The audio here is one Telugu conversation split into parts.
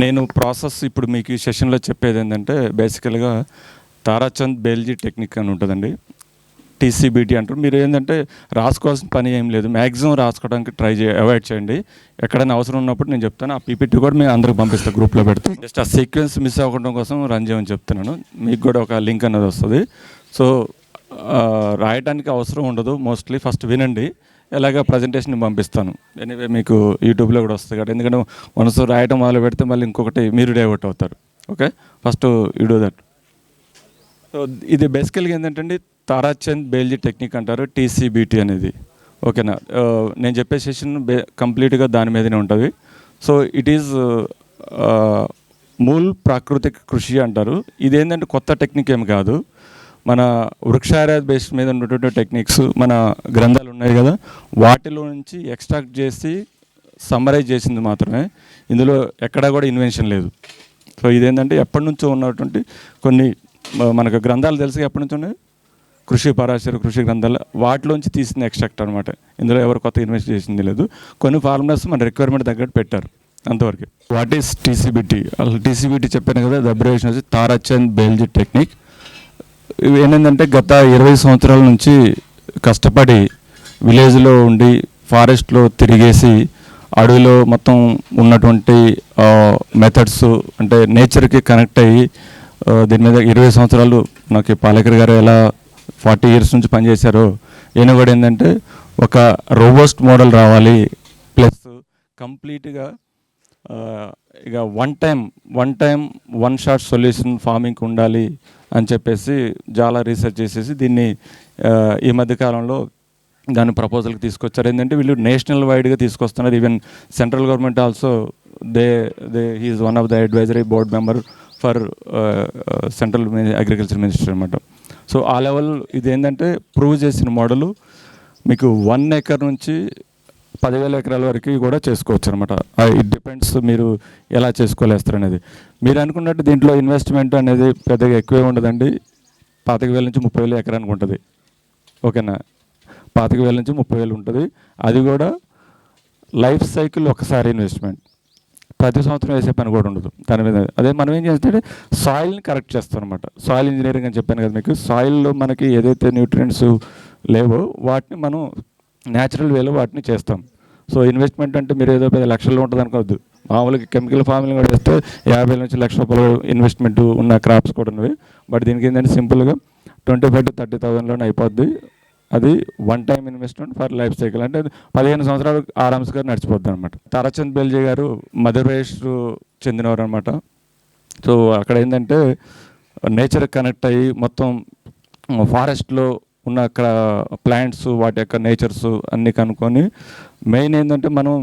నేను ప్రాసెస్ ఇప్పుడు మీకు ఈ సెషన్లో చెప్పేది ఏంటంటే బేసికల్గా తారాచంద్ బేల్జీ టెక్నిక్ అని ఉంటుందండి. టీసీబీటీ అంటారు. మీరు ఏంటంటే రాసుకోవాల్సిన పని ఏం లేదు, మ్యాక్సిమం రాసుకోవడానికి అవాయిడ్ చేయండి. ఎక్కడైనా అవసరం ఉన్నప్పుడు నేను చెప్తాను. ఆ పీపీటీ కూడా మేము అందరికి పంపిస్తాను, గ్రూప్లో పెడతాను. జస్ట్ ఆ సీక్వెన్స్ మిస్ అవ్వడం కోసం రన్ చేయమని చెప్తున్నాను. మీకు కూడా ఒక లింక్ అనేది వస్తుంది. సో రాయడానికి అవసరం ఉండదు, మోస్ట్లీ ఫస్ట్ వినండి. ఎలాగ ప్రజెంటేషన్ పంపిస్తాను. ఎనీవే మీకు యూట్యూబ్లో కూడా వస్తుంది కదా, ఎందుకంటే మనసు రాయటం మొదలు పెడితే మళ్ళీ ఇంకొకటి మీరు డైవర్ట్ అవుతారు. Okay, first you do that. So ఇది బేసికల్గా ఏంటంటే తారాచంద్ బేల్జీ టెక్నిక్ అంటారు, టీసీబీటీ అనేది. ఓకేనా, నేను చెప్పే సెషన్ కంప్లీట్గా దాని మీదనే ఉంటుంది. సో ఇట్ ఈజ్ మూల్ ప్రాకృతిక కృషి అంటారు. ఇదేంటంటే కొత్త టెక్నిక్ ఏమి కాదు, మన వృక్షారాధ బేస్ మీద ఉన్నటువంటి టెక్నిక్స్ మన గ్రంథాలు ఉన్నాయి కదా, వాటిలో నుంచి ఎక్స్ట్రాక్ట్ చేసి సమ్మరైజ్ చేసింది మాత్రమే. ఇందులో ఎక్కడా కూడా ఇన్వెన్షన్ లేదు. సో ఇదేంటంటే ఎప్పటి నుంచో ఉన్నటువంటి కొన్ని మనకు గ్రంథాలు తెలిసి ఎప్పటి నుంచి ఉన్నాయి, కృషి పరాశర కృషి గ్రంథాలు, వాటిలోంచి తీసిన ఎక్స్ట్రాక్ట్ అనమాట. ఇందులో ఎవరు కొత్త ఇన్వెస్ట్ చేసింది లేదు. కొన్ని ఫార్ములాస్ మన రిక్వైర్మెంట్ తగ్గట్టు పెట్టారు, అంతవరకు. What is TCBT? అసలు టీసీబీటీ చెప్పాను కదా, ద అబ్రివేషన్ వచ్చి తారాచంద్ బేల్జీ టెక్నిక్. ఇవి ఏంటంటే గత 20 సంవత్సరాల నుంచి కష్టపడి విలేజ్లో ఉండి ఫారెస్ట్లో తిరిగేసి అడవిలో మొత్తం ఉన్నటువంటి మెథడ్స్ అంటే నేచర్కి కనెక్ట్ అయ్యి దీని మీద 20 సంవత్సరాలు నాకు పాలేకర్ గారు ఎలా 40 years నుంచి పనిచేశారో, ఈయన కూడా ఏంటంటే ఒక రోబోస్ట్ మోడల్ రావాలి, ప్లస్ కంప్లీట్గా ఇక వన్ షాట్ సొల్యూషన్ ఫార్మింగ్ ఉండాలి అని చెప్పేసి చాలా రీసెర్చ్ చేసేసి దీన్ని ఈ మధ్యకాలంలో దాని ప్రపోజల్కి తీసుకొచ్చారు. ఏంటంటే వీళ్ళు నేషనల్ వైడ్గా తీసుకొస్తున్నారు. Even central government also they he's one of the advisory board member for central agriculture minister అనమాట. సో ఆ లెవెల్ ఇది ఏంటంటే ప్రూవ్ చేసిన మోడలు మీకు 1 acre నుంచి 10,000 ఎకరాల వరకు కూడా చేసుకోవచ్చు అనమాట. ఇట్ డిపెండ్స్ మీరు ఎలా చేసుకోలేస్తారు అనేది. మీరు అనుకున్నట్టు దీంట్లో ఇన్వెస్ట్మెంట్ అనేది పెద్దగా ఎక్కువే ఉండదండి. 25,000 నుంచి 30,000 ఎకరానికి ఉంటుంది. ఓకేనా, 25,000 నుంచి 30,000 ఉంటుంది. అది కూడా లైఫ్ సైకిల్ ఒకసారి ఇన్వెస్ట్మెంట్, ప్రతి సంవత్సరం వేసే పని కూడా ఉండదు దాని మీద. అదే మనం ఏం చేస్తే సాయిల్ని కరెక్ట్ చేస్తాం అనమాట. సాయిల్ ఇంజనీరింగ్ అని చెప్పాను కదా మీకు. సాయిల్లో మనకి ఏదైతే న్యూట్రియంట్స్ లేవో వాటిని మనం న్యాచురల్ వేలో వాటిని చేస్తాం. సో ఇన్వెస్ట్మెంట్ అంటే మీరు ఏదో 10 లక్షల్లో ఉంటుంది అనుకోవద్దు. మామూలుగా కెమికల్ ఫార్మింగ్ కూడా చేస్తే 50 నుంచి ₹1,00,000 ఇన్వెస్ట్మెంట్ ఉన్న క్రాప్స్ కూడా ఉన్నవి. బట్ దీనికి ఏంటంటే సింపుల్గా 25,000 to 30,000లోనే అయిపోద్ది. అది one time investment for life cycle, అంటే 15 సంవత్సరాలు ఆరామ్స్గా నడిచిపోద్ది అనమాట. తారాచంద్ బేల్జీ గారు మధ్యప్రదేశ్ చెందినవారు అనమాట. సో అక్కడ ఏంటంటే నేచర్ కనెక్ట్ అయ్యి మొత్తం ఫారెస్ట్లో ఉన్న ప్లాంట్స్ వాటి యొక్క నేచర్స్ అన్నీ కనుక్కొని, మెయిన్ ఏంటంటే మనం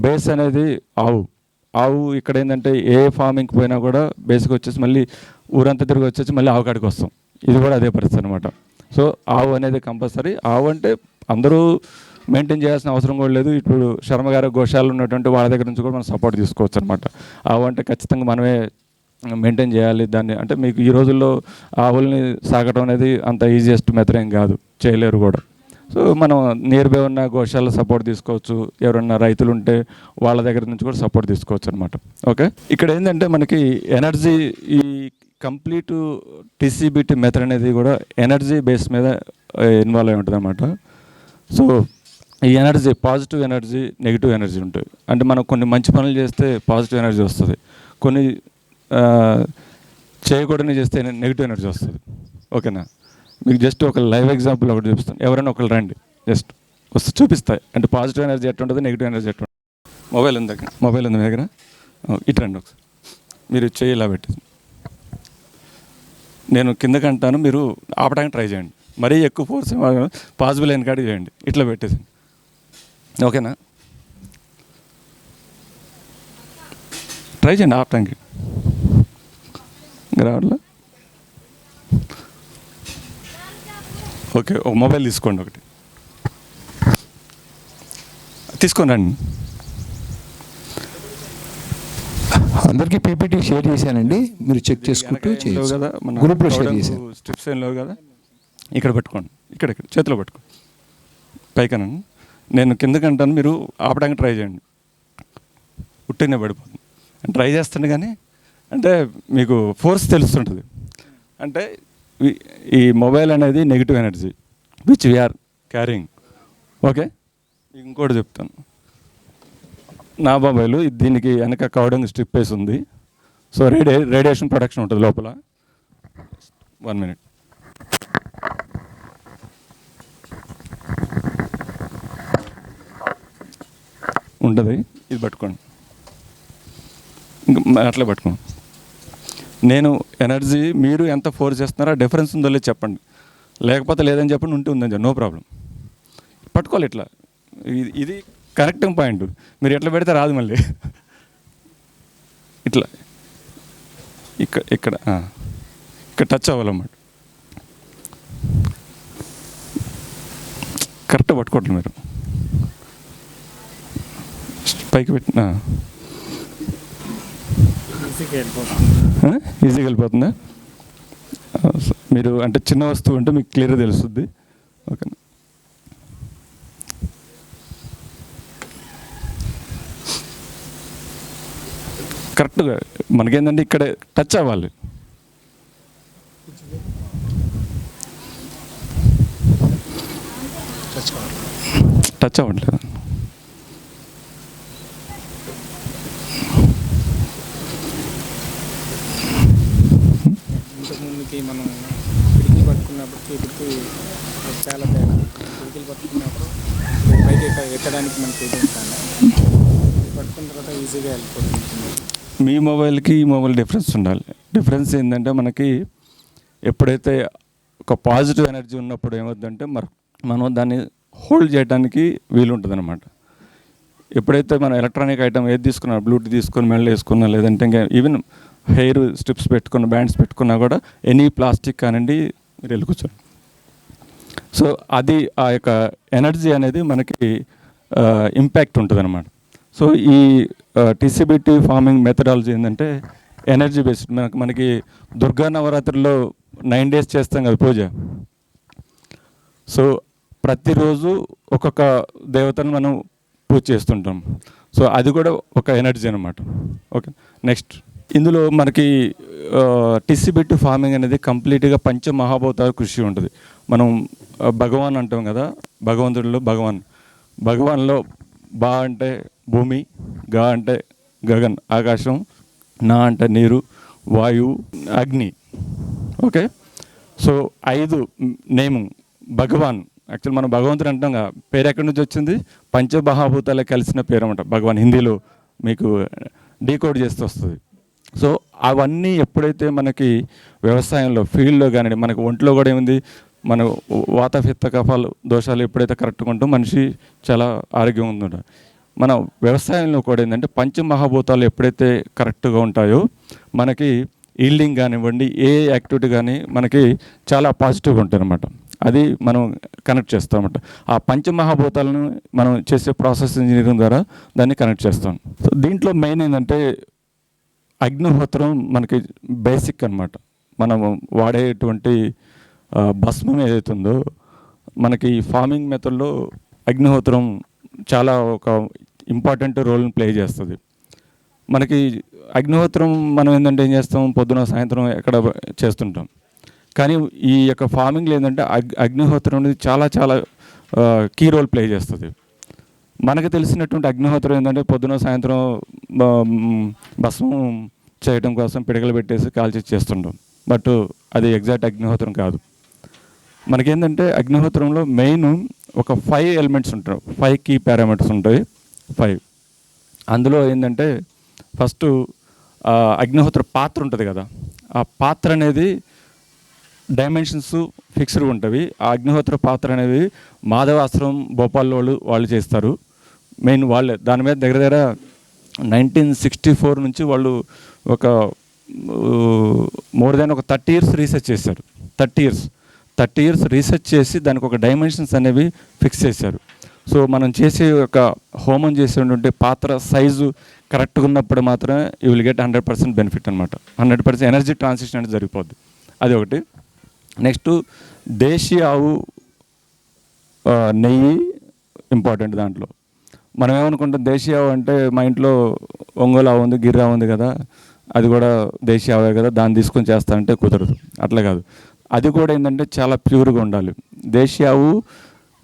బేస్ అనేది ఆవు ఇక్కడ ఏంటంటే ఏ ఫార్మింగ్కి పోయినా కూడా బేస్కి వచ్చేసి మళ్ళీ ఊరంతా తిరిగి వచ్చేసి మళ్ళీ ఆవు కాడికి వస్తాం. ఇది కూడా అదే పరిస్థితి అనమాట. సో ఆవు అనేది కంపల్సరీ. ఆవు అంటే అందరూ మెయింటైన్ చేయాల్సిన అవసరం కూడా లేదు. ఇప్పుడు శర్మ గారు గోశాలలో ఉన్నటువంటి వాళ్ళ దగ్గర నుంచి కూడా మనం సపోర్ట్ తీసుకోవచ్చు అనమాట. ఆవు అంటే ఖచ్చితంగా మనమే మెయింటైన్ చేయాలి దాన్ని. అంటే మీకు ఈ రోజుల్లో ఆవుల్ని సాగడం అనేది అంత ఈజియెస్ట్ మెథడ్ ఏం కాదు, చేయలేరు కూడా. సో మనం నియర్ బై ఉన్న గోశాల సపోర్ట్ తీసుకోవచ్చు. ఎవరన్నా రైతులు ఉంటే వాళ్ళ దగ్గర నుంచి కూడా సపోర్ట్ తీసుకోవచ్చు అనమాట. ఓకే, ఇక్కడ ఏంటంటే మనకి ఎనర్జీ, ఈ కంప్లీట్ టీసీబీటీ మెథడ్ అనేది కూడా ఎనర్జీ బేస్ మీద ఇన్వాల్వ్ అయి ఉంటుంది అనమాట. సో ఈ energy, positive energy, negative energy ఉంటుంది. అంటే మనం కొన్ని మంచి పనులు చేస్తే పాజిటివ్ ఎనర్జీ వస్తుంది, కొన్ని చేయకూడని చేస్తే నెగిటివ్ ఎనర్జీ వస్తుంది. ఓకేనా, మీకు జస్ట్ ఒక లైవ్ ఎగ్జాంపుల్ ఒకటి చూపిస్తాను. ఎవరైనా ఒకరు రండి, జస్ట్ వస్తే చూపిస్తాయి. అంటే పాజిటివ్ ఎనర్జీ ఎట్లా ఉంటుంది, నెగిటివ్ ఎనర్జీ ఎట్లా ఉంటుంది. మొబైల్ ఉంది మీ దగ్గర, ఇటు రండి ఒకసారి. మీరు చేయి ఇలా పెట్టి నేను కిందకి అంటాను, మీరు ఆపడానికి ట్రై చేయండి. మరీ ఎక్కువ ఫోర్స్ పాసిబుల్ అయిన కాడికి చేయండి. ఇట్లా పెట్టేసి, ఓకేనా, ట్రై చేయండి ఆపడానికి. రావట్లా? ఓకే, ఒక మొబైల్ తీసుకోండి, ఒకటి తీసుకొని రండి. అందరికీ పీపీటీ షేర్ చేశానండి, మీరు చెక్ చేసుకుంటూ కదా. మన గ్రూప్లో షేర్ చేశాను. స్ట్రిప్స్ ఏం లేవు కదా, ఇక్కడ పెట్టుకోండి, ఇక్కడ చేతిలో పెట్టుకోండి, పైకనండి. నేను కిందకి అంటాను, మీరు ఆపడానికి ట్రై చేయండి. ఉట్టినే పడిపోతుంది. ట్రై చేస్తాను కానీ అంటే మీకు ఫోర్స్ తెలుస్తుంటుంది. అంటే ఈ మొబైల్ అనేది negative energy which we are carrying. Okay, ఇంకోటి చెప్తాను. నా మొబైల్ దీనికి వెనక కవడింగ్ స్ట్రిప్ వేసి ఉంది. సో రేడియేషన్ ప్రొటెక్షన్ ఉంటుంది లోపల. 1 minute. ఉంటుంది, ఇది పట్టుకోండి, ఇంకా అట్లా పట్టుకోండి. నేను ఎనర్జీ మీరు ఎంత ఫోర్స్ చేస్తున్నారో డిఫరెన్స్ ఉందో లేదు చెప్పండి, లేకపోతే లేదని చెప్పండి, ఉంటే ఉందని చెప్పండి, నో ప్రాబ్లం. పట్టుకోవాలి ఇట్లా, ఇది కరెక్టింగ్ పాయింట్. మీరు ఎట్లా పెడితే రాదు మళ్ళీ. ఇట్లా ఇక్కడ ఇక్కడ ఇక్కడ టచ్ అవ్వాలన్నమాట. కరెక్ట్గా పట్టుకోవట్లేదు మీరు, పైకి పెట్టిన ఈజీగా వెళ్ళిపోతుందా? మీరు అంటే చిన్న వస్తువు అంటే మీకు క్లియర్గా తెలుస్తుంది. ఓకేనా? కరెక్ట్గా మనకేంటంటే ఇక్కడ టచ్ అవ్వాలి. టచ్ అవ్వట్లేదు. ఇంతకుముందుకి మనం పిడికిలు పట్టుకున్నప్పుడు చూపుతూ చాలా తేడా. పిడికిలు పట్టుకున్నప్పుడు పైకి ఎక్కడానికి మనకి ఇది ఉంటాను, పట్టుకున్న తర్వాత ఈజీగా వెళ్ళిపోతుంది. మీ మొబైల్కి ఈ మొబైల్ డిఫరెన్స్ ఉండాలి. డిఫరెన్స్ ఏంటంటే మనకి ఎప్పుడైతే ఒక పాజిటివ్ ఎనర్జీ ఉన్నప్పుడు ఏమవుతుందంటే మనం దాన్ని హోల్డ్ చేయడానికి వీలుంటుంది అనమాట. ఎప్పుడైతే మనం ఎలక్ట్రానిక్ ఐటమ్ ఏది తీసుకున్నా, బ్లూటూత్ తీసుకొని మెడలో వేసుకున్నా, లేదంటే ఇంకా ఈవెన్ హెయిర్ స్ట్రిప్స్ పెట్టుకున్న, బ్యాండ్స్ పెట్టుకున్నా కూడా ఎనీ ప్లాస్టిక్ కానివ్వండి మీరు వెళ్ళి కూర్చోండి. సో అది ఆ యొక్క ఎనర్జీ అనేది మనకి ఇంపాక్ట్ ఉంటుంది అనమాట. సో ఈ టీసీబీటీ ఫార్మింగ్ మెథడాలజీ ఏంటంటే ఎనర్జీ బేస్డ్. మనకి దుర్గా నవరాత్రిలో 9 days చేస్తాం కదా పూజ. సో ప్రతిరోజు ఒక్కొక్క దేవతను మనం పూజ చేస్తుంటాం. సో అది కూడా ఒక ఎనర్జీ అనమాట. ఓకే, నెక్స్ట్ ఇందులో మనకి టీసీబీటీ ఫార్మింగ్ అనేది కంప్లీట్గా పంచమహాభూతాల కృషి ఉంటుంది. మనం భగవాన్ అంటాం కదా, భగవంతుడిలో భగవాన్లో బా అంటే భూమి, గా అంటే గగన్ ఆకాశం, నా అంటే నీరు, వాయువు, అగ్ని. ఓకే, సో 5 నేము భగవాన్. యాక్చువల్ మనం భగవంతుడు అంటాం కదా, పేరు ఎక్కడి నుంచి వచ్చింది? పంచమహాభూతాలు కలిసిన పేరు అన్నమాట భగవాన్. హిందీలో మీకు డీకోడ్ చేస్తూ వస్తుంది. సో అవన్నీ ఎప్పుడైతే మనకి వ్యవసాయంలో ఫీల్డ్లో కానీ మనకి ఒంట్లో కూడా ఏముంది, మన వాత పిత్త కఫాలు దోషాలు ఎప్పుడైతే కరెక్ట్గా ఉంటో మనిషి చాలా ఆరోగ్యంగా ఉంటుంటాడు. మన వ్యవసాయంలో కూడా ఏంటంటే పంచమహాభూతాలు ఎప్పుడైతే కరెక్ట్గా ఉంటాయో మనకి ఈల్డింగ్ కానివ్వండి, ఏ యాక్టివిటీ కానీ మనకి చాలా పాజిటివ్గా ఉంటుంది అనమాట. అది మనం కనెక్ట్ చేస్తాం అన్నమాట. ఆ పంచమహాభూతాలను మనం చేసే ప్రాసెస్ ఇంజనీరింగ్ ద్వారా దాన్ని కనెక్ట్ చేస్తాం. సో దీంట్లో మెయిన్ ఏంటంటే అగ్నిహోత్రం మనకి బేసిక్ అనమాట. మనం వాడేటువంటి భస్మం ఏదైతుందో మనకి ఫార్మింగ్ మెథడ్లో అగ్నిహోత్రం చాలా ఒక ఇంపార్టెంట్ రోల్ని ప్లే చేస్తుంది. మనకి అగ్నిహోత్రం మనం ఏంటంటే ఏం చేస్తాం, పొద్దున సాయంత్రం ఎక్కడ చేస్తుంటాం. కానీ ఈ యొక్క ఫార్మింగ్లో ఏంటంటే అగ్నిహోత్రం అనేది చాలా చాలా కీ రోల్ ప్లే చేస్తుంది. మనకు తెలిసినటువంటి అగ్నిహోత్రం ఏంటంటే పొద్దున సాయంత్రం భస్మం చేయడం కోసం పిడకలు పెట్టేసి కాల్చి చేస్తుంటాం. బట్ అది ఎగ్జాక్ట్ అగ్నిహోత్రం కాదు. మనకేంటంటే అగ్నిహోత్రంలో మెయిన్ ఒక 5 elements ఉంటాయి, 5 key parameters ఉంటాయి. 5 అందులో ఏంటంటే ఫస్ట్ అగ్నిహోత్ర పాత్ర ఉంటుంది కదా, ఆ పాత్ర అనేది డైమెన్షన్స్ ఫిక్స్డ్ ఉంటుంది. ఆ అగ్నిహోత్ర పాత్ర అనేది మాధవాశ్రమం భోపాల్లో వాళ్ళు చేస్తారు. మెయిన్ వాళ్ళే దాని మీద దగ్గర 1964 నుంచి వాళ్ళు ఒక మోర్ దాన్ ఒక 30 years రీసెర్చ్ చేశారు. 30 years రీసెర్చ్ చేసి దానికి ఒక డైమెన్షన్స్ అనేవి ఫిక్స్ చేశారు. సో మనం చేసే ఒక హోమం చేసేటువంటి పాత్ర సైజు కరెక్ట్గా ఉన్నప్పుడు మాత్రమే యూ విల్ గెట్ 100% బెనిఫిట్ అనమాట. 100% ఎనర్జీ ట్రాన్సిషన్ అనేది జరిగిపోద్ది. అది ఒకటి. నెక్స్ట్ దేశీ ఆవు నెయ్యి ఇంపార్టెంట్. దాంట్లో మనం ఏమనుకుంటాం, దేశీ ఆవు అంటే మా ఇంట్లో ఒంగోలు ఆవు ఉంది, గిర్రా ఉంది కదా, అది కూడా దేశీయ ఆవే కదా, దాన్ని తీసుకొని చేస్తానంటే కుదరదు. అట్లా కాదు, అది కూడా ఏంటంటే చాలా ప్యూర్గా ఉండాలి. దేశీయ ఆవు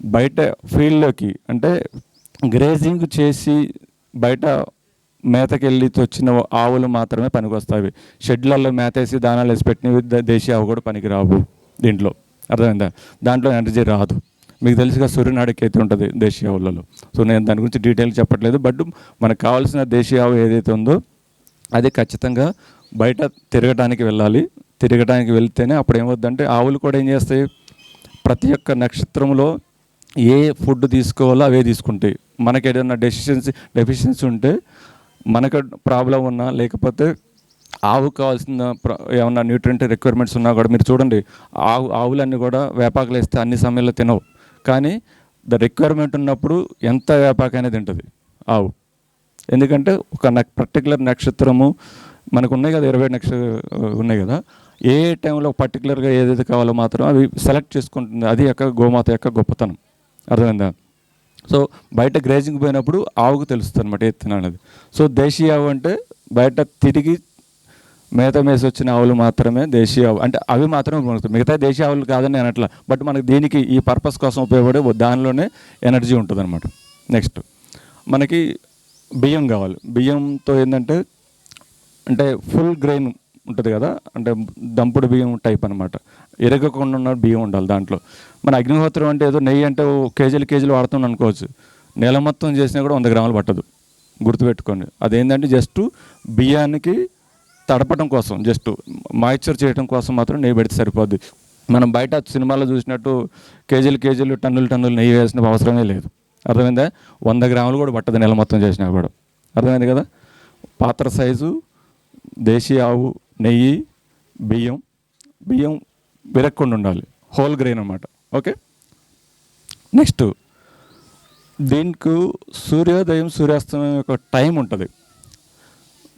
బయట ఫీల్డ్లోకి అంటే గ్రేజింగ్ చేసి బయట మేతకెళ్ళి వచ్చిన ఆవులు మాత్రమే పనికొస్తాయి. షెడ్లలో మేత వేసి దానాలు వేసి పెట్టినవి దేశీయ ఆవు కూడా పనికి రావు దీంట్లో. అర్థమైందా? దాంట్లో ఎనర్జీ రాదు. మీకు తెలుసుగా సూర్యనాడికి అయితే ఉంటుంది దేశీయ ఆవులలో. సో నేను దాని గురించి డీటెయిల్ చెప్పట్లేదు. బట్ మనకు కావాల్సిన దేశీయ ఆవు ఏదైతే ఉందో అది ఖచ్చితంగా బయట తిరగటానికి వెళ్ళాలి. తిరగటానికి వెళ్తేనే అప్పుడు ఏమవుద్దంటే ఆవులు కూడా ఏం చేస్తాయి, ప్రతి ఒక్క నక్షత్రంలో ఏ ఫుడ్ తీసుకోవాలో అవే తీసుకుంటాయి. మనకి ఏదైనా డెఫిషియన్సీ ఉంటే, మనకు ప్రాబ్లం ఉన్నా లేకపోతే ఆవుకు కావాల్సిన ఏమన్నా న్యూట్రియంట్ రిక్వైర్మెంట్స్ ఉన్నా కూడా మీరు చూడండి, ఆవులన్నీ కూడా వేపాకులు వేస్తే అన్ని సమయంలో తినవు. కానీ రిక్వైర్మెంట్ ఉన్నప్పుడు ఎంత వేపాకైనా తింటుంది ఆవు. ఎందుకంటే ఒక పర్టికులర్ నక్షత్రము మనకు ఉన్నాయి కదా, 20 ఉన్నాయి కదా, ఏ టైంలో పర్టికులర్గా ఏదైతే కావాలో మాత్రం అవి సెలెక్ట్ చేసుకుంటుంది. అది యొక్క గోమాత యొక్క గొప్పతనం. అర్థమైందా? సో బయట గ్రేజింగ్ పోయినప్పుడు ఆవుకు తెలుస్తుంది అనమాట ఏది తినాలనేది. సో దేశీయ ఆవు అంటే బయట తిరిగి మేత మేసి వచ్చిన ఆవులు మాత్రమే దేశీయ ఆవు అంటే అవి మాత్రమే పొందుతాయి. మిగతా దేశీయ ఆవులు కాదని నేను అట్లా, బట్ మనకి దీనికి ఈ పర్పస్ కోసం ఉపయోగపడే దానిలోనే ఎనర్జీ ఉంటుంది అనమాట. నెక్స్ట్ మనకి బియ్యం కావాలి. బియ్యంతో ఏంటంటే అంటే ఫుల్ గ్రెయిన్ ఉంటుంది కదా, అంటే దంపుడు బియ్యం టైప్ అనమాట. ఎరగకుండా ఉన్న బియ్యం ఉండాలి దాంట్లో. మన అగ్నిహోత్రం అంటే ఏదో నెయ్యి అంటే కేజీలు వాడుతున్నాం అనుకోవచ్చు. నెల మొత్తం చేసినా కూడా 100 గ్రాములు పట్టదు, గుర్తుపెట్టుకోండి. అదేంటంటే జస్ట్ బియ్యానికి తడపడం కోసం, జస్ట్ మాయిశ్చర్ చేయడం కోసం మాత్రం నెయ్యి పెడితే సరిపోద్ది. మనం బయట సినిమాలో చూసినట్టు కేజీలు టన్నులు నెయ్యి వేసిన అవసరమే లేదు. అర్థమైందా? 100 గ్రాములు కూడా పట్టదు నెల మొత్తం చేసినా కూడా. అర్థమైంది కదా? పాత్ర సైజు, దేశీయ ఆవు, నెయ్యి, బియ్యం విరక్కుండా ఉండాలి, హోల్ గ్రెయిన్ అన్నమాట. ఓకే. నెక్స్ట్ దీనికి సూర్యోదయం సూర్యాస్తమయం యొక్క టైం ఉంటుంది.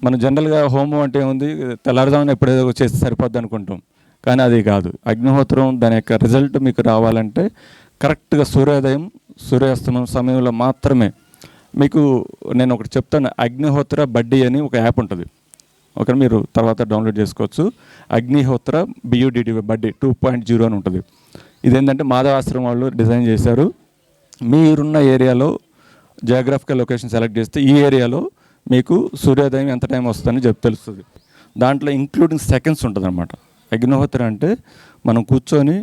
మనం జనరల్గా హోమం అంటే ఏముంది, తెల్లారుజామున ఎప్పుడేదో చేస్తే సరిపోద్ది అనుకుంటాం. కానీ అది కాదు. అగ్నిహోత్రం దాని యొక్క రిజల్ట్ మీకు రావాలంటే కరెక్ట్గా సూర్యోదయం సూర్యాస్తమయం సమయంలో మాత్రమే. మీకు నేను ఒకటి చెప్తాను, అగ్నిహోత్ర బడ్డీ అని ఒక యాప్ ఉంటుంది. ఓకే, మీరు తర్వాత డౌన్లోడ్ చేసుకోవచ్చు. అగ్నిహోత్ర BUDD బడ్డీ 2.0 అని ఉంటుంది. ఇదేంటంటే మాధవాశ్రమం వాళ్ళు డిజైన్ చేశారు. మీరున్న ఏరియాలో జియోగ్రాఫికల్ లొకేషన్ సెలెక్ట్ చేస్తే ఈ ఏరియాలో మీకు సూర్యోదయం ఎంత టైం వస్తుందని తెలుస్తుంది. దాంట్లో ఇంక్లూడింగ్ సెకండ్స్ ఉంటుంది అనమాట. అగ్నిహోత్ర అంటే మనం కూర్చొని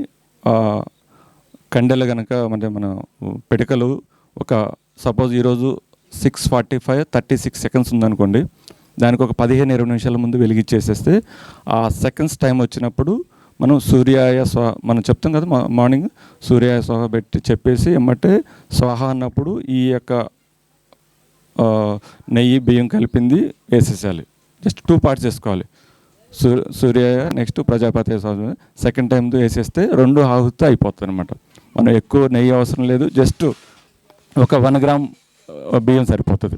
కండెలు కనుక అంటే మన పిడకలు ఒక సపోజ్ ఈరోజు 6:45 36 సెకండ్స్ ఉందనుకోండి, దానికి ఒక 15-20 నిమిషాల ముందు వెలిగించేసేస్తే ఆ సెకండ్స్ టైం వచ్చినప్పుడు మనం సూర్యాయ స్వాహ మనం చెప్తాం కదా మార్నింగ్, సూర్యాయ స్వాహ పెట్టి చెప్పేసి ఎమ్మటే స్వాహ అన్నప్పుడు ఈ యొక్క నెయ్యి బియ్యం కలిపింది వేసేసేయాలి. జస్ట్ 2 పార్ట్స్ చేసుకోవాలి. సూర్యాయ నెక్స్ట్ ప్రజాపతి స్వాహ సెకండ్ టైంతో వేసేస్తే 2 ఆహుతి అయిపోతుంది అనమాట. మనం ఎక్కువ నెయ్యి అవసరం లేదు, జస్ట్ ఒక 1 గ్రామ్ బియ్యం సరిపోతుంది.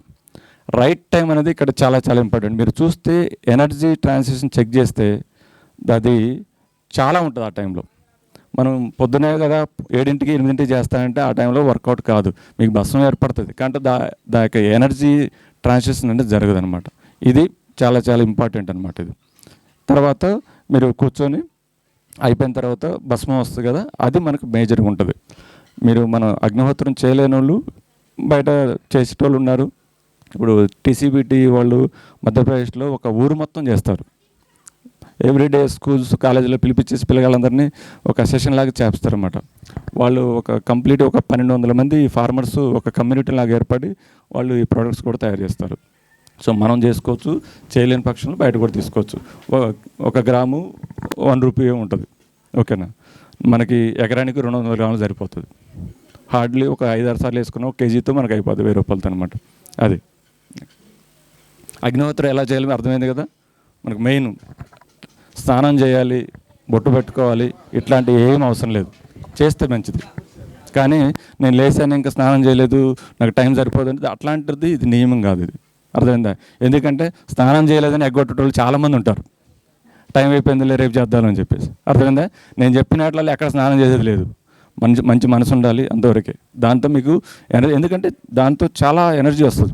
రైట్ టైం అనేది ఇక్కడ చాలా చాలా ఇంపార్టెంట్. మీరు చూస్తే ఎనర్జీ ట్రాన్సిషన్ చెక్ చేస్తే అది చాలా ఉంటుంది ఆ టైంలో. మనం పొద్దునే కదా 7ంటికి 8ంటికి చేస్తానంటే ఆ టైంలో వర్కౌట్ కాదు, మీకు భస్మం ఏర్పడుతుంది. కానీ దాని యొక్క ఎనర్జీ ట్రాన్సిషన్ అనేది జరగదు అనమాట. ఇది చాలా చాలా ఇంపార్టెంట్ అనమాట. ఇది తర్వాత మీరు కూర్చొని అయిపోయిన తర్వాత భస్మం వస్తుంది కదా, అది మనకు మేజర్గా ఉంటుంది. మీరు మన అగ్నిహోత్రం చేయలేని వాళ్ళు బయట చేసేటోళ్ళు ఉన్నారు. ఇప్పుడు TCBT వాళ్ళు మధ్యప్రదేశ్లో ఒక ఊరు మొత్తం చేస్తారు. ఎవ్రీడే స్కూల్స్ కాలేజీలో పిలిపించేసి పిల్లగాళ్ళందరినీ ఒక సెషన్ లాగా చేస్తారన్నమాట. వాళ్ళు ఒక కంప్లీట్ ఒక 1200 మంది ఫార్మర్స్ ఒక కమ్యూనిటీ లాగా ఏర్పడి వాళ్ళు ఈ ప్రోడక్ట్స్ కూడా తయారు చేస్తారు. సో మనం చేసుకోవచ్చు, చేయలేని పక్షంలో బయట కూడా తీసుకోవచ్చు. 1 గ్రాము 1 రూపీ ఉంటుంది. ఓకేనా? మనకి ఎకరానికి 200 గ్రాములు సరిపోతుంది. హార్డ్లీ ఒక 5-6 సార్లు వేసుకున్న 1 కేజీతో మనకు అయిపోతుంది 1000 రూపాయలతో అనమాట. అది అగ్నిహోత్రం ఎలా చేయాలో అర్థమైంది కదా. మనకు మెయిన్ స్నానం చేయాలి, బొట్టు పెట్టుకోవాలి, ఇట్లాంటి ఏం అవసరం లేదు, చేస్తే మంచిది. కానీ నేను లేసాను ఇంకా స్నానం చేయలేదు నాకు టైం సరిపోదంటే అట్లాంటిది ఇది నియమం కాదు. ఇది అర్థమైందా? ఎందుకంటే స్నానం చేయలేదని ఎగ్గొట్టేటోళ్ళు చాలామంది ఉంటారు. టైం అయిపోయిందిలే రేపు చేద్దామని చెప్పేసి. అర్థమైందా? నేను చెప్పినట్లలో ఎక్కడ స్నానం చేసేది లేదు. మంచి మనసు ఉండాలి అంతవరకే. దాంతో మీకు ఎందుకంటే దాంతో చాలా ఎనర్జీ వస్తుంది.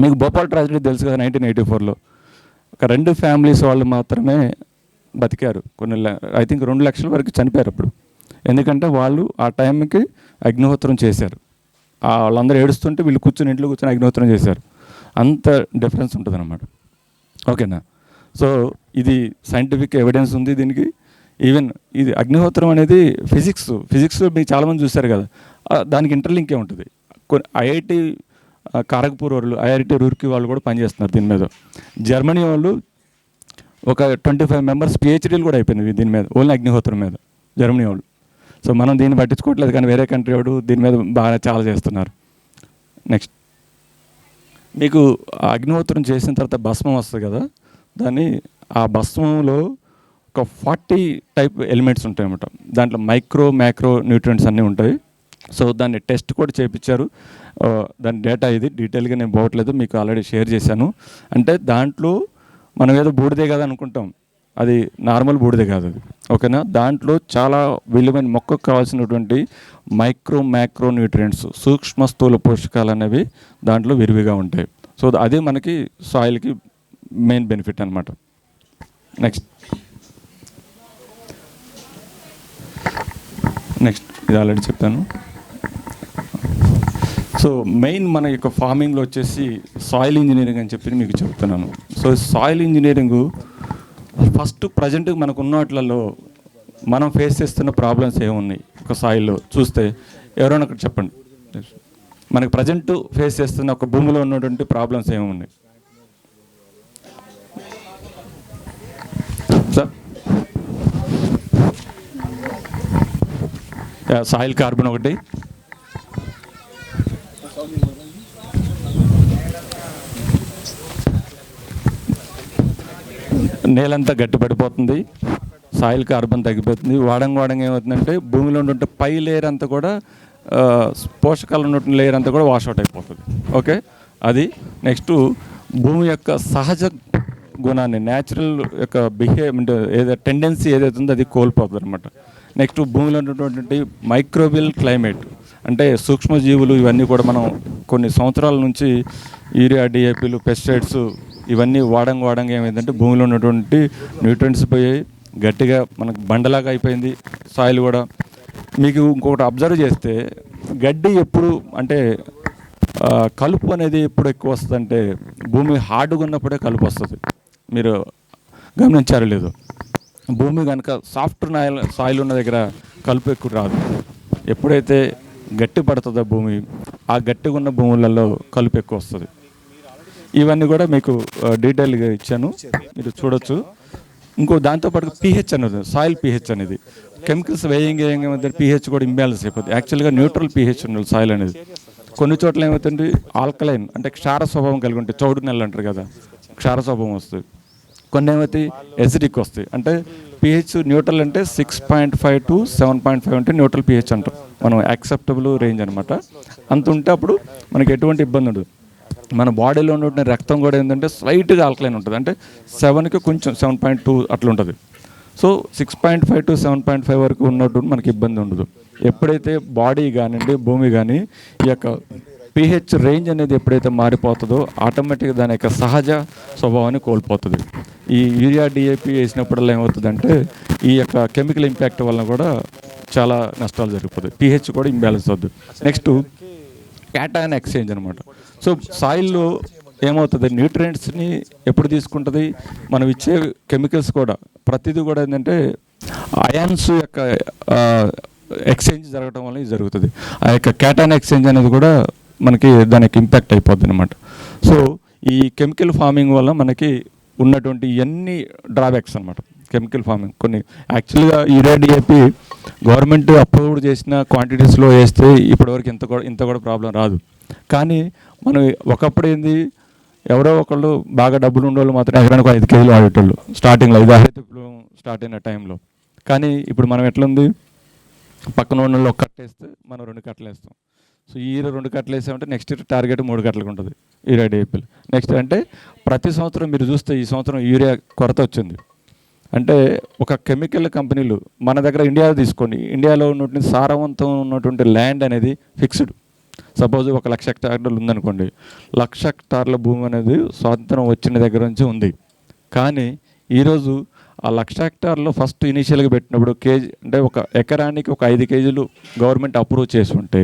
మీకు భోపాల్ ట్రాజడీ తెలుసు కదా, 1984లో ఒక 2 ఫ్యామిలీస్ వాళ్ళు మాత్రమే బతికారు. ఐ థింక్ 2 లక్షల వరకు చనిపోయారు అప్పుడు. ఎందుకంటే వాళ్ళు ఆ టైంకి అగ్నిహోత్రం చేశారు. వాళ్ళందరూ ఏడుస్తుంటే వీళ్ళు కూర్చొని ఇంట్లో కూర్చొని అగ్నిహోత్రం చేశారు. అంత డిఫరెన్స్ ఉంటుంది అన్నమాట. ఓకేనా? సో ఇది సైంటిఫిక్ ఎవిడెన్స్ ఉంది దీనికి. ఈవెన్ ఇది అగ్నిహోత్రం అనేది ఫిజిక్స్ మీరు చాలామంది చూశారు కదా, దానికి ఇంటర్లింకే ఉంటుంది. ఐఐటి ఖరగ్పూర్ వాళ్ళు, ఐఐటి రూర్కీ వాళ్ళు కూడా పనిచేస్తున్నారు దీని మీద. జర్మనీ వాళ్ళు ఒక 25 మెంబర్స్ పిహెచ్డీలు కూడా అయిపోయింది దీని మీద, ఓన్లీ అగ్నిహోత్రం మీద, జర్మనీ వాళ్ళు. సో మనం దీన్ని పట్టించుకోవట్లేదు, కానీ వేరే కంట్రీ వాడు దీని మీద బాగా చాలా చేస్తున్నారు. నెక్స్ట్ మీకు అగ్నిహోత్రం చేసిన తర్వాత భస్మం వస్తుంది కదా, ఆ భస్మంలో ఒక 40 టైప్ ఎలిమెంట్స్ ఉంటాయి అన్నమాట. దాంట్లో మైక్రో మ్యాక్రో న్యూట్రియంట్స్ అన్నీ ఉంటాయి. సో దాన్ని టెస్ట్ కూడా చేయించారు. దాని డేటా ఇది డీటెయిల్గా నేను పోవట్లేదు, మీకు ఆల్రెడీ షేర్ చేశాను. అంటే దాంట్లో మనం ఏదో బూడిదే కదా అనుకుంటాం, అది నార్మల్ బూడిదే కాదు అది. ఓకేనా? దాంట్లో చాలా విలువైన మొక్కకు కావాల్సినటువంటి మైక్రో మ్యాక్రో న్యూట్రియంట్స్, సూక్ష్మ స్థూల పోషకాలు అనేవి దాంట్లో విరివిగా ఉంటాయి. సో అదే మనకి సాయిల్కి మెయిన్ బెనిఫిట్ అనమాట. నెక్స్ట్ ఇది ఆల్రెడీ చెప్పాను. సో మెయిన్ మన యొక్క ఫార్మింగ్లో వచ్చేసి సాయిల్ ఇంజనీరింగ్ అని చెప్పి మీకు చెప్తున్నాను. So soil engineering first present మనకు ఉన్న వాటిలలో మనం ఫేస్ చేస్తున్న ప్రాబ్లమ్స్ ఏమున్నాయి ఒక సాయిల్లో చూస్తే ఎవరైనా ఒకటి చెప్పండి. మనకు ప్రజెంట్ ఫేస్ చేస్తున్న ఒక భూమిలో ఉన్నటువంటి ప్రాబ్లమ్స్ ఏమున్నాయి సార్? సాయిల్ కార్బన్ ఒకటి, నేలంతా గట్టిపడిపోతుంది, సాయిల్ కార్బన్ తగ్గిపోతుంది. వాడంగా ఏమవుతుందంటే భూమిలో ఉన్నటువంటి పై లేయర్ అంతా కూడా పోషకాలు ఉన్నటువంటి లేయర్ అంతా కూడా వాష్అవుట్ అయిపోతుంది. ఓకే, అది. నెక్స్ట్ భూమి యొక్క సహజ గుణాన్ని, న్యాచురల్ యొక్క ఏదైతే టెండెన్సీ ఏదైతే ఉందో అది కోల్పోతుంది అనమాట. నెక్స్ట్ భూమిలో ఉన్నటువంటి మైక్రోబియల్ క్లైమేట్, అంటే సూక్ష్మజీవులు ఇవన్నీ కూడా మనం కొన్ని సంవత్సరాల నుంచి యూరియా, డిఏపీలు, పెస్టిసైడ్స్ ఇవన్నీ వాడంగా ఏమైందంటే భూమిలో ఉన్నటువంటి న్యూట్రియంట్స్ పోయాయి, గట్టిగా మనకు బండలాగా అయిపోయింది సాయిల్ కూడా. మీకు ఇంకొకటి అబ్జర్వ్ చేస్తే గడ్డి ఎప్పుడు అంటే కలుపు అనేది ఎప్పుడు ఎక్కువ వస్తుందంటే భూమి హార్డ్గా ఉన్నప్పుడే కలుపు వస్తుంది. మీరు గమనించారో లేదో, భూమి కనుక సాఫ్ట్ సాయిల్ ఉన్న దగ్గర కలుపు ఎక్కువ రాదు. ఎప్పుడైతే గట్టి పడుతుందో భూమి, ఆ గట్టిగా ఉన్న భూములలో కలుపు ఎక్కువ వస్తుంది. ఇవన్నీ కూడా మీకు డీటెయిల్గా ఇచ్చాను, మీరు చూడొచ్చు. ఇంకో దాంతోపాటు pH అనేది, సాయిల్ pH అనేది కెమికల్స్ వేయంగా pH కూడా ఇంబ్యాలెన్స్ అయిపోతుంది. యాక్చువల్గా న్యూట్రల్ pH ఉండాలి సాయిల్ అనేది. కొన్ని చోట్ల ఏమవుతుంది ఆల్కలైన్ అంటే క్షార స్వభావం కలిగి ఉంటాయి, చౌడు నెలలు అంటారు కదా, క్షార స్వభావం వస్తుంది. కొన్ని ఏమవుతాయి ఎసిడిక్ వస్తాయి. అంటే pH న్యూట్రల్ అంటే 6.5 to 7.5 అంటే న్యూట్రల్ pH అంటాం మనం, యాక్సెప్టబుల్ రేంజ్ అనమాట. అంత ఉంటే అప్పుడు మనకి ఎటువంటి ఇబ్బంది ఉండదు. మన బాడీలో ఉన్న రక్తం కూడా ఏంటంటే స్లైట్గా ఆల్కలైన్ ఉంటుంది, అంటే 7కి కొంచెం 7.2 అట్లా ఉంటుంది. సో 6.5 to 7.5 వరకు ఉన్నట్టు మనకి ఇబ్బంది ఉండదు. ఎప్పుడైతే బాడీ కానివ్వండి భూమి కానీ ఈ యొక్క pH రేంజ్ అనేది ఎప్పుడైతే మారిపోతుందో ఆటోమేటిక్గా దాని యొక్క సహజ స్వభావాన్ని కోల్పోతుంది. ఈ యూరియా, డిఏపి వేసినప్పుడల్లా ఏమవుతుందంటే ఈ యొక్క కెమికల్ ఇంపాక్ట్ వలన కూడా చాలా నష్టాలు జరిగిపోతాయి, pH కూడా ఇంబ్యాలెన్స్ అవుతుంది. నెక్స్ట్ క్యాటయాన్ ఎక్స్చేంజ్ అనమాట. సో సాయిల్లో ఏమవుతుంది న్యూట్రియంట్స్ని ఎప్పుడు తీసుకుంటుంది, మనం ఇచ్చే కెమికల్స్ కూడా ప్రతిదీ కూడా ఏంటంటే అయాన్స్ యొక్క ఎక్స్చేంజ్ జరగడం వల్ల ఇది జరుగుతుంది. ఆ యొక్క క్యాటయాన్ ఎక్స్చేంజ్ అనేది కూడా మనకి దానికి ఇంపాక్ట్ అయిపోద్ది అనమాట. సో ఈ కెమికల్ ఫార్మింగ్ వల్ల మనకి ఉన్నటువంటి ఎన్ని డ్రాబ్యాక్స్ అనమాట. కెమికల్ ఫార్మింగ్ కొన్ని యాక్చువల్గా యూరియా, డిఏపి గవర్నమెంట్ అప్రూవ్డ్ చేసిన క్వాంటిటీస్లో వేస్తే ఇప్పటివరకు ఇంత కూడా ప్రాబ్లం రాదు. కానీ మనం ఒకప్పుడు ఏంది, ఎవరో ఒకళ్ళు బాగా డబ్బులు ఉండేవాళ్ళు మాత్రం ఎకరానికి 5 కేజీలు ఆడేటోళ్ళు స్టార్టింగ్లో, ఇది హరితవిప్లవం స్టార్ట్ అయిన టైంలో. కానీ ఇప్పుడు మనం ఎట్లుంది, పక్కన ఉన్న వాళ్ళు 1 కట్ట వేస్తే మనం 2 కట్టలు వేస్తాం. సో ఈ ఇయర్ 2 కట్టలు వేసామంటే నెక్స్ట్ ఇయర్ టార్గెట్ 3 కట్టలకు ఉంటుంది యూరియా, డిఏపీలు. నెక్స్ట్ అంటే ప్రతి సంవత్సరం మీరు చూస్తే ఈ సంవత్సరం యూరియా కొరత వచ్చింది. అంటే ఒక కెమికల్ కంపెనీలు మన దగ్గర ఇండియా తీసుకోండి, ఇండియాలో ఉన్నటువంటి సారవంతం ఉన్నటువంటి ల్యాండ్ అనేది ఫిక్స్డ్, సపోజ్ 1,00,000 హెక్టార్లు ఉందనుకోండి, 1,00,000 హెక్టార్ల భూమి అనేది స్వాతంత్రం వచ్చిన దగ్గర నుంచి ఉంది. కానీ ఈరోజు ఆ 1,00,000 హెక్టార్లో ఫస్ట్ ఇనీషియల్గా పెట్టినప్పుడు కేజీ అంటే ఒక ఎకరానికి ఒక 5 కేజీలు గవర్నమెంట్ అప్రూవ్ చేసి ఉంటే,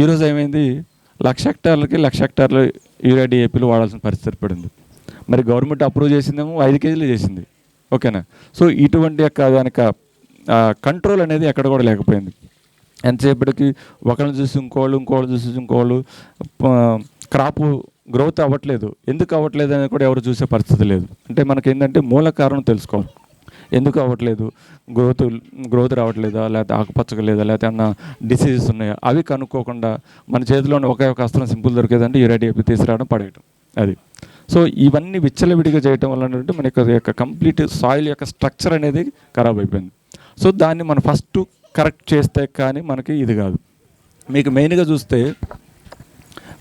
ఈరోజు ఏమైంది, 1,00,000 హెక్టార్లకి 1,00,000 హెక్టార్లు యూరియా డిఏపీలు వాడాల్సిన పరిస్థితి పడింది. మరి గవర్నమెంట్ అప్రూవ్ చేసిందేమో 5 కేజీలు చేసింది. ఓకేనా? సో ఇటువంటి యొక్క దానికి కంట్రోల్ అనేది ఎక్కడ కూడా లేకపోయింది. ఎంతసేపటికి ఒకరిని చూసి ఇంకోళ్ళు చూసి ఇంకోళ్ళు క్రాపు గ్రోత్ అవ్వట్లేదు. ఎందుకు అవ్వట్లేదు అనేది కూడా ఎవరు చూసే పరిస్థితి లేదు. అంటే మనకి ఏంటంటే మూల కారణం తెలుసుకోవాలి. ఎందుకు అవ్వట్లేదు, గ్రోత్ రావట్లేదా, లేకపోతే ఆకుపచ్చగా లేదా, లేకపోతే ఏమన్నా డిసీజెస్ ఉన్నాయా, అవి కనుక్కోకుండా మన చేతిలోనే ఒకే ఒక అస్త్రం సింపుల్ దొరికేదంటే యూరియా డిఏపీ తీసుకురావడం, పడేయటం. అది సో ఇవన్నీ విచ్చలవిడిగా చేయటం వల్ల ఏంటంటే మన యొక్క కంప్లీట్ సాయిల్ యొక్క స్ట్రక్చర్ అనేది ఖరాబ్ అయిపోయింది. సో దాన్ని మనం ఫస్ట్ కరెక్ట్ చేస్తే కానీ మనకి ఇది కాదు. మీకు మెయిన్గా చూస్తే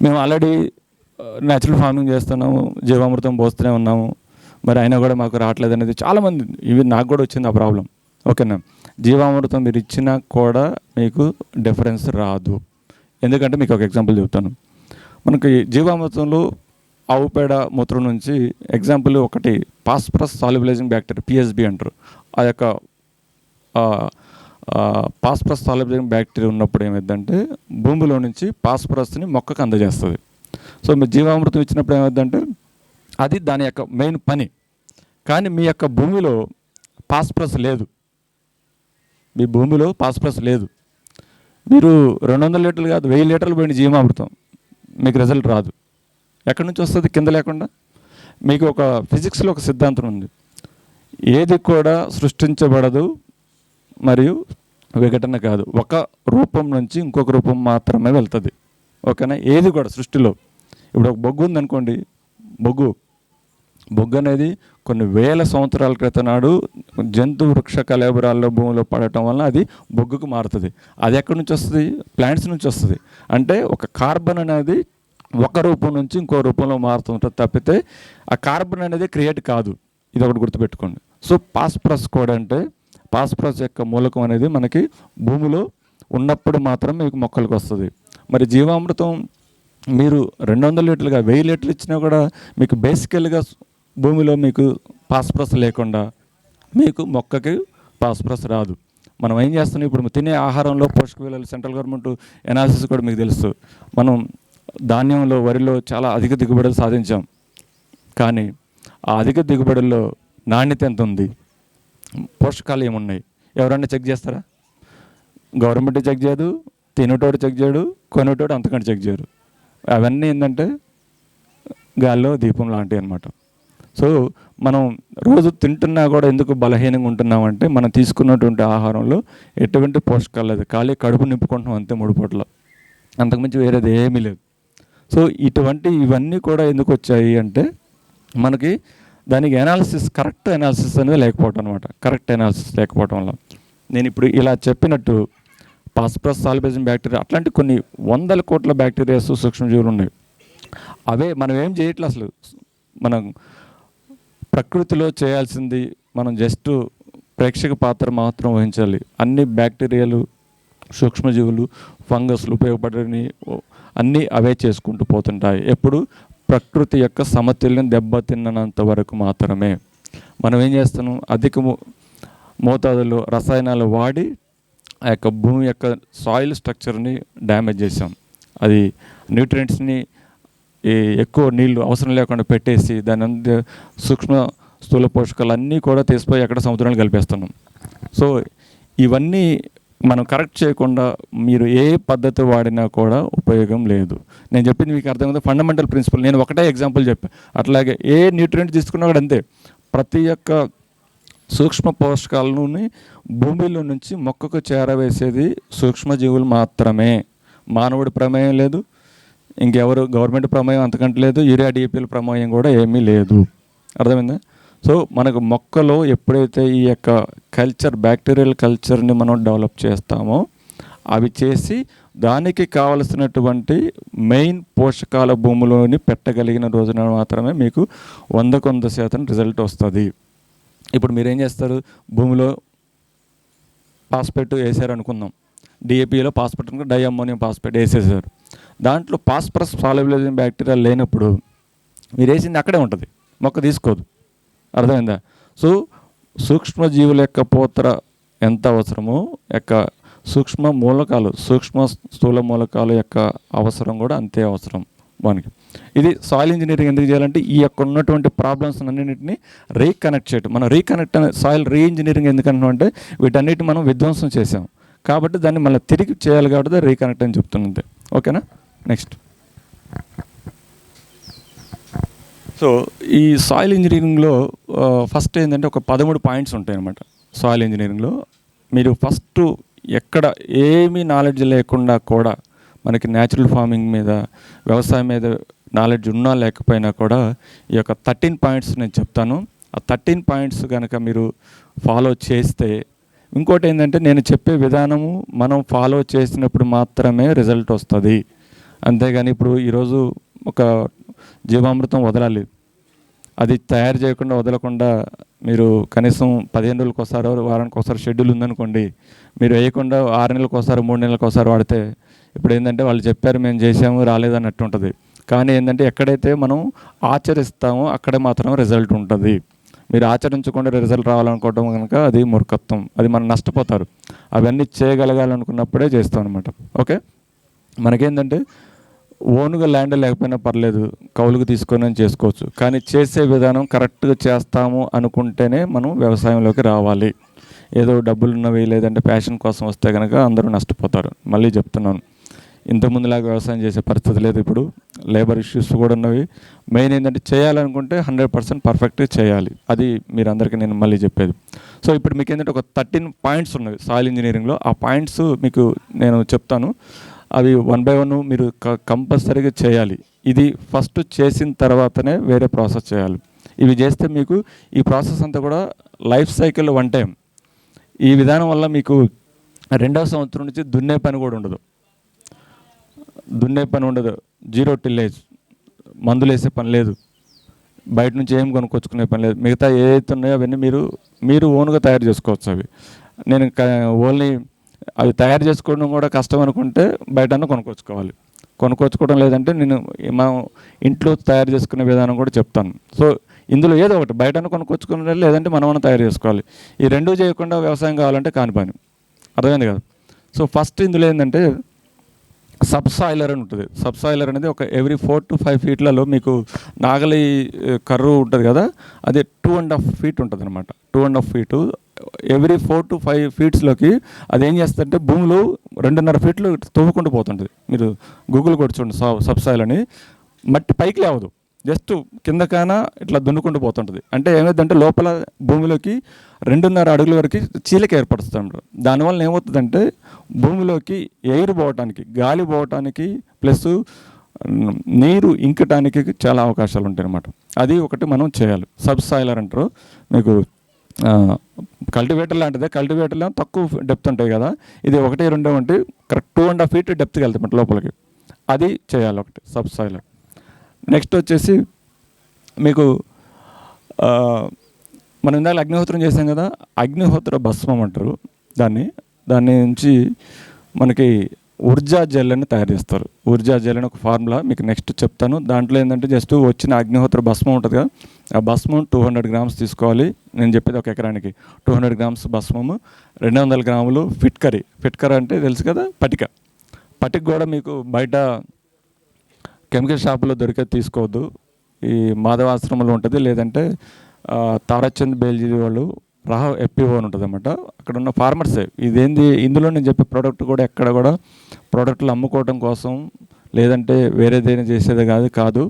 మేము ఆల్రెడీ న్యాచురల్ ఫార్మింగ్ చేస్తున్నాము, జీవామృతం పోస్తూనే ఉన్నాము, మరి అయినా కూడా మాకు రావట్లేదు అనేది చాలామంది, ఇవి నాకు కూడా వచ్చింది ఆ ప్రాబ్లం. ఓకేనా? జీవామృతం మీరు ఇచ్చినా కూడా మీకు డిఫరెన్స్ రాదు. ఎందుకంటే మీకు ఒక ఎగ్జాంపుల్ చెప్తాను. మనకి జీవామృతంలో ఆవు పేడ మూత్రం నుంచి ఎగ్జాంపుల్ ఒకటి ఫాస్ఫరస్ సాల్యుబలైజింగ్ బ్యాక్టీరియా, పిఎస్బి అంటారు. ఆ యొక్క ఫాస్ఫరస్ సాల్యుబలైజింగ్ బ్యాక్టీరియా ఉన్నప్పుడు ఏమైందంటే భూమిలో నుంచి ఫాస్ఫరస్ని మొక్కకు అందజేస్తుంది. సో మీరు జీవామృతం ఇచ్చినప్పుడు ఏమైందంటే అది దాని యొక్క మెయిన్ పని. కానీ మీ యొక్క భూమిలో ఫాస్ఫరస్ లేదు, మీ భూమిలో ఫాస్ఫరస్ లేదు. మీరు 200 లీటర్లు కాదు 1000 లీటర్లు పోయిన జీవామృతం మీకు రిజల్ట్ రాదు. ఎక్కడి నుంచి వస్తుంది కింద లేకుండా? మీకు ఒక ఫిజిక్స్లో ఒక సిద్ధాంతం ఉంది, ఏది కూడా సృష్టించబడదు మరియు విఘటన కాదు, ఒక రూపం నుంచి ఇంకొక రూపం మాత్రమే వెళ్తుంది. ఓకేనా? ఏది కూడా సృష్టిలో ఇప్పుడు ఒక బొగ్గు ఉందనుకోండి, బొగ్గు అనేది కొన్ని వేల సంవత్సరాల క్రితం నాడు జంతు వృక్ష కళేబరాల్లో భూమిలో పడటం వల్ల అది బొగ్గుకు మారుతుంది. అది ఎక్కడి నుంచి వస్తుంది? ప్లాంట్స్ నుంచి వస్తుంది. అంటే ఒక కార్బన్ అనేది ఒక రూపం నుంచి ఇంకో రూపంలో మారుతుంటుంది తప్పితే ఆ కార్బన్ అనేది క్రియేట్ కాదు. ఇది ఒకటి గుర్తుపెట్టుకోండి. సో ఫాస్ఫరస్ కూడా అంటే ఫాస్ఫరస్ యొక్క మూలకం అనేది మనకి భూమిలో ఉన్నప్పుడు మాత్రం మీకు మొక్కలకు వస్తుంది. మరి జీవామృతం మీరు 200 లీటర్లుగా 1000 లీటర్లు ఇచ్చినా కూడా మీకు బేసికల్గా భూమిలో మీకు ఫాస్ఫరస్ లేకుండా మీకు మొక్కకి ఫాస్ఫరస్ రాదు. మనం ఏం చేస్తున్నాం, ఇప్పుడు తినే ఆహారంలో పోషక విలువలు సెంట్రల్ గవర్నమెంట్ ఎనాలిసిస్ కూడా మీకు తెలుసు. మనం ధాన్యంలో వరిలో చాలా అధిక దిగుబడులు సాధించాం. కానీ ఆ అధిక దిగుబడుల్లో నాణ్యత ఎంత ఉంది, పోషకాలు ఏమున్నాయి, ఎవరన్నా చెక్ చేస్తారా? గవర్నమెంట్ చెక్ చేయదు, తినేటోడు చెక్ చేయడు, కొనేటోడు అంతకంటే చెక్ చేయరు. అవన్నీ ఏంటంటే గాల్లో దీపం లాంటివి అన్నమాట. సో మనం రోజు తింటున్నా కూడా ఎందుకు బలహీనంగా ఉంటున్నామంటే మనం తీసుకున్నటువంటి ఆహారంలో ఎటువంటి పోషకాలు లేదు, ఖాళీ కడుపు నింపుకుంటున్నాం అంతే 3 పూటలు, అంతకుమించి వేరేది ఏమీ లేదు. సో ఇవన్నీ కూడా ఎందుకు వచ్చాయి అంటే మనకి దానికి కరెక్ట్ ఎనాలిసిస్ అనేది లేకపోవటం అనమాట. కరెక్ట్ ఎనాలిసిస్ లేకపోవటం వల్ల నేను ఇప్పుడు ఇలా చెప్పినట్టు ఫాస్ఫరస్ సాల్యుబలైజింగ్ బ్యాక్టీరియా అట్లాంటి కొన్ని 100 కోట్ల బ్యాక్టీరియాస్ సూక్ష్మజీవులు ఉన్నాయి. అవే మనం ఏం చేయట్లేదు అసలు. మనం ప్రకృతిలో చేయాల్సింది మనం జస్ట్ ప్రేక్షక పాత్ర మాత్రం వహించాలి. అన్ని బ్యాక్టీరియాలు, సూక్ష్మజీవులు, ఫంగస్లు ఉపయోగపడని అన్నీ అవే చేసుకుంటూ పోతుంటాయి. ఎప్పుడు ప్రకృతి యొక్క సమతుల్యం దెబ్బతిన్నంత వరకు మాత్రమే. మనం ఏం చేస్తున్నాం, అధిక మోతాదులో రసాయనాలు వాడి ఆ యొక్క భూమి యొక్క సాయిల్ స్ట్రక్చర్ని డ్యామేజ్ చేసాం. అది న్యూట్రియంట్స్ని ఎక్కువ నీళ్లు అవసరం లేకుండా పెట్టేసి దాని సూక్ష్మ స్థూల పోషకాలు అన్నీ కూడా తీసిపోయి ఎక్కడ సముద్రంలో కలిపేస్తున్నాం. సో ఇవన్నీ మనం కరెక్ట్ చేయకుండా మీరు ఏ పద్ధతి వాడినా కూడా ఉపయోగం లేదు. నేను చెప్పింది మీకు అర్థమైంది, ఫండమెంటల్ ప్రిన్సిపల్. నేను ఒకటే ఎగ్జాంపుల్ చెప్పాను. అట్లాగే ఏ న్యూట్రియంట్ తీసుకున్నా కూడా అంతే. ప్రతి ఒక్క సూక్ష్మ పోషకాలను భూమిలో నుంచి మొక్కకు చేరవేసేది సూక్ష్మజీవులు మాత్రమే. మానవుడి ప్రమేయం లేదు, ఇంకెవరు గవర్నమెంట్ ప్రమేయం అంతకంటే లేదు, యూరియా డిఏపీల ప్రమేయం కూడా ఏమీ లేదు. అర్థమైందా? సో మనకు మొక్కలో ఎప్పుడైతే ఈ యొక్క కల్చర్, బ్యాక్టీరియల్ కల్చర్ని మనం డెవలప్ చేస్తామో అవి చేసి దానికి కావలసినటువంటి మెయిన్ పోషకాల భూమిలోని పెట్టగలిగిన రోజున మాత్రమే మీకు 100% రిజల్ట్ వస్తుంది. ఇప్పుడు మీరేం చేస్తారు, భూమిలో ఫాస్ఫేట్ వేసారు అనుకుందాం, డిఏపిలో ఫాస్ఫేట్ డై అమ్మోనియం ఫాస్ఫేట్ వేసేసారు. దాంట్లో ఫాస్ఫరస్ సాల్యుబిలైజింగ్ బ్యాక్టీరియా లేనప్పుడు మీరు వేసింది అక్కడే ఉంటుంది, మొక్క తీసుకోదు. అర్థమైందా? సో సూక్ష్మజీవుల యొక్క పోత్ర ఎంత అవసరమో యొక్క సూక్ష్మ మూలకాలు, సూక్ష్మ స్థూల మూలకాల యొక్క అవసరం కూడా అంతే అవసరం మనకి. ఇది సాయిల్ ఇంజనీరింగ్ ఎందుకు చేయాలంటే ఈ యొక్క ఉన్నటువంటి ప్రాబ్లమ్స్ అన్నింటినీ రీకనెక్ట్ చేయడం. మనం రీకనెక్ట్ సాయిల్ రీఇంజనీరింగ్ ఎందుకంటే వీటన్నిటిని మనం విధ్వంసం చేసాం కాబట్టి దాన్ని మళ్ళీ తిరిగి చేయాలి కాబట్టి రీకనెక్ట్ అని చెప్తున్నది. ఓకేనా? నెక్స్ట్. సో ఈ సాయిల్ ఇంజనీరింగ్లో ఫస్ట్ ఏంటంటే ఒక 13 పాయింట్స్ ఉంటాయి అన్నమాట. సాయిల్ ఇంజనీరింగ్లో మీరు ఫస్ట్ ఎక్కడ ఏమీ నాలెడ్జ్ లేకుండా కూడా మనకి న్యాచురల్ ఫార్మింగ్ మీద, వ్యవసాయం మీద నాలెడ్జ్ ఉన్నా లేకపోయినా కూడా ఈ యొక్క 13 పాయింట్స్ నేను చెప్తాను. ఆ 13 పాయింట్స్ కనుక మీరు ఫాలో చేస్తే, ఇంకోటి ఏంటంటే నేను చెప్పే విధానము మనం ఫాలో చేసినప్పుడు మాత్రమే రిజల్ట్ వస్తుంది. అంతేగాని ఇప్పుడు ఈరోజు ఒక జీవామృతం వదలాలి, అది తయారు చేయకుండా వదలకుండా మీరు కనీసం 15 రోజులకు ఒకసారి, వారానికి ఒకసారి షెడ్యూల్ ఉందనుకోండి, మీరు వేయకుండా 6 నెలలకు ఒకసారి, 3 నెలలకు ఒకసారి వాడితే ఇప్పుడు ఏంటంటే వాళ్ళు చెప్పారు మేము చేసాము రాలేదన్నట్టు ఉంటుంది. కానీ ఏంటంటే ఎక్కడైతే మనం ఆచరిస్తామో అక్కడే మాత్రం రిజల్ట్ ఉంటుంది. మీరు ఆచరించకుండా రిజల్ట్ రావాలనుకోవడం కనుక అది మూర్ఖత్వం, అది మనం నష్టపోతారు. అవన్నీ చేయగలగాలనుకున్నప్పుడే చేస్తాం అనమాట. ఓకే, మనకేంటంటే ఓన్గా ల్యాండ్ లేకపోయినా పర్లేదు, కౌలుకు తీసుకొని చేసుకోవచ్చు. కానీ చేసే విధానం కరెక్ట్గా చేస్తాము అనుకుంటేనే మనం వ్యవసాయంలోకి రావాలి. ఏదో డబ్బులు ఉన్నవి లేదంటే ప్యాషన్ కోసం వస్తే కనుక అందరూ నష్టపోతారు. మళ్ళీ చెప్తున్నాను, ఇంతకుముందులాగా వ్యవసాయం చేసే పరిస్థితి లేదు. ఇప్పుడు లేబర్ ఇష్యూస్ కూడా ఉన్నవి. మెయిన్ ఏంటంటే చేయాలనుకుంటే 100% పర్ఫెక్ట్గా చేయాలి. అది మీరందరికీ నేను మళ్ళీ చెప్పేది. సో ఇప్పుడు మీకు ఏంటంటే ఒక 13 పాయింట్స్ ఉన్నవి సాయిల్ ఇంజనీరింగ్లో. ఆ పాయింట్స్ మీకు నేను చెప్తాను. అవి 1 by 1 మీరు కంపల్సరీగా చేయాలి. ఇది ఫస్ట్ చేసిన తర్వాతనే వేరే ప్రాసెస్ చేయాలి. ఇవి చేస్తే మీకు ఈ ప్రాసెస్ అంతా కూడా లైఫ్ సైకిల్ 1 టైం. ఈ విధానం వల్ల మీకు 2వ సంవత్సరం నుంచి దున్నే పని కూడా ఉండదు. జీరో టిల్లేజ్, మందులు వేసే పని లేదు, బయట నుంచి ఏం కొనుక్కొచ్చుకునే పని లేదు. మిగతా ఏదైతే ఉన్నాయో అవన్నీ మీరు ఓన్గా తయారు చేసుకోవచ్చు. అవి నేను ఓన్లీ అవి తయారు చేసుకోవడం కూడా కష్టం అనుకుంటే బయట కొనుక్కొచ్చుకోవడం లేదంటే నేను మనం ఇంట్లో తయారు చేసుకునే విధానం కూడా చెప్తాను. సో ఇందులో ఏదో ఒకటి బయట కొనుక్కొచ్చుకునే లేదంటే మనం తయారు చేసుకోవాలి. ఈ రెండూ చేయకుండా వ్యవసాయం కావాలంటే కాని పని. అర్థమైంది కదా? సో ఫస్ట్ ఇందులో ఏంటంటే సబ్సాయిలర్ అని ఉంటుంది. సబ్సాయిలర్ అనేది ఒక ఎవ్రీ 4 to 5 ఫీట్లలో మీకు నాగలి కర్రు ఉంటుంది కదా, అది 2.5 feet ఉంటుంది అనమాట. 2.5 feet ఎవ్రీ 4 to 5 ఫీట్స్లోకి అది ఏం చేస్తుందంటే భూమిలో 2.5 feet తవ్వుకుంటూ పోతుంటుంది. మీరు గూగుల్ కొట్టి చూడండి సబ్సాయిల్ అని. మట్టి పైకి లేవదు, జస్ట్ కిందకైనా ఇట్లా దున్నుకుంటూ పోతుంటుంది. అంటే ఏమైందంటే లోపల భూమిలోకి 2.5 అడుగుల వరకు చీలిక ఏర్పడుతుంది. దానివల్ల ఏమవుతుందంటే భూమిలోకి ఎయిర్ పోవటానికి, గాలి పోవటానికి ప్లస్ నీరు ఇంకటానికి చాలా అవకాశాలు ఉంటాయి అన్నమాట. అది ఒకటి మనం చేయాలి. సబ్సాయిలర్ అంటారు. మీకు కల్టివేటర్ లాంటిదే. కల్టివేటర్లో తక్కువ డెప్త్ ఉంటాయి కదా, ఇది 1, 2 అంటే కరెక్ట్ 2.5 feet డెప్త్కి వెళ్తాయి లోపలికి. అది చేయాలి ఒకటి సబ్సాయిలర్. నెక్స్ట్ వచ్చేసి మీకు మనం ఇందాక అగ్నిహోత్రం చేసాం కదా, అగ్నిహోత్ర భస్మం అంటారు దాన్ని నుంచి మనకి ఊర్జా జెల్ అని తయారు చేస్తారు. ఊర్జా జెల్ అని ఒక ఫార్ములా మీకు నెక్స్ట్ చెప్తాను. దాంట్లో ఏంటంటే జస్ట్ వచ్చిన అగ్నిహోత్ర భస్మం ఉంటుంది కదా, ఆ భస్మం 200 grams తీసుకోవాలి. నేను చెప్పేది 1 ఎకరానికి 200 grams భస్మము, 200 grams ఫిట్కరీ అంటే తెలుసు కదా, పటిక కూడా మీకు బయట కెమికల్ షాపులో దొరికేది తీసుకోవద్దు. ఈ మాధవాశ్రమంలో ఉంటుంది, లేదంటే తారాచంద్ బేల్జీ వాళ్ళు రాహవ్ ఎఫ్పిఓ అని ఉంటుంది అన్నమాట. అక్కడ ఉన్న ఫార్మర్సే ఇందులో నేను చెప్పే ప్రోడక్ట్ కూడా ఎక్కడ కూడా ప్రోడక్ట్లు అమ్ముకోవడం కోసం లేదంటే వేరేదైనా చేసేది కాదు.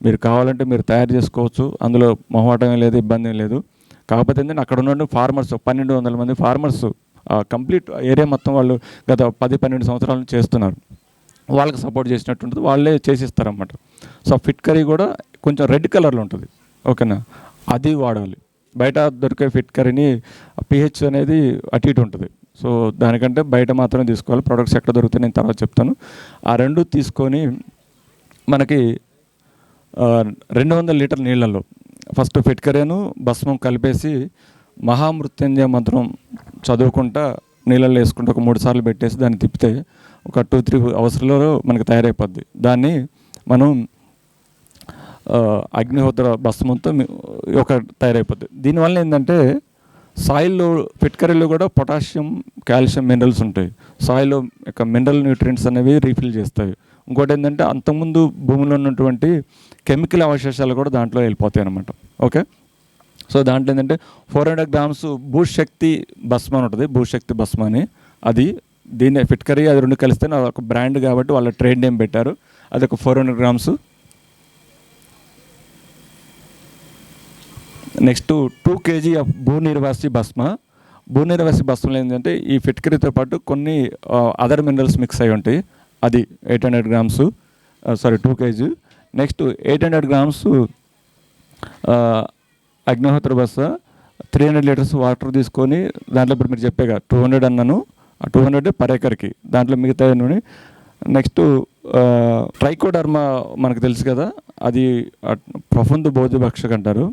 మీరు కావాలంటే మీరు తయారు చేసుకోవచ్చు, అందులో మొహమాటం లేదు, ఇబ్బంది లేదు. కాకపోతే ఏంటంటే అక్కడ ఉన్న ఫార్మర్స్ 1200 మంది ఫార్మర్స్ కంప్లీట్ ఏరియా మొత్తం వాళ్ళు గత 10-12 సంవత్సరాల నుంచి చేస్తున్నారు. వాళ్ళకి సపోర్ట్ చేసినట్టు ఉంటుంది, వాళ్ళే చేసిస్తారన్నమాట. సో ఫిట్కరీ కూడా కొంచెం రెడ్ కలర్లో ఉంటుంది. ఓకేనా, అది వాడాలి. బయట దొరికే ఫిట్కరీని pH అనేది అటు ఇటు ఉంటుంది. సో దానికంటే బయట మాత్రమే తీసుకోవాలి. ప్రొడక్ట్స్ ఎక్కడ దొరుకుతాయి నేను తర్వాత చెప్తాను. ఆ 2 తీసుకొని మనకి 200 లీటర్ నీళ్ళల్లో ఫస్ట్ ఫిట్కరీను భస్మం కలిపేసి మహామృత్యుంజయ మంత్రం చదువుకుంటా నీళ్ళల్లో వేసుకుంటూ ఒక 3 సార్లు పెట్టేసి దాన్ని తిప్పితే ఒక 2-3 అవర్స్లో మనకి తయారైపోద్ది. దాన్ని మనం అగ్నిహోత్ర భస్మంతో ఒక తయారైపోద్ది. దీనివల్ల ఏంటంటే సాయిల్లో ఫిట్కరీలో కూడా పొటాషియం, కాల్షియం మినరల్స్ ఉంటాయి. సాయిల్లో యొక్క మినరల్ న్యూట్రియంట్స్ అనేవి రీఫిల్ చేస్తాయి. ఇంకోటి ఏంటంటే అంతకుముందు భూమిలో ఉన్నటువంటి కెమికల్ అవశేషాలు కూడా దాంట్లో వెళ్ళిపోతాయి అన్నమాట. ఓకే, సో దాంట్లో ఏంటంటే 400 grams భూశక్తి భస్మ అని ఉంటుంది, భూశక్తి భస్మ అని. అది దీన్ని ఫిట్కరీ అది 2 కలిస్తే ఒక బ్రాండ్ కాబట్టి వాళ్ళ ట్రేడ్ నేమ్ పెట్టారు. అది ఒక 400 grams. నెక్స్ట్ 2 kg ఆఫ్ భూనిర్వాసి భస్మ. భూనిర్వాసి భస్మలో ఏంటంటే ఈ ఫిట్కరీతో పాటు కొన్ని అదర్ మినరల్స్ మిక్స్ అయి ఉంటాయి. అది 800 grams, 2 kg. Next 800 grams Agnihotra భస్మ, 300 liters వాటర్ తీసుకొని దాంట్లో ఇప్పుడు మీరు చెప్పేగా 200 అన్నాను, ఆ 200 per acreకి, దాంట్లో మిగతా నూనె. నెక్స్ట్ ట్రైకోడర్మా మనకు తెలుసు కదా, అది ప్రఫుంద బోధిభక్షక అంటారు.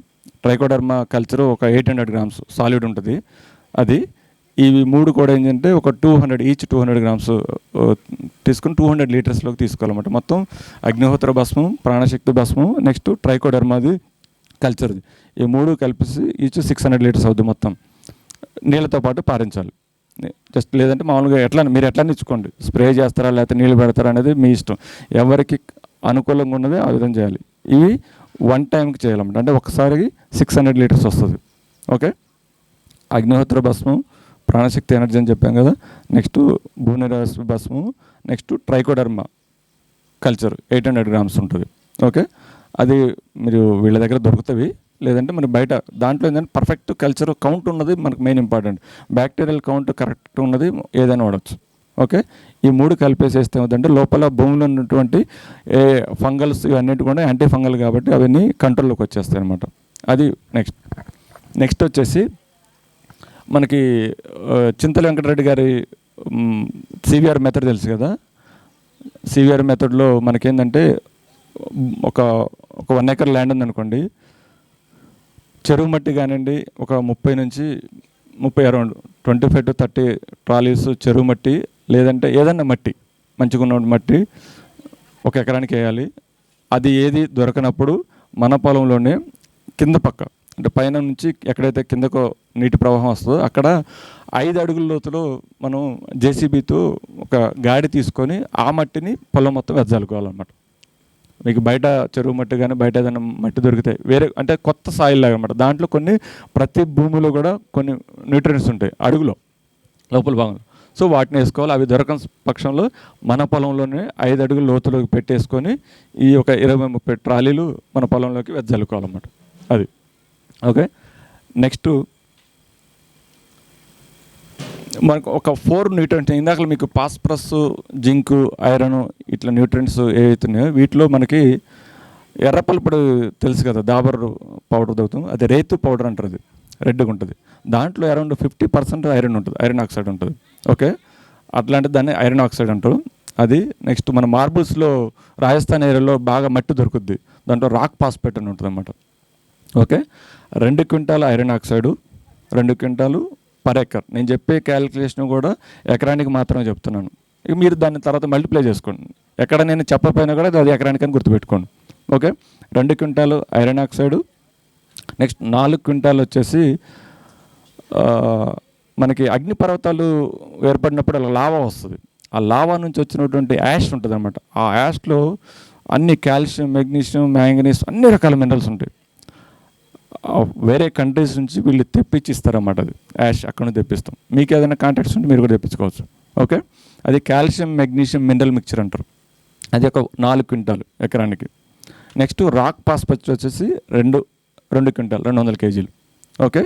ట్రైకోడర్మా కల్చర్ ఒక 800 grams సాలిడ్ ఉంటుంది. అది ఇవి 3 కూడా ఏంటంటే ఒక 200 grams తీసుకుని 200 లీటర్స్లోకి తీసుకోవాలన్నమాట. మొత్తం అగ్నిహోత్ర భస్మం, ప్రాణశక్తి భస్మం, నెక్స్ట్ ట్రైకోడర్మాది కల్చర్ది, ఈ 3 కలిపేసి ఈచ్ 600 liters అవుతుంది. మొత్తం నీళ్ళతో పాటు పారించాలి. జస్ట్ లేదంటే మామూలుగా మీరు ఎట్లా ఇచ్చుకోండి, స్ప్రే చేస్తారా లేకపోతే నీళ్ళు పెడతారా అనేది మీ ఇష్టం. ఎవరికి అనుకూలంగా ఉన్నది ఆ విధంగా చేయాలి. ఇవి 1 టైంకి చేయాలన్నమాట. అంటే ఒకసారికి 600 liters వస్తుంది. ఓకే, అగ్నిహోత్ర భస్మం, ప్రాణశక్తి ఎనర్జీ అని చెప్పాం కదా. నెక్స్ట్ భూనిర్వాసి భస్మం, నెక్స్ట్ ట్రైకోడర్మా కల్చర్ 800 grams ఉంటుంది. ఓకే, అది మీరు వీళ్ళ దగ్గర దొరుకుతాయి, లేదంటే మనకి బయట. దాంట్లో ఏంటంటే పర్ఫెక్ట్ కల్చర్ కౌంట్ ఉన్నది మనకు main important. Bacterial count correct ఉన్నది ఏదైనా వాడచ్చు. ఓకే, ఈ 3 కలిపేసేస్తే ఏమిటంటే లోపల భూమిలో ఉన్నటువంటి ఫంగల్స్ ఇవన్నిటి కూడా యాంటీ ఫంగల్ కాబట్టి అవన్నీ కంట్రోల్లోకి వచ్చేస్తాయి అనమాట. అది నెక్స్ట్ వచ్చేసి మనకి చింతల వెంకటరెడ్డి గారి సివిఆర్ మెథడ్ తెలుసు కదా. సివిఆర్ మెథడ్లో మనకేంటంటే ఒక 1 acre ల్యాండ్ ఉందనుకోండి, చెరువు మట్టి కానివ్వండి ఒక 30 నుంచి 30 అరౌండ్ 25 to 30 ట్రాలీస్ చెరువు మట్టి, లేదంటే ఏదన్నా మట్టి మంచిగా ఉన్న మట్టి 1 ఎకరానికి వేయాలి. అది ఏది దొరకనప్పుడు మన పొలంలోనే కింద పక్క, అంటే పైన నుంచి ఎక్కడైతే కిందకు నీటి ప్రవాహం వస్తుందో అక్కడ 5 అడుగుల లోతులో మనం జేసీబీతో ఒక గాడి తీసుకొని ఆ మట్టిని పొలం మొత్తం వెదజల్లుకోవాలన్నమాట. మీకు బయట చెరువు మట్టి కానీ బయట ఏదైనా మట్టి దొరుకుతాయి, వేరే అంటే కొత్త సాయిల్ లాగా అనమాట. దాంట్లో ప్రతి భూమిలో కూడా కొన్ని న్యూట్రియంట్స్ ఉంటాయి అడుగులో లోపల భాగంలో. సో వాటిని వేసుకోవాలి. అవి దొరకని పక్షంలో మన పొలంలోనే 5 అడుగుల లోతులోకి పెట్టేసుకొని ఈ ఒక 20-30 ట్రాలీలు మన పొలంలోకి వెదజల్లుకోవాలన్నమాట. అది ఓకే. నెక్స్ట్ మనకు ఒక 4 న్యూట్రియంట్స్, ఇందాక మీకు ఫాస్ఫరస్, జింక్, ఐరన్ ఇట్లా న్యూట్రియంట్స్ ఏవైతున్నాయో వీటిలో మనకి ఎర్రపల్పుడు తెలుసు కదా, దాబర్ పౌడర్ దొరుకుతుంది, అది రేతు పౌడర్ అంటారు, అది రెడ్గా ఉంటుంది. దాంట్లో అరౌండ్ 50% ఐరన్ ఉంటుంది, ఐరన్ ఆక్సైడ్ ఉంటుంది. ఓకే, అట్లాంటి దాన్ని ఐరన్ ఆక్సైడ్ అంటారు. అది నెక్స్ట్ మన మార్బుల్స్లో రాజస్థాన్ ఏరియాలో బాగా మట్టి దొరుకుద్ది, దాంట్లో రాక్ ఫాస్ఫేట్ అని ఉంటుంది అన్నమాట. Okay, 2 quintal iron oxide, 2 quintal per acre. నేను చెప్పే క్యాలిక్యులేషన్ కూడా ఎకరానికి మాత్రమే చెప్తున్నాను. ఇక మీరు దాన్ని తర్వాత మల్టిప్లై చేసుకోండి. ఎక్కడ నేను చెప్పకపోయినా కూడా అది ఎకరానికని గుర్తుపెట్టుకోండి. Okay, 2 quintal iron oxide, next 4 quintal వచ్చేసి మనకి అగ్నిపర్వతాలు ఏర్పడినప్పుడు అలా లావా వస్తుంది. ఆ లావా నుంచి వచ్చినటువంటి యాష్ ఉంటుంది అనమాట. ఆ యాష్లో అన్ని కాల్షియం, మెగ్నీషియం, మ్యాంగనీస్ అన్ని రకాల మినరల్స్ ఉంటాయి. వేరే కంట్రీస్ నుంచి వీళ్ళు తెప్పించి ఇస్తారన్నమాట. అది యాష్ అక్కడ నుంచి తెప్పిస్తాం. మీకు ఏదైనా కాంటాక్ట్స్ ఉంటే మీరు కూడా తెప్పించుకోవచ్చు. ఓకే, అది కాల్షియం, మెగ్నీషియం మినరల్ మిక్చర్ అంటారు. అది ఒక 4 క్వింటాలు ఎకరానికి. నెక్స్ట్ రాక్ ఫాస్ఫేట్ వచ్చేసి 2 క్వింటాలు, 200 kg. ఓకే,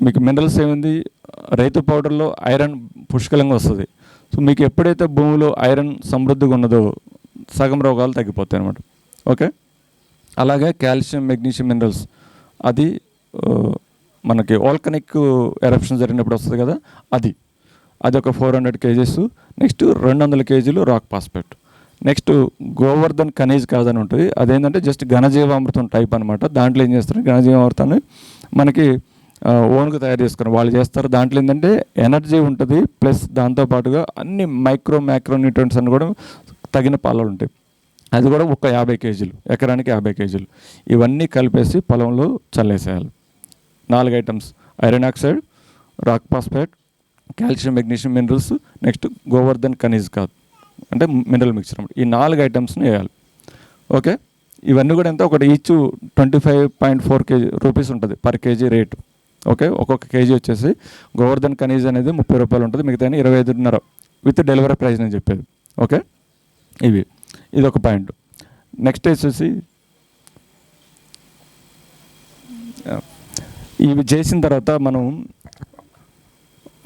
మీకు మినరల్స్ ఏముంది, రైతు పౌడర్లో ఐరన్ పుష్కలంగా వస్తుంది. సో మీకు ఎప్పుడైతే భూమిలో ఐరన్ సమృద్ధిగా ఉన్నదో సగం రోగాలు తగ్గిపోతాయి అన్నమాట. ఓకే, అలాగే కాల్షియం, మెగ్నీషియం మినరల్స్ అది మనకి వాల్కనిక్ ఎరప్షన్ జరిగినప్పుడు వస్తుంది కదా, అది ఒక 400 kgs. Next 200 kg rock phosphate. Next Govardhan Khanij కాదని ఉంటుంది, అదేంటంటే జస్ట్ ఘనజీవామృతం టైప్ అనమాట. దాంట్లో ఏం చేస్తారు, ఘనజీవామృతాన్ని మనకి ఓన్గా తయారు చేసుకుని వాళ్ళు చేస్తారు. దాంట్లో ఏంటంటే ఎనర్జీ ఉంటుంది, ప్లస్ దాంతోపాటుగా అన్ని మైక్రో న్యూట్రియంట్స్ అని కూడా తగిన పాలలు ఉంటాయి. అది కూడా ఒక 50 కేజీలు, ఎకరానికి 50 కేజీలు ఇవన్నీ కలిపేసి పొలంలో చల్లేసేయాలి. 4 items: iron oxide, rock phosphate, calcium, magnesium, minerals, next Govardhan Khanij కాదు అంటే మినరల్ మిక్చర్ అన్నమాట. ఈ 4 ఐటమ్స్ని వేయాలి. ఓకే, ఇవన్నీ కూడా ఎంత, ఒకటి ఈచ్ 25.4 కేజీ రూపీస్ ఉంటుంది పర్ కేజీ రేటు. ఓకే, ఒక్కొక్క కేజీ వచ్చేసి గోవర్ధన్ ఖనిజ్ అనేది 30 రూపాయలు ఉంటుంది, మిగతా 25.5 విత్ డెలివరీ ప్రైస్ నేను చెప్పేది. ఓకే, ఇది ఒక పాయింట్. నెక్స్ట్ వచ్చేసి ఇవి చేసిన తర్వాత మనం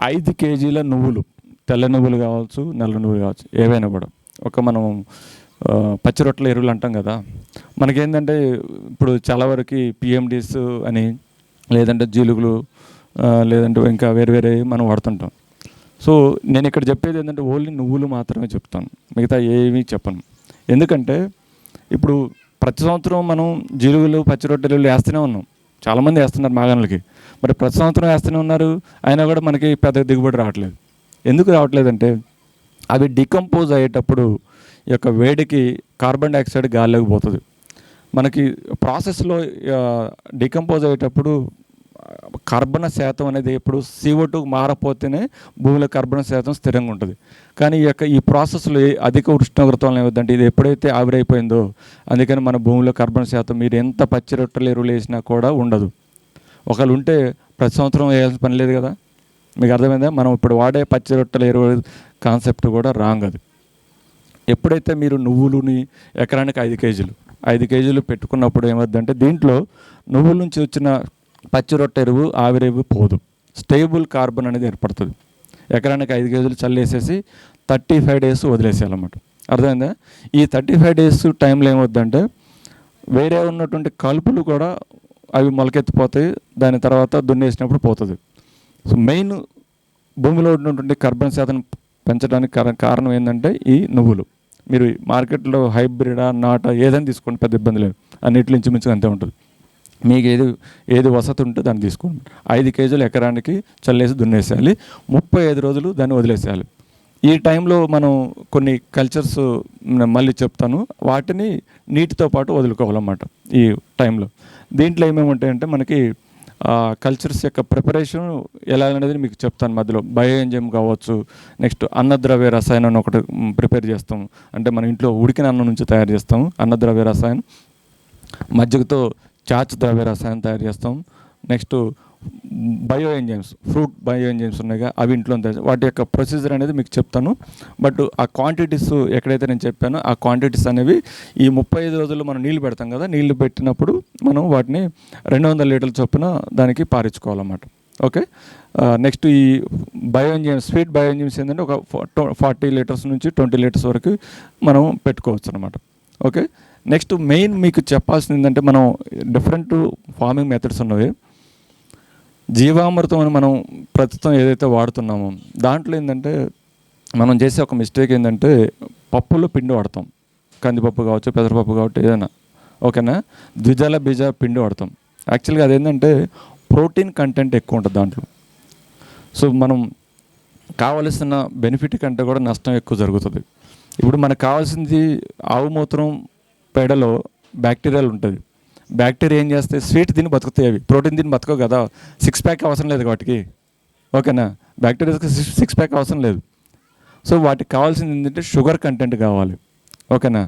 5 కేజీల నువ్వులు, తెల్ల నువ్వులు కావచ్చు, నల్ల నువ్వులు కావచ్చు, ఏవైనా కూడా మనం పచ్చి రొట్టెల ఎరువులు అంటాం కదా. మనకేంటంటే ఇప్పుడు చాలా వరకు పిఎండీస్ అని, లేదంటే జీలుగులు, లేదంటే ఇంకా వేరే మనం వాడుతుంటాం. సో నేను ఇక్కడ చెప్పేది ఏంటంటే ఓన్లీ నువ్వులు మాత్రమే చెప్తాను, మిగతా ఏమీ చెప్పను. ఎందుకంటే ఇప్పుడు ప్రతి సంవత్సరం మనం జీలుగులు, పచ్చి రొట్టెలు వేస్తూనే ఉన్నాం, చాలామంది వేస్తున్నారు మాగాణులకి. మరి ప్రతి సంవత్సరం వేస్తూనే ఉన్నారు, అయినా కూడా మనకి పెద్ద దిగుబడి రావట్లేదు. ఎందుకు రావట్లేదంటే అవి డికంపోజ్ అయ్యేటప్పుడు ఈ యొక్క వేడికి కార్బన్ డైఆక్సైడ్ గాలిలోకి పోతుంది. మనకి ప్రాసెస్లో డికంపోజ్ అయ్యేటప్పుడు కార్బన్ శాతం అనేది ఎప్పుడు CO2 మారపోతేనే భూమిలో కార్బన్ శాతం స్థిరంగా ఉంటుంది. కానీ ఈ ప్రాసెస్లో అధిక ఉష్ణోగ్రత వల్ల ఏమవుతుందంటే ఇది ఎప్పుడైతే ఆవిరైపోయిందో, అందుకని మన భూమిలో కార్బన్ శాతం మీరు ఎంత పచ్చి రొట్టెలు ఎరువులు వేసినా కూడా ఉండదు. ఒకవేళ ఉంటే ప్రతి సంవత్సరం వేయాల్సిన పని లేదు కదా. మీకు అర్థమైందా? మనం ఇప్పుడు వాడే పచ్చి రొట్టెల ఎరువు కాన్సెప్ట్ కూడా రాంగ్. అది ఎప్పుడైతే మీరు నువ్వులని ఎకరానికి 5 కేజీలు పెట్టుకున్నప్పుడు ఏమవుతుందంటే దీంట్లో నువ్వుల నుంచి వచ్చిన పచ్చి రొట్టె ఎరువు ఆవిరేవి పోదు, స్టేబుల్ కార్బన్ అనేది ఏర్పడుతుంది. ఎకరానికి 5 కేజీలు చల్లేసేసి 35 డేస్ వదిలేసేయాలన్నమాట. అర్థమైందా? ఈ 35 డేస్ టైంలో ఏమవుతుందంటే వేరే ఉన్నటువంటి కలుపులు కూడా అవి మొలకెత్తిపోతాయి, దాని తర్వాత దున్నేసినప్పుడు పోతుంది. సో మెయిన్ భూమిలో ఉన్నటువంటి కార్బన్ శాతం పెంచడానికి కారణం ఏంటంటే ఈ నువ్వులు. మీరు మార్కెట్లో హైబ్రిడా, నాటా ఏదైనా తీసుకోండి, పెద్ద ఇబ్బంది లేదు, అన్నింటిలో ఇంచుమించు అంతే ఉంటుంది. మీకు ఏది వసతి ఉంటే దాన్ని తీసుకోండి. 5 కేజీలు ఎకరానికి చల్లేసి దున్నేసేయాలి, 35 రోజులు దాన్ని వదిలేసేయాలి. ఈ టైంలో మనం కొన్ని కల్చర్స్ మళ్ళీ చెప్తాను, వాటిని నీటితో పాటు వదులుకోవాలన్నమాట ఈ టైంలో. దీంట్లో ఏమేమి ఉంటాయంటే మనకి కల్చర్స్ యొక్క ప్రిపరేషన్ ఎలా అనేది మీకు చెప్తాను మధ్యలో. బయో ఎంజైమ్ కావచ్చు, నెక్స్ట్ అన్నద్రవ్య రసాయనం ఒకటి ప్రిపేర్ చేస్తాం, అంటే మన ఇంట్లో ఉడికిన అన్నం నుంచి తయారు చేస్తాం అన్నద్రవ్య రసాయనం. మజ్జిగతో చాచ్ ద్రవ్య రసాయనం తయారు చేస్తాం. Next bio enzymes, fruit bio enzymes ఉన్నాయిగా, అవి ఇంట్లో వాటి యొక్క ప్రొసీజర్ అనేది మీకు చెప్తాను. బట్ ఆ క్వాంటిటీస్ ఎక్కడైతే నేను చెప్పానో ఆ క్వాంటిటీస్ అనేవి ఈ 35 రోజుల్లో మనం నీళ్లు పెడతాం కదా, నీళ్లు పెట్టినప్పుడు మనం వాటిని 200 లీటర్ల చొప్పున దానికి పారించుకోవాలన్నమాట. ఓకే, నెక్స్ట్ ఈ bio enzymes, sweet bio enzymes ఏంటంటే ఒక 40 లీటర్స్ నుంచి 20 లీటర్స్ వరకు మనం పెట్టుకోవచ్చు అనమాట. ఓకే, నెక్స్ట్ మెయిన్ మీకు చెప్పాల్సింది ఏంటంటే మనం డిఫరెంట్ ఫార్మింగ్ మెథడ్స్ ఉన్నవి. జీవామృతం అని మనం ప్రస్తుతం ఏదైతే వాడుతున్నామో దాంట్లో ఏంటంటే మనం చేసే ఒక మిస్టేక్ ఏంటంటే పప్పులో పిండి వాడతాం, కందిపప్పు కావచ్చు, పెసరపప్పు కావచ్చు, ఏదైనా. ఓకేనా, ద్విదళ బీజ పిండి వాడతాం. యాక్చువల్గా అదేంటంటే ప్రోటీన్ కంటెంట్ ఎక్కువ ఉంటుంది దాంట్లో. సో మనం కావలసిన బెనిఫిట్ కంటే కూడా నష్టం ఎక్కువ జరుగుతుంది. ఇప్పుడు మనకు కావాల్సింది ఆవు మూత్రం పేడలో బ్యాక్టీరియాలు ఉంటుంది. బ్యాక్టీరియా ఏం చేస్తాయి, స్వీట్ తిని బతుకుతాయి, అవి ప్రోటీన్ తిని బతకవు కదా. 6 ప్యాక్ అవసరం లేదు వాటికి. ఓకేనా, బ్యాక్టీరియాస్కి 6 ప్యాక్ అవసరం లేదు. సో వాటికి కావాల్సింది ఏంటంటే షుగర్ కంటెంట్ కావాలి. ఓకేనా,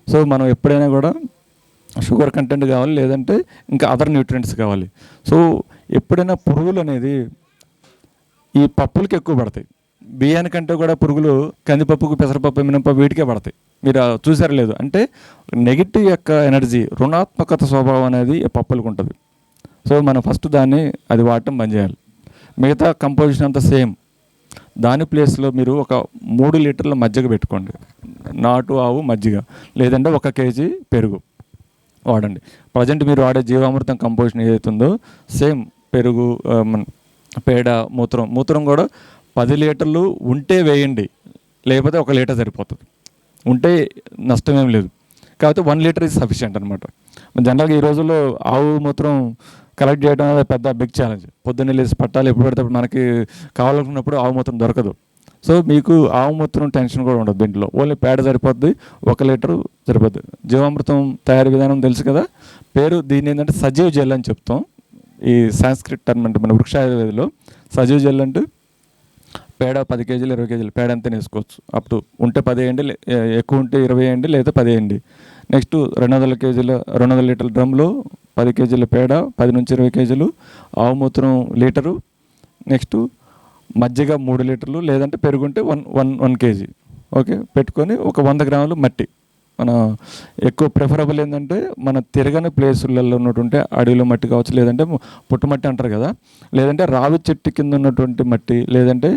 సో మనం ఎప్పుడైనా కూడా షుగర్ కంటెంట్ కావాలి, లేదంటే ఇంకా అదర్ న్యూట్రియంట్స్ కావాలి. సో ఎప్పుడైనా పురుగులు అనేది ఈ పప్పులకి ఎక్కువ పడతాయి. బియ్యానికంటే కూడా పురుగులు కందిపప్పుకు, పెసరపప్పు, మినపప్పు వీటికే పడతాయి. మీరు చూసారు లేదు, అంటే నెగిటివ్ యొక్క ఎనర్జీ, రుణాత్మకత స్వభావం అనేది పప్పులకు ఉంటుంది. సో మనం ఫస్ట్ దాన్ని అది వాడటం బంద్ చేయాలి. మిగతా కంపోజిషన్ అంతా సేమ్. దాని ప్లేస్లో మీరు ఒక 3 లీటర్ల మజ్జిగ పెట్టుకోండి, నాటు ఆవు మజ్జిగ, లేదంటే 1 కేజీ పెరుగు వాడండి. ప్రజెంట్ మీరు వాడే జీవామృతం కంపోజిషన్ ఏదైతుందో సేమ్ పెరుగు, పేడ, మూత్రం కూడా 10 లీటర్లు ఉంటే వేయండి, లేకపోతే 1 లీటర్ సరిపోతుంది. ఉంటే నష్టమేం లేదు, కాకపోతే 1 లీటర్ ఇస్ సఫిషియంట్ అనమాట. జనరల్గా ఈ రోజుల్లో ఆవు మూత్రం కలెక్ట్ చేయడం అనేది పెద్ద బిగ్ ఛాలెంజ్. పొద్దున్నే లేచి పట్టాలి, ఎప్పుడు పడితే అప్పుడు మనకి కావాలనుకున్నప్పుడు ఆవు మూత్రం దొరకదు. సో మీకు ఆవు మూత్రం టెన్షన్ కూడా ఉండదు దీంట్లో. ఓన్లీ పేడ సరిపోద్ది, 1 లీటరు సరిపోద్ది. జీవామృతం తయారీ విధానం తెలుసు కదా, పేరు దీన్ని ఏంటంటే సజీవ జెల్ అని చెప్తాం. ఈ సాంస్క్రిట్ టర్మ్ అంటే మన వృక్ష ఆయుర్వేదంలో సజీవ జెల్ అంటే పేడ 10 కేజీలు 20 కేజీలు పేడ అంతా వేసుకోవచ్చు. అప్ టు ఉంటే 10 వేయండి, ఎక్కువ ఉంటే 20 వేయండి, లేదా 10 వేయండి. నెక్స్ట్ 200 లీటర్ల డ్రమ్లో 10 కేజీల పేడ, 10 నుంచి 20 కేజీలు ఆవు మూత్రం లీటరు, నెక్స్ట్ మజ్జిగ 3 లీటర్లు, లేదంటే పెరుగుంటే 1 కేజీ. ఓకే, పెట్టుకొని ఒక 100 గ్రాములు మట్టి. మన ఎక్కువ ప్రిఫరబుల్ ఏంటంటే మన తిరగని ప్లేసులలో ఉన్నటువంటి అడవిలో మట్టి కావచ్చు, లేదంటే పుట్టమట్టి అంటారు కదా, లేదంటే రావి చెట్టు కింద ఉన్నటువంటి మట్టి, లేదంటే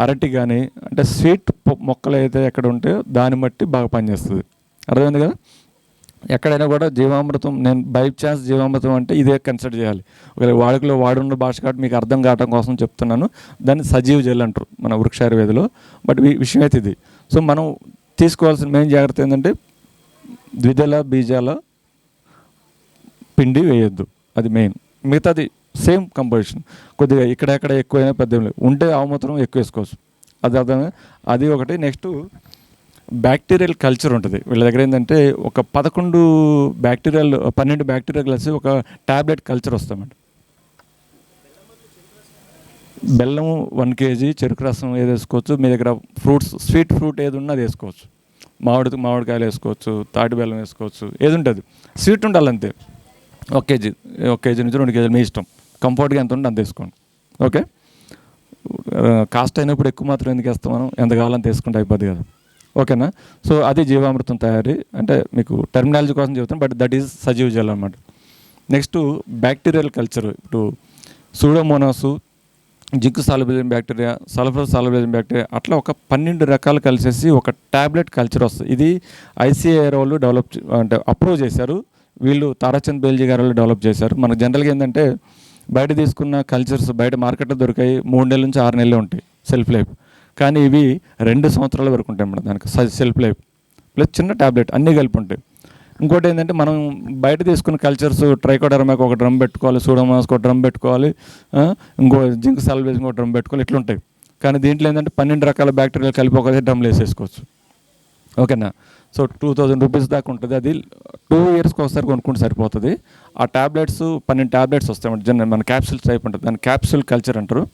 అరటి కానీ అంటే స్వీట్ మొక్కలు అయితే ఎక్కడ ఉంటే దాని మట్టి బాగా పనిచేస్తుంది. అర్థమైంది కదా. ఎక్కడైనా కూడా జీవామృతం, నేను బై ఛాన్స్ జీవామృతం అంటే ఇదే కన్సిడర్ చేయాలి. ఒకవేళ వాడుకలో వాడున్న భాష కాబట్టి మీకు అర్థం కావడం కోసం చెప్తున్నాను. దాన్ని సజీవ జెల్ అంటారు మన వృక్ష ఆయుర్వేదంలో. బట్ విషయం అయితే ఇది. సో మనం తీసుకోవాల్సిన మెయిన్ జాగ్రత్త ఏంటంటే ద్విదళ బీజాల పిండి వేయొద్దు, అది మెయిన్. మిగతాది సేమ్ కంపోజిషన్, కొద్దిగా ఇక్కడెక్కడ ఎక్కువైనా పెద్ద ఉంటే ఆవుమూత్రం ఎక్కువ వేసుకోవచ్చు. అది అర్థమే, అది ఒకటి. నెక్స్ట్ బ్యాక్టీరియల్ కల్చర్ ఉంటుంది వీళ్ళ దగ్గర. ఏంటంటే ఒక 12 బ్యాక్టీరియా కలిసి ఒక ట్యాబ్లెట్ కల్చర్ వస్తామండి. బెల్లం 1 కేజీ, చెరుకు రసం ఏది వేసుకోవచ్చు, మీ దగ్గర ఫ్రూట్స్ స్వీట్ ఫ్రూట్ ఏది ఉన్నా అది వేసుకోవచ్చు. మామిడికాయలు వేసుకోవచ్చు, తాటి బెల్లం వేసుకోవచ్చు, ఏది ఉంటుంది స్వీట్ ఉండాలి అంతే. 1 కేజీ నుంచి 2 కేజీలు మీ ఇష్టం, కంఫర్ట్గా ఎంత ఉంటే అంత వేసుకోండి. ఓకే, కాస్ట్ అయినప్పుడు ఎక్కువ మాత్రం ఎందుకు వేస్తాం మనం, ఎంత కావాలని తీసుకుంటే అయిపోద్ది కదా. ఓకేనా. సో అది జీవామృతం తయారీ అంటే మీకు టెర్మినాలజీ కోసం చెబుతాను, బట్ దట్ ఈజ్ సజీవ జెల్ అన్నమాట. Next bacterial culture. ఇప్పుడు pseudomonas, zinc soluble bacteria, sulphur soluble bacteria, అట్లా ఒక 12 రకాలు కలిసేసి ఒక ట్యాబ్లెట్ కల్చర్ వస్తుంది. ఇది ICAR వాళ్ళు అప్రూవ్ చేశారు. వీళ్ళు తారాచంద్ బేల్జీ గారు వాళ్ళు డెవలప్ చేశారు. మనకు జనరల్గా ఏంటంటే బయట తీసుకున్న కల్చర్స్ బయట మార్కెట్లో దొరికాయి 3 నెలల నుంచి 6 నెలలు ఉంటాయి సెల్ఫ్ లైఫ్. కానీ ఇవి 2 సంవత్సరాల వరకు ఉంటాయి అన్నమాట దానికి సెల్ఫ్ లైఫ్, ప్లస్ చిన్న ట్యాబ్లెట్ అన్నీ కలిపి ఉంటాయి. ఇంకోటి ఏంటంటే మనం బయట తీసుకున్న కల్చర్స్ ట్రైకోడర్మాకి ఒక డ్రమ్ పెట్టుకోవాలి, సూడోమోనాస్కి ఒక డ్రమ్ పెట్టుకోవాలి, ఇంకో జింక్ సాల్యుబుల్ ఒక డ్రమ్ పెట్టుకోవాలి, ఇట్లుంటాయి. కానీ దీంట్లో ఏంటంటే 12 రకాల బ్యాక్టీరియాలు కలిపి ఒకటే డ్రమ్లు వేసేసుకోవచ్చు. ఓకేనా. సో 2000 రూపీస్ దాకా ఉంటుంది. అది 2 ఇయర్స్కి ఒకసారి కొనుక్కుంటే సరిపోతుంది. ఆ ట్యాబ్లెట్స్ 12 ట్యాబ్లెట్స్ వస్తాయి మన క్యాప్సూల్ టైప్ ఉంటుంది, దాన్ని క్యాప్సూల్ కల్చర్ అంటారు.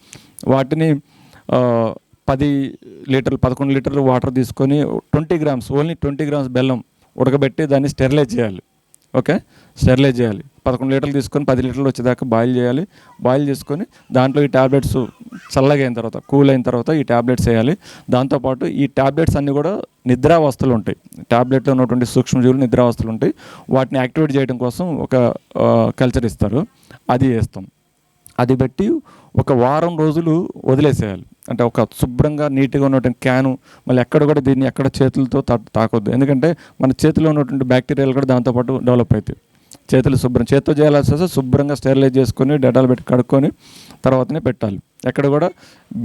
వాటిని 11 లీటర్లు వాటర్ తీసుకొని 20 గ్రామ్స్, ఓన్లీ 20 గ్రామ్స్ బెల్లం ఉడకబెట్టి దాన్ని స్టెరిలైజ్ చేయాలి. ఓకే, స్టెరిలైజ్ చేయాలి. 11 లీటర్లు తీసుకొని 10 లీటర్లు వచ్చేదాకా బాయిల్ చేయాలి. బాయిల్ చేసుకొని దాంట్లో ఈ ట్యాబ్లెట్స్ చల్లగా అయిన తర్వాత, కూల్ అయిన తర్వాత ఈ ట్యాబ్లెట్స్ వేయాలి. దాంతోపాటు ఈ ట్యాబ్లెట్స్ అన్నీ కూడా నిద్రావస్థలు ఉంటాయి. ట్యాబ్లెట్లో ఉన్నటువంటి సూక్ష్మజీవులు నిద్రావస్థలు ఉంటాయి. వాటిని యాక్టివేట్ చేయడం కోసం ఒక కల్చర్ ఇస్తారు, అది వేస్తాం. అది పెట్టి ఒక వారం రోజులు వదిలేసేయాలి. అంటే ఒక శుభ్రంగా నీట్గా ఉన్నటువంటి క్యాను, మళ్ళీ ఎక్కడ కూడా దీన్ని ఎక్కడ చేతులతో తాకొద్దు. ఎందుకంటే మన చేతిలో ఉన్నటువంటి బ్యాక్టీరియాలు కూడా దాంతోపాటు డెవలప్ అవుతాయి. చేతులు చేతితో చేయాల్సి వస్తే శుభ్రంగా స్టెరిలైజ్ చేసుకొని డెటాల్ పెట్టి కడుక్కొని తర్వాతనే పెట్టాలి. ఎక్కడ కూడా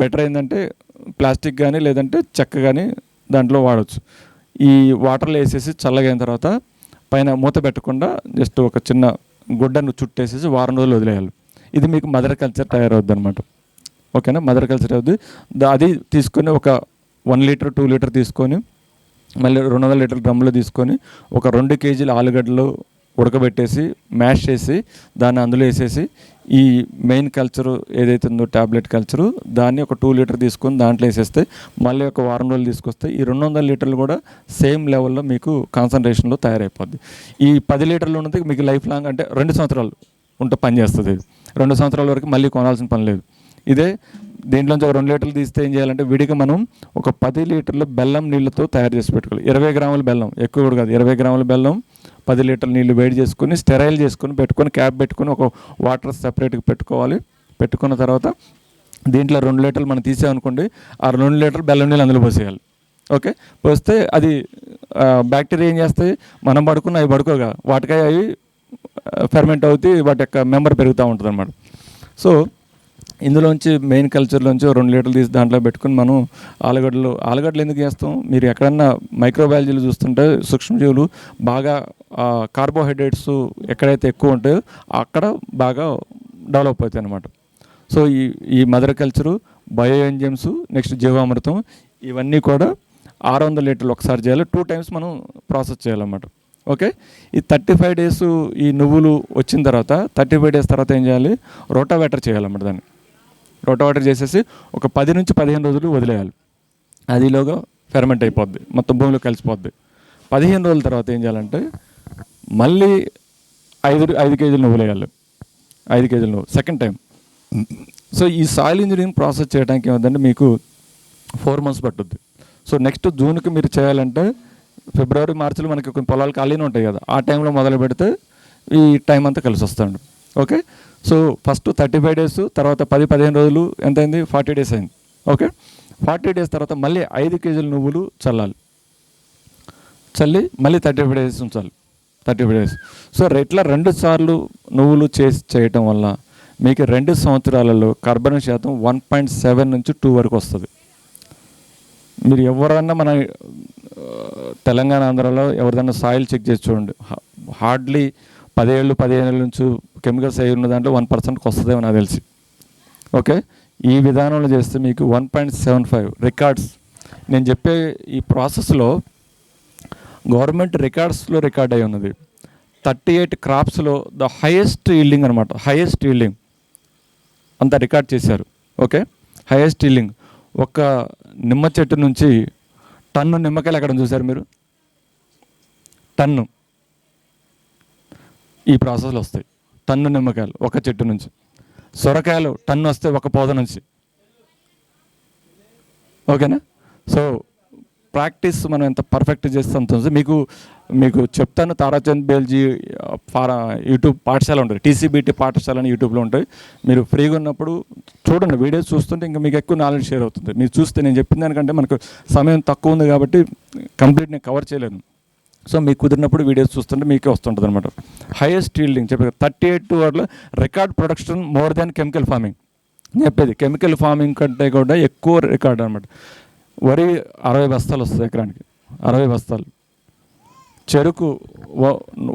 బెటర్ ఏంటంటే ప్లాస్టిక్ కానీ లేదంటే చెక్క కానీ దాంట్లో వాడవచ్చు. ఈ వాటర్లో వేసేసి చల్లగా అయిన తర్వాత పైన మూత పెట్టకుండా జస్ట్ ఒక చిన్న గుడ్డను చుట్టేసేసి వారం రోజులు వదిలేయాలి. ఇది మీకు మదర్ కల్చర్ తయారవుద్ది అనమాట. ఓకేనా, మదర్ కల్చర్ అవుద్ది. అది తీసుకొని ఒక 1 లీటర్ 2 లీటర్ తీసుకొని మళ్ళీ 200 లీటర్ డ్రమ్లో తీసుకొని ఒక 2 కేజీల ఆలుగడ్డలు ఉడకబెట్టేసి మ్యాష్ చేసి దాన్ని అందులో వేసేసి ఈ మెయిన్ కల్చరు ఏదైతే ఉందో ట్యాబ్లెట్ కల్చరు దాన్ని ఒక 2 లీటర్ తీసుకొని దాంట్లో వేసేస్తే మళ్ళీ ఒక వారం రోజులు తీసుకొస్తే ఈ 200 లీటర్లు కూడా సేమ్ లెవెల్లో మీకు కాన్సన్ట్రేషన్లో తయారైపోద్ది. ఈ 10 లీటర్లు ఉన్నది మీకు లైఫ్ లాంగ్ అంటే 2 సంవత్సరాలు ఉంటే పని చేస్తుంది. 2 సంవత్సరాల వరకు మళ్ళీ కొనాల్సిన పని లేదు. ఇదే దీంట్లోంచి ఒక 2 లీటర్లు తీస్తే ఏం చేయాలంటే విడిగా మనం ఒక 10 లీటర్ల బెల్లం నీళ్ళతో తయారు చేసి పెట్టుకోవాలి. 20 గ్రాముల బెల్లం, ఎక్కువ కూడా కాదు, 20 గ్రాముల బెల్లం 10 లీటర్ల నీళ్ళు వేడి చేసుకొని స్టెరైల్ చేసుకొని పెట్టుకొని క్యాప్ పెట్టుకొని ఒక వాటర్ సపరేట్గా పెట్టుకోవాలి. పెట్టుకున్న తర్వాత దీంట్లో 2 లీటర్లు మనం తీసామనుకోండి, ఆ 2 లీటర్లు బెల్లం నీళ్ళు అందులో పోసేయాలి. ఓకే, పోస్తే అది బ్యాక్టీరియా ఏం చేస్తాయి, మనం పడుకున్న అవి పడుకోగా వాటికై అవి ఫెర్మెంట్ అవుతాయి, వాటి యొక్క మెంబర్ పెరుగుతూ ఉంటుంది అన్నమాట. సో ఇందులోంచి మెయిన్ కల్చర్లోంచి 2 లీటర్లు తీసి దాంట్లో పెట్టుకుని మనం ఆలుగడ్డలు ఎందుకు చేస్తాం, మీరు ఎక్కడన్నా మైక్రోబయాలజీలు చూస్తుంటే సూక్ష్మజీవులు బాగా కార్బోహైడ్రేట్స్ ఎక్కడైతే ఎక్కువ ఉంటాయో అక్కడ బాగా డెవలప్ అవుతాయి అన్నమాట. సో ఈ mother culture, bio enzymes, next జీవామృతం, ఇవన్నీ కూడా 600 లీటర్లు ఒకసారి చేయాలి. 2 టైమ్స్ మనం ప్రాసెస్ చేయాలన్నమాట. ఓకే, ఈ 35 డేస్ ఈ నువ్వులు వచ్చిన తర్వాత 35 డేస్ తర్వాత ఏం చేయాలి, రోటావేటర్ చేయాలన్నమాట. దాన్ని రోటావేటర్ చేసేసి ఒక 10 నుంచి 15 రోజులు వదిలేయాలి. అదిలోగా ఫెర్మెంట్ అయిపోద్ది, మొత్తం భూమిలో కలిసిపోద్ది. 15 రోజుల తర్వాత ఏం చేయాలంటే మళ్ళీ 5 కేజీలు నువ్వులు వేయాలి. 5 కేజీలు నువ్వు సెకండ్ టైం. సో ఈ సాయిల్ ఇంజనీరింగ్ ప్రాసెస్ చేయడానికి ఏమవుతుందంటే మీకు 4 మంత్స్ పట్టుద్ది. సో నెక్స్ట్ జూన్కి మీరు చేయాలంటే ఫిబ్రవరి మార్చిలో మనకి కొన్ని పొలాలు ఖాళీనే ఉంటాయి కదా, ఆ టైంలో మొదలు పెడితే ఈ టైం అంతా కలిసి వస్తాడు. ఓకే, సో ఫస్ట్ 35 డేస్, తర్వాత 10-15 రోజులు ఎంత అయింది, 40 డేస్ అయింది. ఓకే, 40 డేస్ తర్వాత మళ్ళీ 5 కేజీల నువ్వులు చల్లాలి. చల్లి మళ్ళీ 35 డేస్ ఉంచాలి. 35 డేస్. సో ఇట్లా 2 సార్లు నువ్వులు చేయటం వల్ల మీకు 2 సంవత్సరాలలో కార్బన్ శాతం 1.7 నుంచి 2 వరకు వస్తుంది. మీరు ఎవరన్నా మన తెలంగాణ, ఆంధ్రాలో ఎవరిదన్నా సాయిల్ చెక్ చేసి చూడండి, హార్డ్లీ 10-15 ఏళ్ళ నుంచి కెమికల్స్ అయి ఉన్న దాంట్లో 1%కి వస్తుందేమో నాకు తెలిసి. ఓకే, ఈ విధానంలో చేస్తే మీకు 1.75 రికార్డ్స్. నేను చెప్పే ఈ ప్రాసెస్లో గవర్నమెంట్ రికార్డ్స్లో రికార్డ్ అయి ఉన్నది. 38 క్రాప్స్లో ద హైయెస్ట్ ఈల్డింగ్ అనమాట, హైయెస్ట్ ఈల్డింగ్ అంతా రికార్డ్ చేశారు. Okay, highest yielding. ఒక నిమ్మ చెట్టు నుంచి టన్ను నిమ్మకాయలు ఎక్కడ చూసారు మీరు? టన్ను ఈ ప్రాసెస్లో వస్తాయి. టన్ను నిమ్మకాయలు ఒక చెట్టు నుంచి. సొరకాయలు టన్ను వస్తాయి ఒక పొద నుంచి. ఓకేనా? సో ప్రాక్టీస్ మనం ఎంత పర్ఫెక్ట్ చేస్తే అంత మీకు చెప్తాను. తారాచంద్ బేల్జీ యూట్యూబ్ పాఠశాల ఉంటుంది, TCBT పాఠశాల అని యూట్యూబ్లో ఉంటాయి. మీరు ఫ్రీగా ఉన్నప్పుడు చూడండి, వీడియోస్ చూస్తుంటే ఇంకా మీకు ఎక్కువ నాలెడ్జ్ షేర్ అవుతుంది. మీరు చూస్తే నేను చెప్పిన దానికంటే మనకు సమయం తక్కువ ఉంది కాబట్టి కంప్లీట్ నేను కవర్ చేయలేను. సో మీకు కుదిరినప్పుడు వీడియోస్ చూస్తుంటే మీకే వస్తుంటుంది అనమాట. హైయెస్ట్ ఈల్డింగ్ చెప్పారు 38 వాటిలో record production more than chemical farming. చెప్పేది కెమికల్ ఫార్మింగ్ కంటే కూడా ఎక్కువ రికార్డ్ అనమాట. వరి 60 బస్తాలు వస్తుంది ఎకరానికి, 60 బస్తాలు. చెరుకు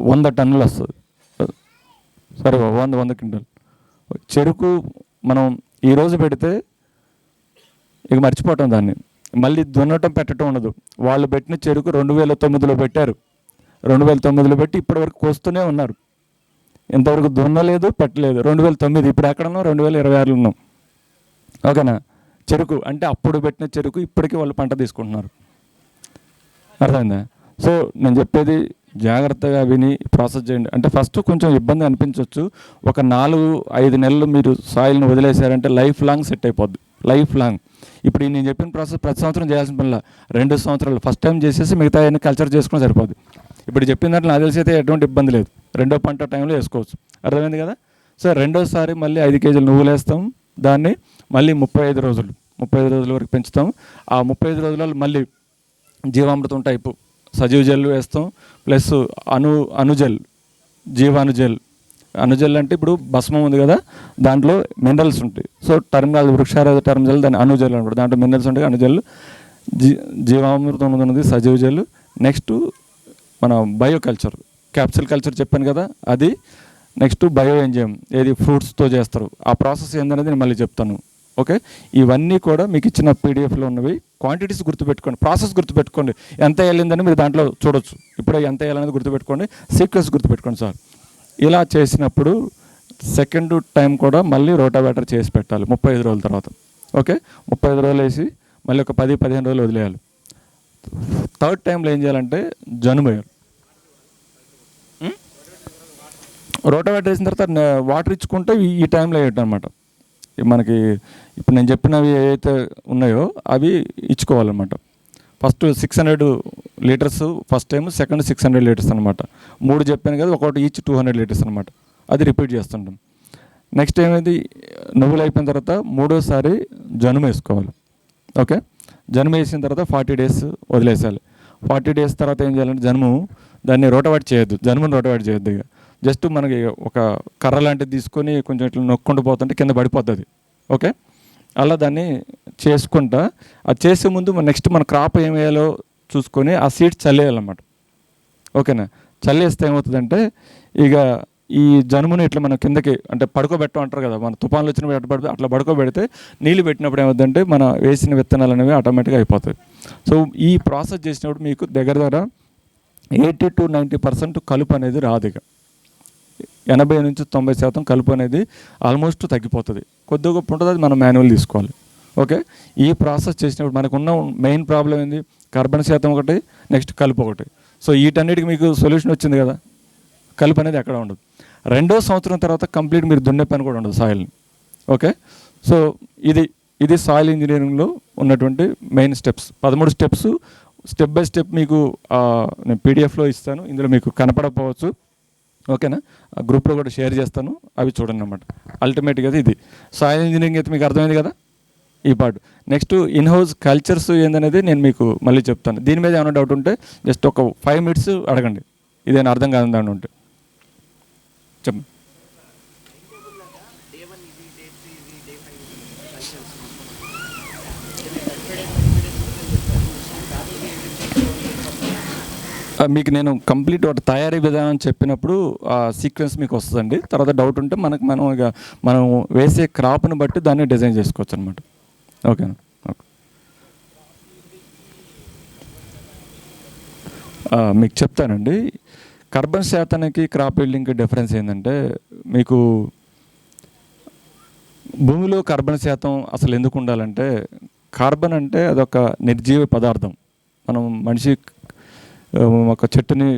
100 టన్నులు వస్తుంది, సరే 100 క్వింటాలు చెరుకు. మనం ఈరోజు పెడితే ఇక మర్చిపోవటం దాన్ని, మళ్ళీ దున్నటం పెట్టడం ఉండదు. వాళ్ళు పెట్టిన చెరుకు 2009లో పెట్టారు. 2009లో పెట్టి ఇప్పటి వరకు కోస్తూనే ఉన్నారు. ఇంతవరకు దున్నలేదు, పెట్టలేదు. 2009, ఇప్పుడు ఎక్కడ ఉన్నాం? 2026లో ఉన్నాం. ఓకేనా? చెరుకు అంటే అప్పుడు పెట్టిన చెరుకు ఇప్పటికీ వాళ్ళు పంట తీసుకుంటున్నారు. అర్థమైందా? సో నేను చెప్పేది జాగ్రత్తగా విని ప్రాసెస్ చేయండి. అంటే ఫస్ట్ కొంచెం ఇబ్బంది అనిపించవచ్చు. ఒక 4-5 నెలలు మీరు సాయిల్ని వదిలేశారంటే లైఫ్ లాంగ్ సెట్ అయిపోద్ది, లైఫ్ లాంగ్. ఇప్పుడు నేను చెప్పిన ప్రాసెస్ ప్రతి సంవత్సరం చేయాల్సిన పనిలా 2 సంవత్సరాలు ఫస్ట్ టైం చేసేసి మిగతా అన్ని కల్చర్ చేసుకుని సరిపోద్ది. ఇప్పుడు చెప్పిన దాంట్లో నాకు తెలిసి అయితే ఎటువంటి ఇబ్బంది లేదు. రెండో పంట టైంలో వేసుకోవచ్చు. అర్థమైంది కదా? సో రెండోసారి మళ్ళీ 5 కేజీలు నువ్వులు వేస్తాం. దాన్ని మళ్ళీ 35 రోజుల వరకు పెంచుతాం. ఆ 35 రోజులలో మళ్ళీ జీవామృతం టైపు సజీవ జెల్ వేస్తాం, ప్లస్ అనుజెల్, జీవానుజెల్. అనుజెల్ అంటే ఇప్పుడు భస్మం ఉంది కదా, దాంట్లో మినరల్స్ ఉంటాయి. సో టర్మినల్ వృక్షారాధ టర్మినల్ దాన్ని అనుజెల్ అనమాట. దాంట్లో మినరల్స్ ఉంటాయి. అనుజెల్, జీవామృతం ఉన్నది సజీవ జెల్. నెక్స్ట్ మన బయోకల్చర్, క్యాప్సిల్ కల్చర్ చెప్పాను కదా అది. నెక్స్ట్ బయో ఎంజైమ్, ఏది ఫ్రూట్స్తో చేస్తారు. ఆ ప్రాసెస్ ఏందనేది నేను మళ్ళీ చెప్తాను. ఓకే, ఇవన్నీ కూడా మీకు ఇచ్చిన PDFలో ఉన్నవి. క్వాంటిటీస్ గుర్తుపెట్టుకోండి, ప్రాసెస్ గుర్తుపెట్టుకోండి. ఎంత వెళ్ళిందని మీరు దాంట్లో చూడొచ్చు. ఇప్పుడు ఎంత వేయాలనేది గుర్తుపెట్టుకోండి, సీక్వెన్స్ గుర్తుపెట్టుకోండి సార్. ఇలా చేసినప్పుడు సెకండ్ టైం కూడా మళ్ళీ రోటావేటర్ చేసి పెట్టాలి 35 రోజుల తర్వాత. ఓకే, 35 రోజులు వేసి మళ్ళీ ఒక 10-15 రోజులు వదిలేయాలి. థర్డ్ టైంలో ఏం చేయాలంటే జనుము వేయాలి. రోటావేటర్ వేసిన తర్వాత వాటర్ ఇచ్చుకుంటే ఈ టైంలో వేయటం అనమాట. మనకి ఇప్పుడు నేను చెప్పినవి ఏవైతే ఉన్నాయో అవి ఇచ్చుకోవాలన్నమాట. First 600 litres first time, second 600 litres అనమాట. 3 చెప్పాను కదా, ఒకటి ఈచ్ 200 లీటర్స్ అనమాట. అది రిపీట్ చేస్తుంటాం. నెక్స్ట్ ఏమైంది, నువ్వులు అయిపోయిన తర్వాత మూడోసారి జనుము వేసుకోవాలి. ఓకే, జనుము వేసిన తర్వాత 40 డేస్ వదిలేసాలి. 40 డేస్ తర్వాత ఏం చేయాలంటే దాన్ని రోటవేట్ చేయొద్దు. జనుమును రోటవేట్ చేయొద్దు. ఇక జస్ట్ మనకి ఒక కర్ర లాంటిది తీసుకొని కొంచెం ఇట్లా నొక్కుంటూ పోతుంటే కింద పడిపోతుంది. ఓకే, అలా దాన్ని చేసుకుంటా. అది చేసే ముందు నెక్స్ట్ మన క్రాప్ ఏం వేయాలో చూసుకొని ఆ సీడ్స్ చల్లేయాలన్నమాట. ఓకేనా? చల్లేస్తే ఏమవుతుందంటే ఇక ఈ జనుమును ఇట్లా మనం కిందకి అంటే పడుకోబెట్టమంటారు కదా, మన తుఫాన్లు వచ్చినప్పుడు అట్లా అట్లా పడుకోబెడితే నీళ్ళు పెట్టినప్పుడు ఏమవుతుందంటే మన వేసిన విత్తనాలు అనేవి ఆటోమేటిక్గా అయిపోతాయి. సో ఈ ప్రాసెస్ చేసినప్పుడు మీకు దగ్గర 80 to 90% కలుపు అనేది రాదు. ఇక 80 నుంచి 90% కలుపు అనేది ఆల్మోస్ట్ తగ్గిపోతుంది. కొద్దిగా గొప్ప ఉంటుంది, అది మనం మాన్యువల్ తీసుకోవాలి. ఓకే, ఈ ప్రాసెస్ చేసినప్పుడు మనకున్న మెయిన్ ప్రాబ్లం ఏంది, కార్బన్ శాతం ఒకటి, నెక్స్ట్ కలుపు ఒకటి. సో వీటన్నిటికి మీకు సొల్యూషన్ వచ్చింది కదా, కలుపు అనేది ఎక్కడ ఉండదు. 2వ సంవత్సరం తర్వాత కంప్లీట్ మీరు దున్నే పని కూడా ఉండదు సాయిల్ని. ఓకే, సో ఇది సాయిల్ ఇంజనీరింగ్లో ఉన్నటువంటి main steps. 13 steps, step by step మీకు నేను పీడిఎఫ్లో ఇస్తాను, ఇందులో మీకు కనపడకపోవచ్చు. ఓకేనా, గ్రూప్లో కూడా షేర్ చేస్తాను, అవి చూడండి అన్నమాట. అల్టిమేట్గా ఇది సాయిల్ ఇంజనీరింగ్ అయితే మీకు అర్థమైంది కదా ఈ part. Next in house cultures ఏందనేది నేను మీకు మళ్ళీ చెప్తాను. దీని మీద ఏమైనా డౌట్ ఉంటే జస్ట్ ఒక 5 minutes అడగండి, ఇదేనా అర్థం కాదని ఉంటే చెప్పండి. మీకు నేను కంప్లీట్ వాటి తయారీ విధానం చెప్పినప్పుడు ఆ సీక్వెన్స్ మీకు వస్తుందండి. తర్వాత డౌట్ ఉంటే మనం వేసే క్రాప్ని బట్టి దాన్ని డిజైన్ చేసుకోవచ్చు అనమాట. ఓకేనా, ఓకే. మీకు చెప్తానండి, కార్బన్ శాతానికి క్రాప్ ఈల్డింగ్కి డిఫరెన్స్ ఏంటంటే, మీకు భూమిలో కార్బన్ శాతం అసలు ఎందుకు ఉండాలంటే, కార్బన్ అంటే అదొక నిర్జీవ పదార్థం. మనం మనిషి ఒక చెట్టుని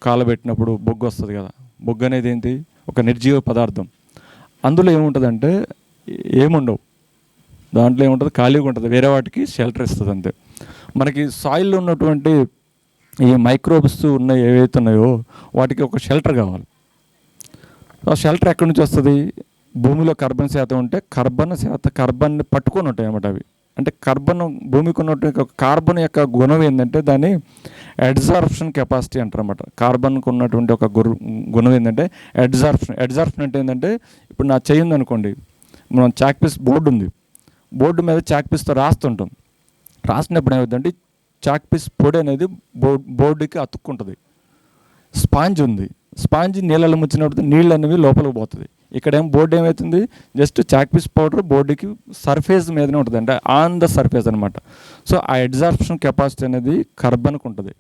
కాలబెట్టినప్పుడు బొగ్గు వస్తుంది కదా, బొగ్గు అనేది ఏంటి, ఒక నిర్జీవ పదార్థం. అందులో ఏముంటుందంటే ఏముండవు, దాంట్లో ఏముంటుంది, ఖాళీగా ఉంటుంది, వేరే వాటికి షెల్టర్ ఇస్తుంది అంతే. మనకి సాయిల్లో ఉన్నటువంటి ఈ మైక్రోబ్స్ ఉన్నాయి ఏవైతే ఉన్నాయో వాటికి ఒక షెల్టర్ కావాలి. ఆ షెల్టర్ ఎక్కడి నుంచి వస్తుంది, భూమిలో కార్బన్ శాతం ఉంటే కార్బన్ని పట్టుకొని ఉంటాయి అన్నమాట అవి. అంటే కార్బన్ భూమికి ఉన్నటువంటి కార్బన్ యొక్క గుణం ఏంటంటే దాన్ని అడ్జార్ప్షన్ కెపాసిటీ అంటారు అన్నమాట. కార్బన్కి ఉన్నటువంటి ఒక గుణం ఏంటంటే అడ్జార్ప్షన్ అంటే ఏంటంటే, ఇప్పుడు నా చెయ్యి ఉంది అనుకోండి, మనం చాక్పీస్ బోర్డు ఉంది, బోర్డు మీద చాక్పీస్తో రాస్తుంటాం. రాసినప్పుడు ఏమవుతుందంటే చాక్పీస్ పొడి అనేది బోర్డుకి అతుక్కుంటుంది. స్పాంజ్ ఉంది, స్పాంజ్ నీళ్ళలో ముంచినప్పుడు నీళ్ళు అనేవి లోపలికి పోతుంది. ఇక్కడేం బోర్డు ఏమవుతుంది, జస్ట్ చాక్పీస్ పౌడర్ బోర్డుకి సర్ఫేస్ మీదనే ఉంటుంది, అంటే ఆన్ ద సర్ఫేస్ అనమాట. సో ఆ అడ్జార్ప్షన్ కెపాసిటీ అనేది కార్బన్కి ఉంటుంది.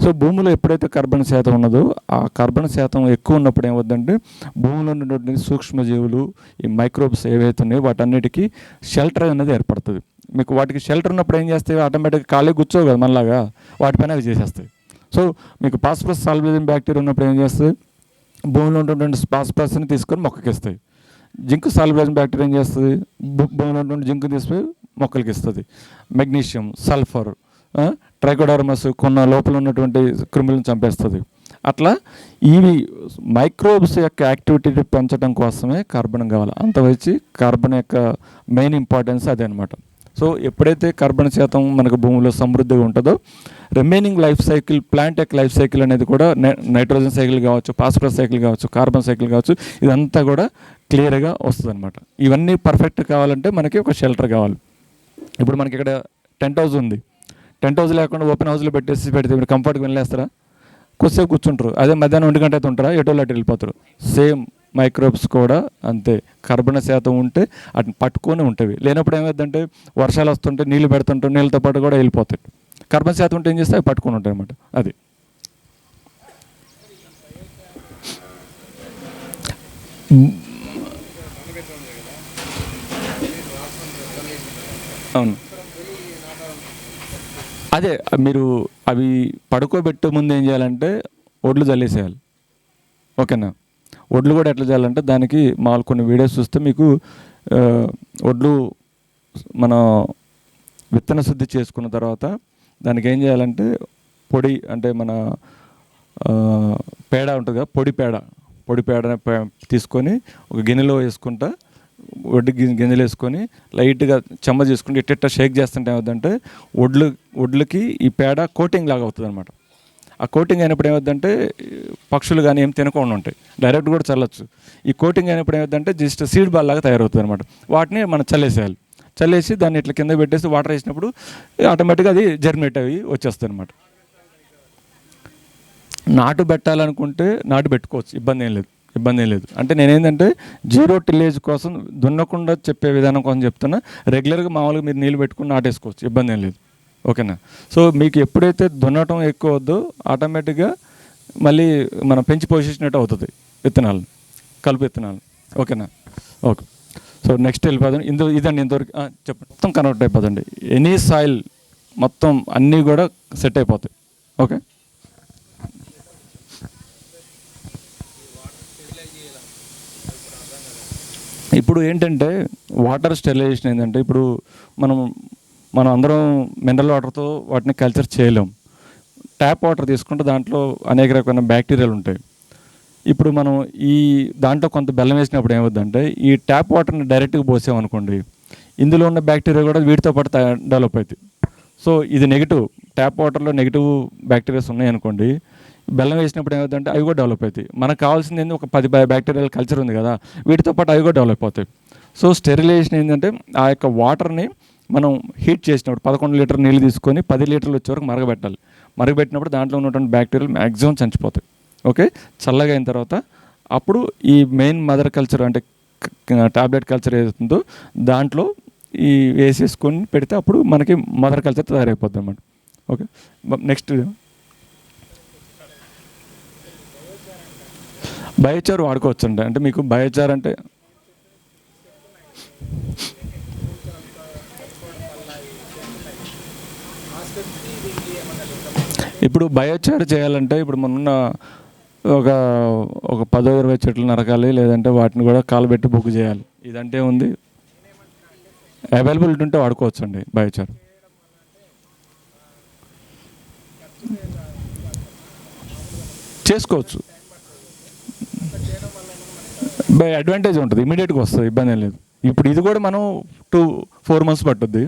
సో భూమిలో ఎప్పుడైతే కార్బన్ శాతం ఉన్నదో ఆ కార్బన్ శాతం ఎక్కువ ఉన్నప్పుడు ఏమవుతుందంటే భూమిలో ఉన్నటువంటి సూక్ష్మజీవులు, ఈ మైక్రోబ్స్ ఏవైతే ఉన్నాయో వాటన్నిటికీ షెల్టర్ అనేది ఏర్పడుతుంది. మీకు వాటికి షెల్టర్ ఉన్నప్పుడు ఏం చేస్తాయి, ఆటోమేటిక్గా ఖాళీ కూర్చోవు కదా మనలాగా, వాటిపైన అవి చేసేస్తాయి. సో మీకు ఫాస్ఫరస్ సాల్బియం బ్యాక్టీరియా ఉన్నప్పుడు ఏం చేస్తుంది, భూమిలో ఉన్నటువంటి ఫాస్ఫరస్ని తీసుకొని మొక్కకి ఇస్తాయి. జింక్ సాల్బియం బ్యాక్టీరియా ఏం చేస్తుంది, భూమిలో ఉన్నటువంటి జింక్ తీసుకొని మొక్కలకి ఇస్తుంది. మెగ్నీషియం, సల్ఫర్, ట్రైకోడర్మస్ కొన్న లోపల ఉన్నటువంటి క్రిములను చంపేస్తుంది. అట్లా ఇవి మైక్రోబ్స్ యొక్క యాక్టివిటీని పెంచడం కోసమే కార్బన్ కావాలి. అంతవచ్చి కార్బన్ యొక్క మెయిన్ ఇంపార్టెన్స్ అదే అనమాట. సో ఎప్పుడైతే కార్బన్ శాతం మనకు భూమిలో సమృద్ధిగా ఉంటుందో రిమైనింగ్ లైఫ్ సైకిల్, ప్లాంట్ యొక్క లైఫ్ సైకిల్ అనేది కూడా నైట్రోజన్ సైకిల్ కావచ్చు, ఫాస్ఫరస్ సైకిల్ కావచ్చు, కార్బన్ సైకిల్ కావచ్చు, ఇదంతా కూడా క్లియర్గా వస్తుంది అనమాట. ఇవన్నీ పర్ఫెక్ట్ కావాలంటే మనకి ఒక షెల్టర్ కావాలి. ఇప్పుడు మనకి ఇక్కడ టెంట్ హౌస్ ఉంది, టెంట్ హౌస్ లేకుండా ఓపెన్ హౌస్లో పెడితే మీరు కంఫర్ట్గా వెళ్ళేస్తారా, కొద్దిసేపు కూర్చుంటారు. అదే మధ్యాహ్నం 1 గంట అయితే ఉంటారా, ఎటోళ్ళు అటు వెళ్ళిపోతారు. సేమ్ మైక్రోబ్స్ కూడా అంతే, కార్బన్ శాతం ఉంటే వాటిని పట్టుకొని ఉంటాయి. లేనప్పుడు ఏమైందంటే వర్షాలు వస్తుంటే నీళ్ళు పెడుతుంటాం, నీళ్ళతో పాటు కూడా వెళ్ళిపోతాయి. కార్బన్ శాతం ఉంటే ఏం చేస్తే అవి పట్టుకొని ఉంటాయి అన్నమాట. అది అవును, అదే మీరు అవి పడుకోబెట్టే ముందు ఏం చేయాలంటే ఒడ్లు చల్లేసేయాలి. ఓకేనా, ఒడ్లు కూడా ఎట్లా చేయాలంటే దానికి మామూలు కొన్ని వీడియోస్ చూస్తే మీకు ఒడ్లు మన విత్తన శుద్ధి చేసుకున్న తర్వాత దానికి ఏం చేయాలంటే పొడి, అంటే మన పేడ ఉంటుంది కదా, పొడి పేడ తీసుకొని ఒక గిన్నెలో వేసుకుంటా, వడ్డు గింజలు వేసుకొని లైట్గా చెమ్మ చేసుకుంటే ఇట్ట షేక్ చేస్తుంటే ఏమవుతుందంటే ఒడ్లకి ఈ పేడ కోటింగ్ లాగా అవుతుంది అనమాట. ఆ కోటింగ్ అయినప్పుడు ఏమవుతుందంటే పక్షులు కానీ ఏం తినకుండా ఉంటాయి, డైరెక్ట్ కూడా చల్లొచ్చు. ఈ కోటింగ్ అయినప్పుడు ఏమవుతుందంటే జస్ట్ సీడ్ బాల్ లాగా తయారవుతుంది అనమాట. వాటిని మనం చల్లేసేయాలి. చల్లేసి దాన్ని ఇట్లా కింద పెట్టేసి వాటర్ వేసినప్పుడు ఆటోమేటిక్గా అది జర్మినేట్ అవి వచ్చేస్తుంది అనమాట. నాటు పెట్టాలనుకుంటే నాటు పెట్టుకోవచ్చు, ఇబ్బంది ఏం లేదు. అంటే నేనేంటంటే జీరో టిల్లేజ్ కోసం దున్నకుండా చెప్పే విధానం కోసం చెప్తున్నా. రెగ్యులర్గా మామూలుగా మీరు నీళ్ళు పెట్టుకుని నాటేసుకోవచ్చు, ఇబ్బంది ఏం లేదు. ఓకేనా? సో మీకు ఎప్పుడైతే దున్నటం ఎక్కువ వద్దో ఆటోమేటిక్గా మళ్ళీ మనం పెంచి పోషించినట్టు అవుతుంది విత్తనాలు, కలుపు విత్తనాలు. ఓకేనా? ఓకే. సో నెక్స్ట్ వెళ్ళిపోదండి. ఇదండి ఇంతవరకు చెప్పండి. మొత్తం కన్వర్ట్ అయిపోతుంది. ఎనీ సాయిల్ మొత్తం అన్నీ కూడా సెట్ అయిపోతాయి. ఓకే. ఇప్పుడు ఏంటంటే వాటర్ స్టెరిలైజేషన్ ఏంటంటే ఇప్పుడు మనం అందరం మినరల్ వాటర్తో వాటిని కల్చర్ చేయలేం. ట్యాప్ వాటర్ తీసుకుంటే దాంట్లో అనేక రకమైన బ్యాక్టీరియాలు ఉంటాయి. ఇప్పుడు మనం దాంట్లో కొంత బెల్లం వేసినప్పుడు ఏమవుతుందంటే ఈ ట్యాప్ వాటర్ని డైరెక్ట్గా పోసామనుకోండి, ఇందులో ఉన్న బ్యాక్టీరియా కూడా వీటితో పాటు డెవలప్ అవుతాయి. సో ఇది నెగిటివ్, ట్యాప్ వాటర్లో నెగిటివ్ బ్యాక్టీరియాస్ ఉన్నాయనుకోండి, బెల్లం వేసినప్పుడు ఏమవుతుందంటే అవి కూడా డెవలప్ అవుతాయి. మనకు కావాల్సింది ఏంటి, ఒక 10 బ్యాక్టీరియల్ కల్చర్ ఉంది కదా, వీటితో పాటు అవి కూడా డెవలప్ అవుతాయి. సో స్టెరిలైజేషన్ ఏంటంటే ఆ యొక్క వాటర్ని మనం హీట్ చేసినప్పుడు 11 లీటర్ నీళ్ళు తీసుకొని 10 లీటర్లు వచ్చే వరకు మరగబెట్టాలి. మరగబెట్టినప్పుడు దాంట్లో ఉన్నటువంటి బ్యాక్టీరియాలు మ్యాక్సిమం చనిపోతాయి. ఓకే. చల్లగా అయిన తర్వాత అప్పుడు ఈ మెయిన్ మదర్ కల్చర్ అంటే టాబ్లెట్ కల్చర్ ఏదవుతుందో దాంట్లో వేసేసుకొని పెడితే అప్పుడు మనకి మదర్ కల్చర్ తయారైపోద్ది అన్నమాట. ఓకే. నెక్స్ట్ బయోచార్ వాడుకోవచ్చు అండి. అంటే మీకు బయోచార్ అంటే ఇప్పుడు బయోచార్ చేయాలంటే ఇప్పుడు మొన్న ఒక 10-20 చెట్లు నరకాలి, లేదంటే వాటిని కూడా కాలబెట్టి బుక్ చేయాలి. ఇదంటే ఉంది, అవైలబిలిటీ ఉంటే వాడుకోవచ్చు అండి బయోచార్. చేసుకోవచ్చు, బై అడ్వాంటేజ్ ఉంటుంది, ఇమీడియట్గా వస్తుంది, ఇబ్బంది ఏం లేదు. ఇప్పుడు ఇది కూడా మనం 2-4 months పట్టుద్ది.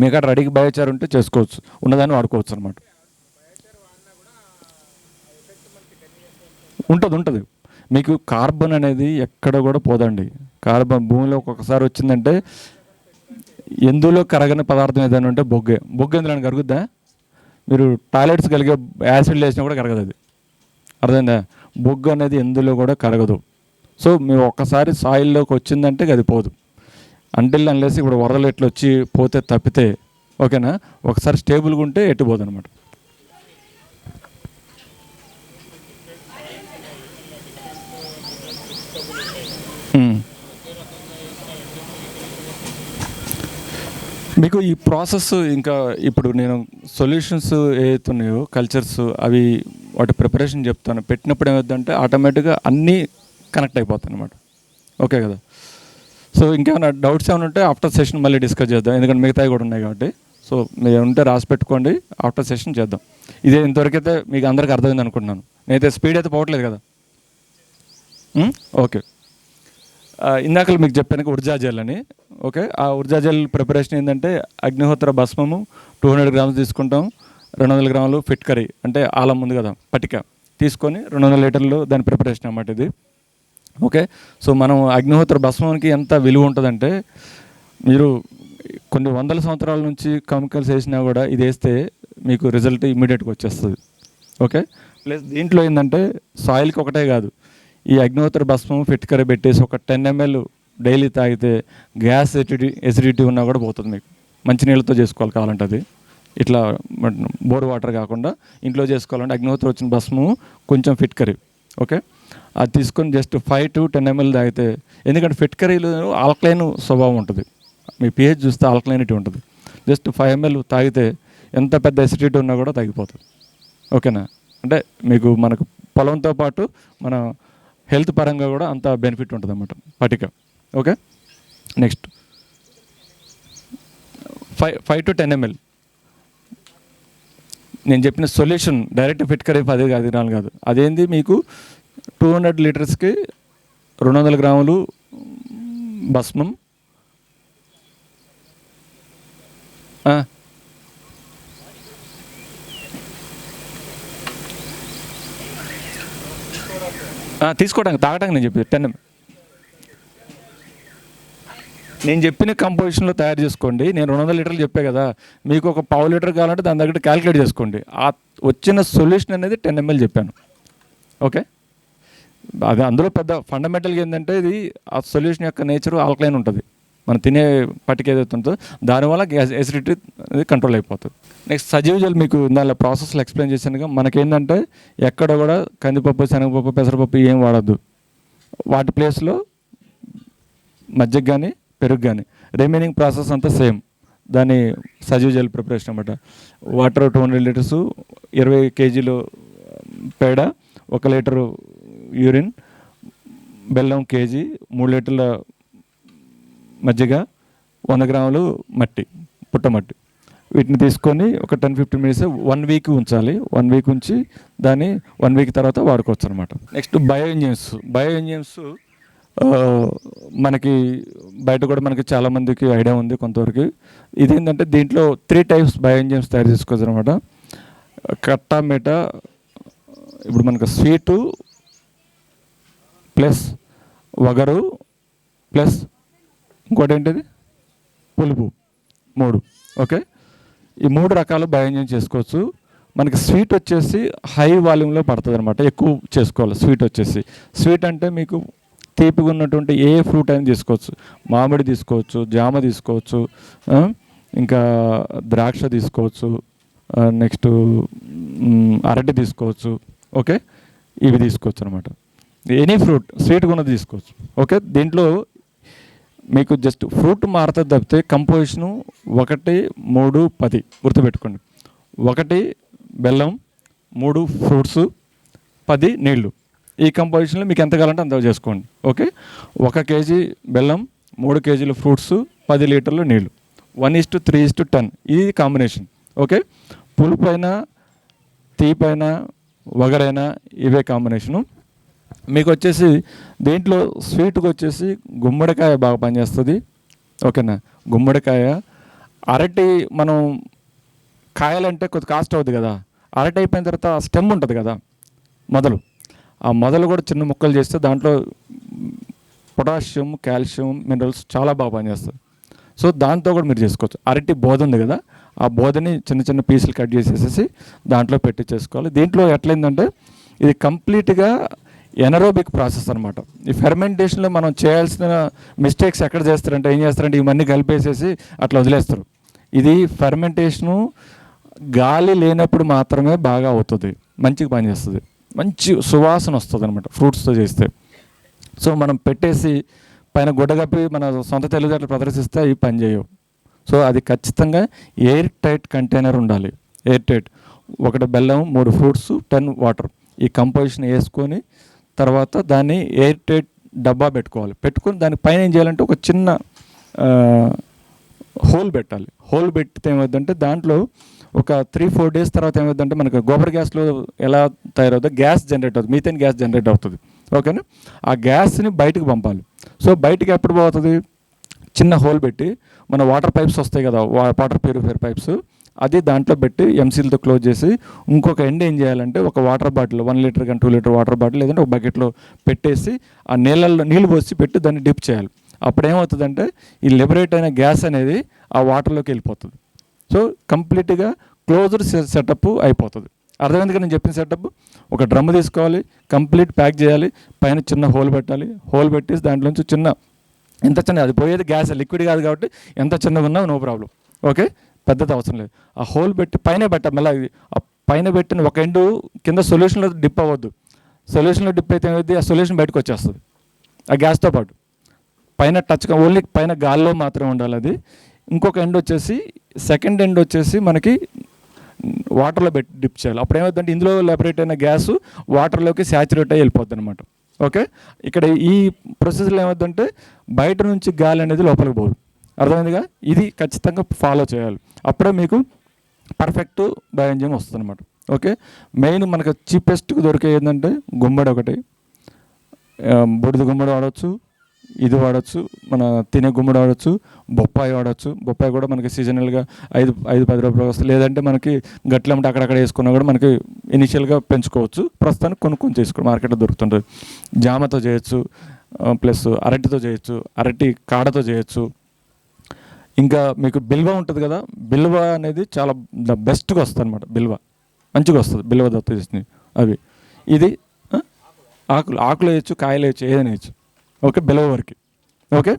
మీకు అక్కడ రెడీకి బయోచార్ ఉంటే చేసుకోవచ్చు, ఉన్నదాన్ని వాడుకోవచ్చు అనమాట. ఉంటుంది. మీకు కార్బన్ అనేది ఎక్కడ కూడా పోదండి. కార్బన్ భూమిలో ఒక్కొక్కసారి వచ్చిందంటే ఎందులో కరగని పదార్థం ఏదైనా ఉంటే బొగ్గే ఎందులో కరుగుద్దా? మీరు టాయిలెట్స్ కలిగే యాసిడ్ వేసినా కూడా కరగదు అది, అర్థమైందా? బొగ్గు అనేది ఎందులో కూడా కరగదు. సో మీరు ఒక్కసారి సాయిల్లోకి వచ్చిందంటే అది పోదు. అంటిల్ అన్లెస్ ఇప్పుడు వరదలు ఎట్లు వచ్చి పోతే తప్పితే, ఓకేనా, ఒకసారి స్టేబుల్గా ఉంటే ఎట్టుపోదు అనమాట. మీకు ఈ ప్రాసెస్ ఇంకా ఇప్పుడు నేను సొల్యూషన్స్ ఏవైతే ఉన్నాయో కల్చర్స్ అవి వాటి ప్రిపరేషన్ చెప్తాను. పెట్టినప్పుడు ఏమవుతుందంటే ఆటోమేటిక్గా అన్నీ కనెక్ట్ అయిపోతాయి అనమాట. ఓకే కదా? సో ఇంకేమైనా డౌట్స్ ఏమైనా ఉంటే ఆఫ్టర్ సెషన్ మళ్ళీ డిస్కస్ చేద్దాం, ఎందుకంటే మిగతావి కూడా ఉన్నాయి కాబట్టి. సో మీరు ఉంటే రాసి పెట్టుకోండి, ఆఫ్టర్ సెషన్ చేద్దాం. ఇదే ఇంతవరకైతే మీకు అందరికీ అర్థమైంది అనుకుంటున్నాను. నేనైతే స్పీడ్ అయితే పోవట్లేదు కదా? ఓకే. ఇందాక మీకు చెప్పాను ఉర్జా జెల్ అని. ఓకే. ఆ ఉర్జా జెల్ ప్రిపరేషన్ ఏంటంటే అగ్నిహోత్ర భస్మము 200 grams తీసుకుంటాం, 200 grams ఫిట్కరీ అంటే ఆలం ఉంది కదా పటిక తీసుకొని 200 లీటర్లు దాని ప్రిపరేషన్ అన్నమాట ఇది. ఓకే. సో మనం అగ్నిహోత్ర భస్మానికి ఎంత విలువ ఉంటుందంటే మీరు కొన్ని వందల సంవత్సరాల నుంచి కెమికల్స్ వేసినా కూడా ఇది వేస్తే మీకు రిజల్ట్ ఇమ్మీడియట్గా వచ్చేస్తుంది. ఓకే. ప్లస్ దీంట్లో ఏంటంటే సాయిల్కి ఒకటే కాదు, ఈ అగ్నిహోత్ర భస్మం ఫిట్కరీ పెట్టేసి ఒక 10 ml డైలీ తాగితే గ్యాస్ ఎసిడిటీ ఉన్నా కూడా పోతుంది. మీకు మంచినీళ్ళతో చేసుకోవాలి కావాలంటే, అది ఇట్లా బోర్ వాటర్ కాకుండా ఇంట్లో చేసుకోవాలంటే అగ్నిహోత్ర వచ్చిన భస్మము కొంచెం ఫిట్కరీ. ఓకే. అది తీసుకొని జస్ట్ 5 to 10 ml తాగితే, ఎందుకంటే ఫిట్కరీలో ఆల్కలైన్ స్వభావం ఉంటుంది, మీ pH చూస్తే ఆల్కలైనిటీ ఉంటుంది. జస్ట్ 5 ml తాగితే ఎంత పెద్ద ఎసిడిటీ ఉన్నా కూడా తగ్గిపోతుంది. ఓకేనా? అంటే మీకు మనకు పొలంతో పాటు మన హెల్త్ పరంగా కూడా అంత బెనిఫిట్ ఉంటుంది అన్నమాట పటిక. ఓకే. నెక్స్ట్ 5 to 10 ml నేను చెప్పిన సొల్యూషన్ డైరెక్ట్ ఫిట్కరీ 10 కాదు, అదేంది మీకు 200 లీటర్స్కి 200 grams భస్మం, తీసుకోవడానికి తాగడానికి నేను చెప్పేది 10 ml. నేను చెప్పిన కంపోజిషన్లో తయారు చేసుకోండి. నేను 200 లీటర్లు చెప్పే కదా, మీకు ఒక పావు లీటర్ కావాలంటే దాని దగ్గర క్యాలిక్యులేట్ చేసుకోండి. ఆ వచ్చిన సొల్యూషన్ అనేది 10 ml చెప్పాను. ఓకే, అది అందులో పెద్ద ఫండమెంటల్గా ఏంటంటే ఇది ఆ సొల్యూషన్ యొక్క నేచర్ ఆల్కలైన్ ఉంటుంది. మనం తినే పట్టిక ఏదైతే ఉంటుందో దానివల్ల ఎసిడిటీ అనేది కంట్రోల్ అయిపోతుంది. నెక్స్ట్ సజీవ జెల్ మీకు దానిలో ప్రాసెస్లో ఎక్స్ప్లెయిన్ చేశానుగా. మనకేంటంటే ఎక్కడ కూడా కందిపప్పు, శనగపప్పు, పెసరపప్పు ఏం వాడద్దు. వాటి ప్లేస్లో మజ్జిగ కానీ పెరుగు కానీ, రిమైనింగ్ ప్రాసెస్ అంతా సేమ్. దాని సజీవ జెల్ ప్రిపరేషన్ అనమాట. వాటర్ 200 లీటర్స్, 20 kg పేడ, 1 లీటరు యూరిన్, బెల్లం కేజీ, 3 లీటర్ల మజ్జిగ, 100 గ్రాములు మట్టి, పుట్టమట్టి. వీటిని తీసుకొని ఒక 10-15 మినిట్స్ 1 వీక్ ఉంచాలి. 1 వీక్ ఉంచి దాన్ని 1 వీక్ తర్వాత వాడుకోవచ్చు అనమాట. నెక్స్ట్ బయో ఎంజైమ్స్ మనకి బయట కూడా మనకి చాలామందికి ఐడియా ఉంది కొంతవరకు. ఇదేంటంటే దీంట్లో 3 types బయో ఎంజైమ్స్ తయారు చేసుకోవచ్చు అనమాట. కట్టా మీట, ఇప్పుడు మనకు స్వీటు ప్లస్ వగరు ప్లస్ ఇంకోటి ఏంటిది పులుపు, 3. ఓకే, ఈ 3 రకాలు బయో ఎంజైమ్ చేసుకోవచ్చు. మనకి స్వీట్ వచ్చేసి హై వాల్యూమ్లో పడుతుంది అనమాట, ఎక్కువ చేసుకోవాలి. స్వీట్ అంటే మీకు తీపిగా ఉన్నటువంటి ఏ ఫ్రూట్ అయినా తీసుకోవచ్చు. మామిడి తీసుకోవచ్చు, జామ తీసుకోవచ్చు, ఇంకా ద్రాక్ష తీసుకోవచ్చు, నెక్స్ట్ అరటి తీసుకోవచ్చు. ఓకే, ఇవి తీసుకోవచ్చు అనమాట. ఎనీ ఫ్రూట్ స్వీట్గా ఉన్నది తీసుకోవచ్చు. ఓకే, దీంట్లో మీకు జస్ట్ ఫ్రూట్ మారుతుంది తప్పితే కంపోజిషను 1, 3, 10 గుర్తుపెట్టుకోండి. 1 బెల్లం, 3 ఫ్రూట్స్, 10 నీళ్ళు. ఈ కంపోజిషన్లో మీకు ఎంత కావాలంటే అంత చేసుకోండి. ఓకే, 1 kg బెల్లం, 3 kg ఫ్రూట్స్, 10 లీటర్లు నీళ్ళు, 1:3:10 ఇది కాంబినేషన్. ఓకే, పులుపైన తీపైన వగరైనా ఇవే కాంబినేషను. మీకు వచ్చేసి దీంట్లో స్వీట్కి వచ్చేసి గుమ్మడికాయ బాగా పనిచేస్తుంది. ఓకేనా, గుమ్మడికాయ. అరటి మనం కాయాలంటే కొద్ది కాస్ట్ అవుతుంది కదా. అరటి అయిపోయిన తర్వాత స్టెమ్ ఉంటుంది కదా, ఆ మొదలు కూడా చిన్న ముక్కలు చేస్తే దాంట్లో పొటాషియం, కాల్షియం, మినరల్స్ చాలా బాగా పనిచేస్తుంది. సో దాంతో కూడా మీరు చేసుకోవచ్చు. అరటి బోధ ఉంది కదా, ఆ బోధని చిన్న చిన్న పీసులు కట్ చేసేసి దాంట్లో పెట్టి చేసుకోవాలి. దీంట్లో ఎట్లయిందంటే ఇది కంప్లీట్గా ఎనరోబిక్ ప్రాసెస్ అనమాట. ఈ ఫెర్మెంటేషన్లో మనం చేయాల్సిన మిస్టేక్స్ ఎక్కడ చేస్తారంటే ఏం చేస్తారంటే ఇవన్నీ కలిపేసేసి అట్లా వదిలేస్తారు. ఇది ఫెర్మెంటేషను గాలి లేనప్పుడు మాత్రమే బాగా అవుతుంది, మంచిగా పనిచేస్తుంది, మంచి సువాసన వస్తుంది అనమాట ఫ్రూట్స్తో చేస్తే. సో మనం పెట్టేసి పైన గుడ్డ కప్పి మన సొంత తెలివితేటలు ప్రదర్శిస్తే ఇవి పని చేయవు. సో అది ఖచ్చితంగా ఎయిర్ టైట్ కంటైనర్ ఉండాలి. ఎయిర్ టైట్, 1 బెల్లం, 3 ఫ్రూట్స్, 10 వాటర్. ఈ కంపోజిషన్ వేసుకొని తర్వాత దాన్ని ఎయిర్ టైట్ డబ్బా పెట్టుకొని దాని పైన ఏం చేయాలంటే ఒక చిన్న హోల్ పెట్టాలి. హోల్ పెట్టితే ఏమవుతుందంటే దాంట్లో ఒక 3-4 days తర్వాత ఏమవుతుందంటే మనకు గోబర్ గ్యాస్లో ఎలా తయారవుతుంది, గ్యాస్ జనరేట్ అవుతుంది, మీథేన్ గ్యాస్ జనరేట్ అవుతుంది. ఓకేనా, ఆ గ్యాస్ని బయటకు పంపాలి. సో బయటకు ఎప్పుడు పోతుంది, చిన్న హోల్ పెట్టి మన వాటర్ పైప్స్ వస్తాయి కదా, వాటర్ ప్యూరిఫైర్ పైప్స్, అది దాంట్లో పెట్టి ఎంసీల్తో క్లోజ్ చేసి ఇంకొక ఎండ్ ఏం చేయాలంటే ఒక వాటర్ బాటిల్ 1 లీటర్ కానీ 2 లీటర్ వాటర్ బాటిల్ లేదంటే ఒక బకెట్లో పెట్టేసి ఆ నీళ్ళు పోసి పెట్టి దాన్ని డిప్ చేయాలి. అప్పుడు ఏమవుతుందంటే ఈ లిబరేట్ అయిన గ్యాస్ అనేది ఆ వాటర్లోకి వెళ్ళిపోతుంది. సో కంప్లీట్గా క్లోజ్డ్ సెటప్ అయిపోతుంది. అర్థమైంది నేను చెప్పిన సెటప్. ఒక డ్రమ్ తీసుకోవాలి, కంప్లీట్ ప్యాక్ చేయాలి, పైన చిన్న హోల్ పెట్టాలి. హోల్ పెట్టేసి దాంట్లోంచి ఎంత చిన్న, అది పోయేది గ్యాస్ లిక్విడ్ కాదు కాబట్టి ఎంత చిన్నగా ఉన్నా నో ప్రాబ్లం. ఓకే, పెద్దది అవసరం లేదు. ఆ హోల్ పెట్టి పైన పెట్టాలి. మళ్ళీ ఆ పైన పెట్టిన ఒక ఎండు కింద సొల్యూషన్లో డిప్ అవ్వద్దు. సొల్యూషన్లో డిప్ అయితే ఏమవుతుంది, ఆ సొల్యూషన్ బయటకు వచ్చేస్తుంది ఆ గ్యాస్తో పాటు. పైన టచ్గా ఓన్లీ పైన గాల్లో మాత్రమే ఉండాలి అది. ఇంకొక ఎండ్ వచ్చేసి సెకండ్ ఎండ్ వచ్చేసి మనకి వాటర్లో పెట్టి డిప్ చేయాలి. అప్పుడు ఏమవుతుందంటే ఇందులో లిబరేట్ అయిన గ్యాస్ వాటర్లోకి శాచురేట్ అయ్యి వెళ్ళిపోద్ది అనమాట. ఓకే, ఇక్కడ ఈ ప్రొసెస్లో ఏమవుతుందంటే బయట నుంచి గాలి అనేది లోపలికి పోదు. అర్థమైందిగా, ఇది ఖచ్చితంగా ఫాలో చేయాలి. అప్పుడే మీకు పర్ఫెక్ట్ బయో ఎంజైమ్ వస్తుంది అనమాట. ఓకే, మెయిన్ మనకు చీపెస్ట్గా దొరికే ఏంటంటే గుమ్మడి ఒకటి, బూడిద గుమ్మడి వాడవచ్చు, ఇది వాడచ్చు, మన తినే గుమ్మడి వాడచ్చు, బొప్పాయి వాడచ్చు. బొప్పాయి కూడా మనకి సీజనల్గా 5-10 రూపాయలు వస్తుంది. లేదంటే మనకి గట్లమంటే అక్కడక్కడ వేసుకున్నా కూడా మనకి ఇనిషియల్గా పెంచుకోవచ్చు. ప్రస్తుతానికి కొనుక్కొని చేసుకో మార్కెట్లో దొరుకుతుంటుంది. జామతో చేయొచ్చు, ప్లస్ అరటితో చేయొచ్చు, అరటి కాడతో చేయొచ్చు. ఇంకా మీకు బిల్వ ఉంటుంది కదా, బిల్వ అనేది చాలా బెస్ట్గా వస్తుంది అనమాట. బిల్వ మంచిగా వస్తుంది, బిల్వ దత్త చేసినవి అవి. ఇది ఆకులు వేయచ్చు, కాయలు వేయచ్చు, ఏదైనా వేయచ్చు. ఓకే, బిల్వ వరకు. ఓకే,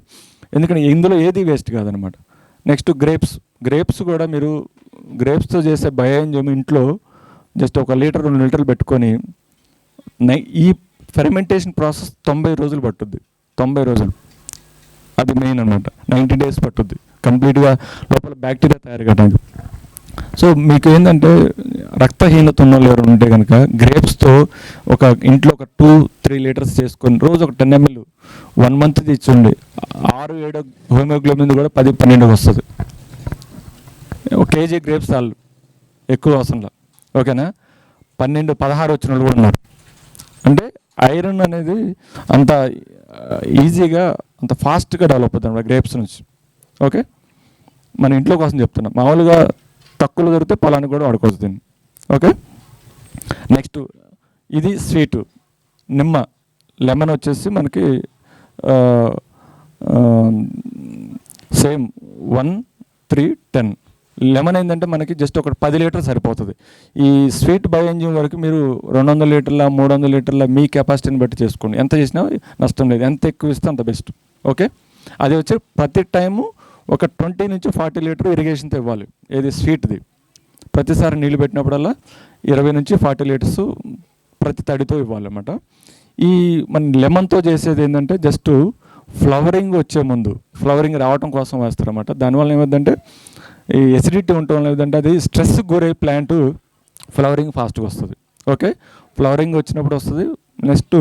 ఎందుకంటే ఇందులో ఏది వేస్ట్ కాదనమాట. నెక్స్ట్ గ్రేప్స్ కూడా మీరు గ్రేప్స్తో చేసే బయోఎంజైమ్ ఇంట్లో జస్ట్ 1 లీటర్ 2 లీటర్లు పెట్టుకొని ఈ ఫెర్మెంటేషన్ ప్రాసెస్ 90 రోజులు పట్టుద్ది. 90 రోజులు అది మెయిన్ అనమాట. 90 days పట్టుద్ది కంప్లీట్గా లోపల బ్యాక్టీరియా తయారు కావడానికి. సో మీకు ఏంటంటే రక్తహీనత ఉన్న ఎవరు ఉంటే కనుక గ్రేప్స్తో ఇంట్లో 2-3 లీటర్స్ చేసుకొని రోజు 10 ml 1 month ఇచ్చుండి 6-7 హోమోగ్లోబిన్ కూడా 10-12 వస్తుంది. 1 kg గ్రేప్స్ చాలు, ఎక్కువ అవసరంలా. ఓకేనా, 12-16 వచ్చిన వాళ్ళు కూడా ఉన్నారు. అంటే ఐరన్ అనేది అంత ఈజీగా అంత ఫాస్ట్గా డెవలప్ అవుతుంది అన్నమాట గ్రేప్స్ నుంచి. ఓకే, మన ఇంట్లో కోసం చెప్తున్నాం. మామూలుగా తక్కువలో దొరికితే పొలానికి కూడా వాడుకోవచ్చు దీన్ని. ఓకే, నెక్స్ట్ ఇది స్వీటు నిమ్మ, లెమన్ వచ్చేసి మనకి సేమ్ 1-3-10. లెమన్ ఏంటంటే మనకి జస్ట్ 10 లీటర్ సరిపోతుంది. ఈ స్వీట్ బయోఎంజైమ్ వరకు మీరు 200 లీటర్ల 300 లీటర్ల మీ కెపాసిటీని బట్టి చేసుకోండి. ఎంత చేసినా నష్టం లేదు, ఎంత ఎక్కువ ఇస్తే అంత బెస్ట్. ఓకే, అది వచ్చి ప్రతి టైము 20-40 లీటర్ ఇరిగేషన్తో ఇవ్వాలి. ఏది స్వీట్ది ప్రతిసారి నీళ్ళు పెట్టినప్పుడల్లా 20-40 లీటర్స్ ప్రతి తడితో ఇవ్వాలన్నమాట. ఈ మన లెమన్తో చేసేది ఏంటంటే జస్ట్ ఫ్లవరింగ్ వచ్చే ముందు, ఫ్లవరింగ్ రావడం కోసం వేస్తారన్నమాట. దానివల్ల ఏమైందంటే ఈ ఎసిడిటీ ఉండటం వల్ల ఏదంటే అది స్ట్రెస్ గురై ప్లాంట్ ఫ్లవరింగ్ ఫాస్ట్గా వస్తుంది. ఓకే, ఫ్లవరింగ్ వచ్చినప్పుడు వస్తుంది. నెక్స్ట్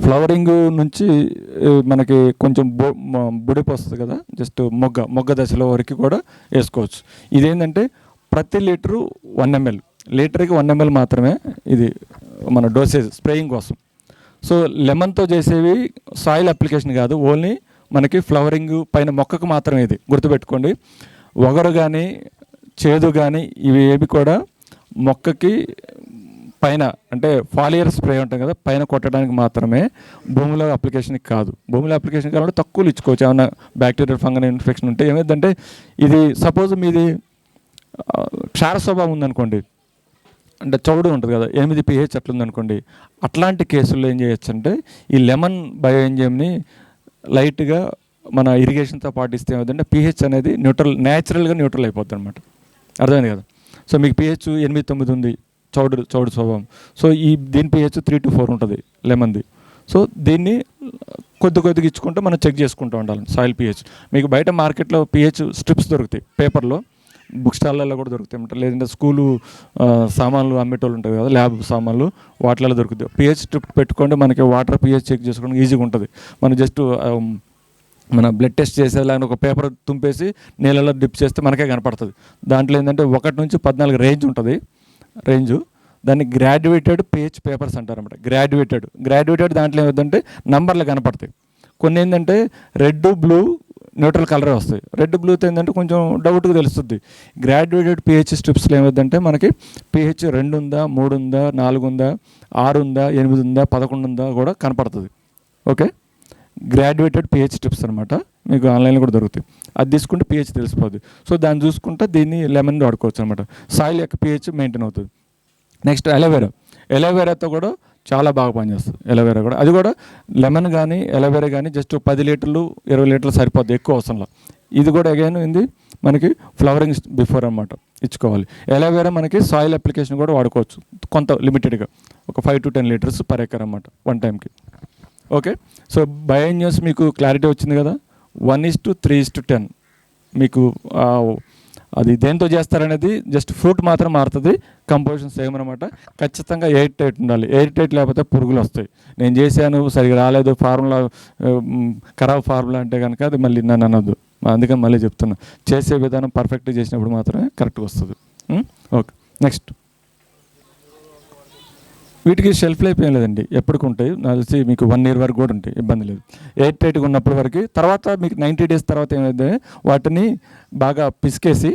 ఫ్లవరింగ్ నుంచి మనకి కొంచెం బుడిపి వస్తుంది కదా, జస్ట్ మొగ్గ దశలో వరకు కూడా వేసుకోవచ్చు. ఇదేంటంటే ప్రతి లీటరు 1 ml, లీటర్కి 1 ml మాత్రమే ఇది మన డోసేజ్ స్ప్రేయింగ్ కోసం. సో లెమన్తో చేసేవి సాయిల్ అప్లికేషన్ కాదు, ఓన్లీ మనకి ఫ్లవరింగ్ పైన మొక్కకు మాత్రమే. ఇది గుర్తుపెట్టుకోండి. ఒగరు కానీ చేదు కానీ ఇవి ఏవి కూడా మొక్కకి పైన అంటే ఫాలియర్ స్ప్రే ఉంటుంది కదా, పైన కొట్టడానికి మాత్రమే, భూమిలో అప్లికేషన్కి కాదు. భూమిలో అప్లికేషన్ కావాలంటే తక్కువలు ఇచ్చుకోవచ్చు. ఏమన్నా బ్యాక్టీరియల్ ఫంగల్ ఇన్ఫెక్షన్ ఉంటే. ఏమైందంటే ఇది సపోజ్ మీది క్షార స్వభావం ఉందనుకోండి, అంటే చౌడు ఉంటుంది కదా, 8 pH అట్లుందనుకోండి, అట్లాంటి కేసుల్లో ఏం చేయొచ్చు అంటే ఈ లెమన్ బయోఎంజైమ్ని లైట్గా మన ఇరిగేషన్తో పాటిస్తే ఏమిటంటే pH అనేది న్యాచురల్గా న్యూట్రల్ అయిపోతుంది అనమాట. అర్థమైంది కదా. సో మీకు pH 8-9 ఉంది, చౌడు స్వభావం. సో దీని pH 3-4 ఉంటుంది లెమన్ది. సో దీన్ని కొద్దిగా ఇచ్చుకుంటే మనం చెక్ చేసుకుంటూ ఉండాలి సాయిల్ pH. మీకు బయట మార్కెట్లో pH స్ట్రిప్స్ దొరుకుతాయి, పేపర్లో బుక్ స్టాల్లో కూడా దొరుకుతాయి అన్నమాట. లేదంటే స్కూలు సామాన్లు అమ్మేటోళ్ళు ఉంటాయి కదా, ల్యాబ్ సామాన్లు, వాటిలలో దొరుకుతాయి. pH స్ట్రిప్ పెట్టుకుంటే మనకి వాటర్ pH చెక్ చేసుకోవడం ఈజీగా ఉంటుంది. మనం జస్ట్ మన బ్లడ్ టెస్ట్ చేసేలా ఒక పేపర్ తుంపేసి నీళ్ళలో డిప్ చేస్తే మనకే కనపడుతుంది. దాంట్లో ఏంటంటే 1 నుంచి 14 రేంజ్ ఉంటుంది. దాన్ని గ్రాడ్యుయేటెడ్ pH పేపర్స్ అంటారన్నమాట. గ్రాడ్యుయేటెడ్ దాంట్లో ఏమిటంటే నంబర్లు కనపడతాయి. కొన్ని ఏంటంటే రెడ్ బ్లూ న్యూట్రల్ కలరే వస్తాయి. రెడ్ బ్లూతో ఏంటంటే కొంచెం డౌట్గా తెలుస్తుంది. గ్రాడ్యుయేటెడ్ pH స్ట్రిప్స్లో ఏమిటంటే మనకి pH 2 ఉందా, 3 ఉందా, 4 ఉందా, 6 ఉందా, 8 ఉందా, 11 ఉందా కూడా కనపడుతుంది. ఓకే, గ్రాడ్యుయేటెడ్ pH స్ట్రిప్స్ అనమాట. మీకు ఆన్లైన్లో కూడా దొరుకుతాయి. అది తీసుకుంటే pH తెలిసిపోద్ది. సో దాన్ని చూసుకుంటే దీన్ని లెమన్ వాడుకోవచ్చు అనమాట. సాయిల్ యొక్క pH మెయింటైన్ అవుతుంది. నెక్స్ట్ ఎలోవేరాతో కూడా చాలా బాగా పనిచేస్తుంది. ఎలోవేరా కూడా, అది కూడా లెమన్ కానీ ఎలోవేరా కానీ జస్ట్ 10 లీటర్లు 20 లీటర్లు సరిపోద్ది, ఎక్కువ అవసరంలో. ఇది కూడా అగైన్ ఏంది మనకి ఫ్లవరింగ్ బిఫోర్ అనమాట ఇచ్చుకోవాలి. ఎలోవేరా మనకి సాయిల్ అప్లికేషన్ కూడా వాడుకోవచ్చు కొంత లిమిటెడ్గా, 5-10 లీటర్స్ పర్ ఎకర్ అనమాట 1 టైంకి. ఓకే, సో బయోఎంజైమ్స్ మీకు క్లారిటీ వచ్చింది కదా. 1:3:10 మీకు అది దేంతో చేస్తారనేది జస్ట్ ఫ్రూట్ మాత్రం మారుతుంది, కంపోజిషన్ సేమ్ అనమాట. ఖచ్చితంగా ఎయిర్ టైట్ ఉండాలి. ఎయిర్ టైట్ లేకపోతే పురుగులు వస్తాయి. నేను చేశాను సరిగ్గా రాలేదు, ఫార్ములా ఖరాబ్ ఫార్ములా అంటే కనుక అది మళ్ళీ నన్ను అనొద్దు. అందుకని మళ్ళీ చెప్తున్నా, చేసే విధానం పర్ఫెక్ట్గా చేసినప్పుడు మాత్రమే కరెక్ట్గా వస్తుంది. ఓకే, నెక్స్ట్ వీటికి షెల్ఫ్ లైఫ్ ఏం లేదండి, ఎప్పటికి ఉంటాయి. నాకు తెలిసి మీకు 1 year వరకు కూడా ఉంటాయి, ఇబ్బంది లేదు. ఎయిర్ టైట్గా ఉన్నప్పటి వరకు. తర్వాత మీకు 90 days తర్వాత ఏమైతే వాటిని బాగా పిసికేసి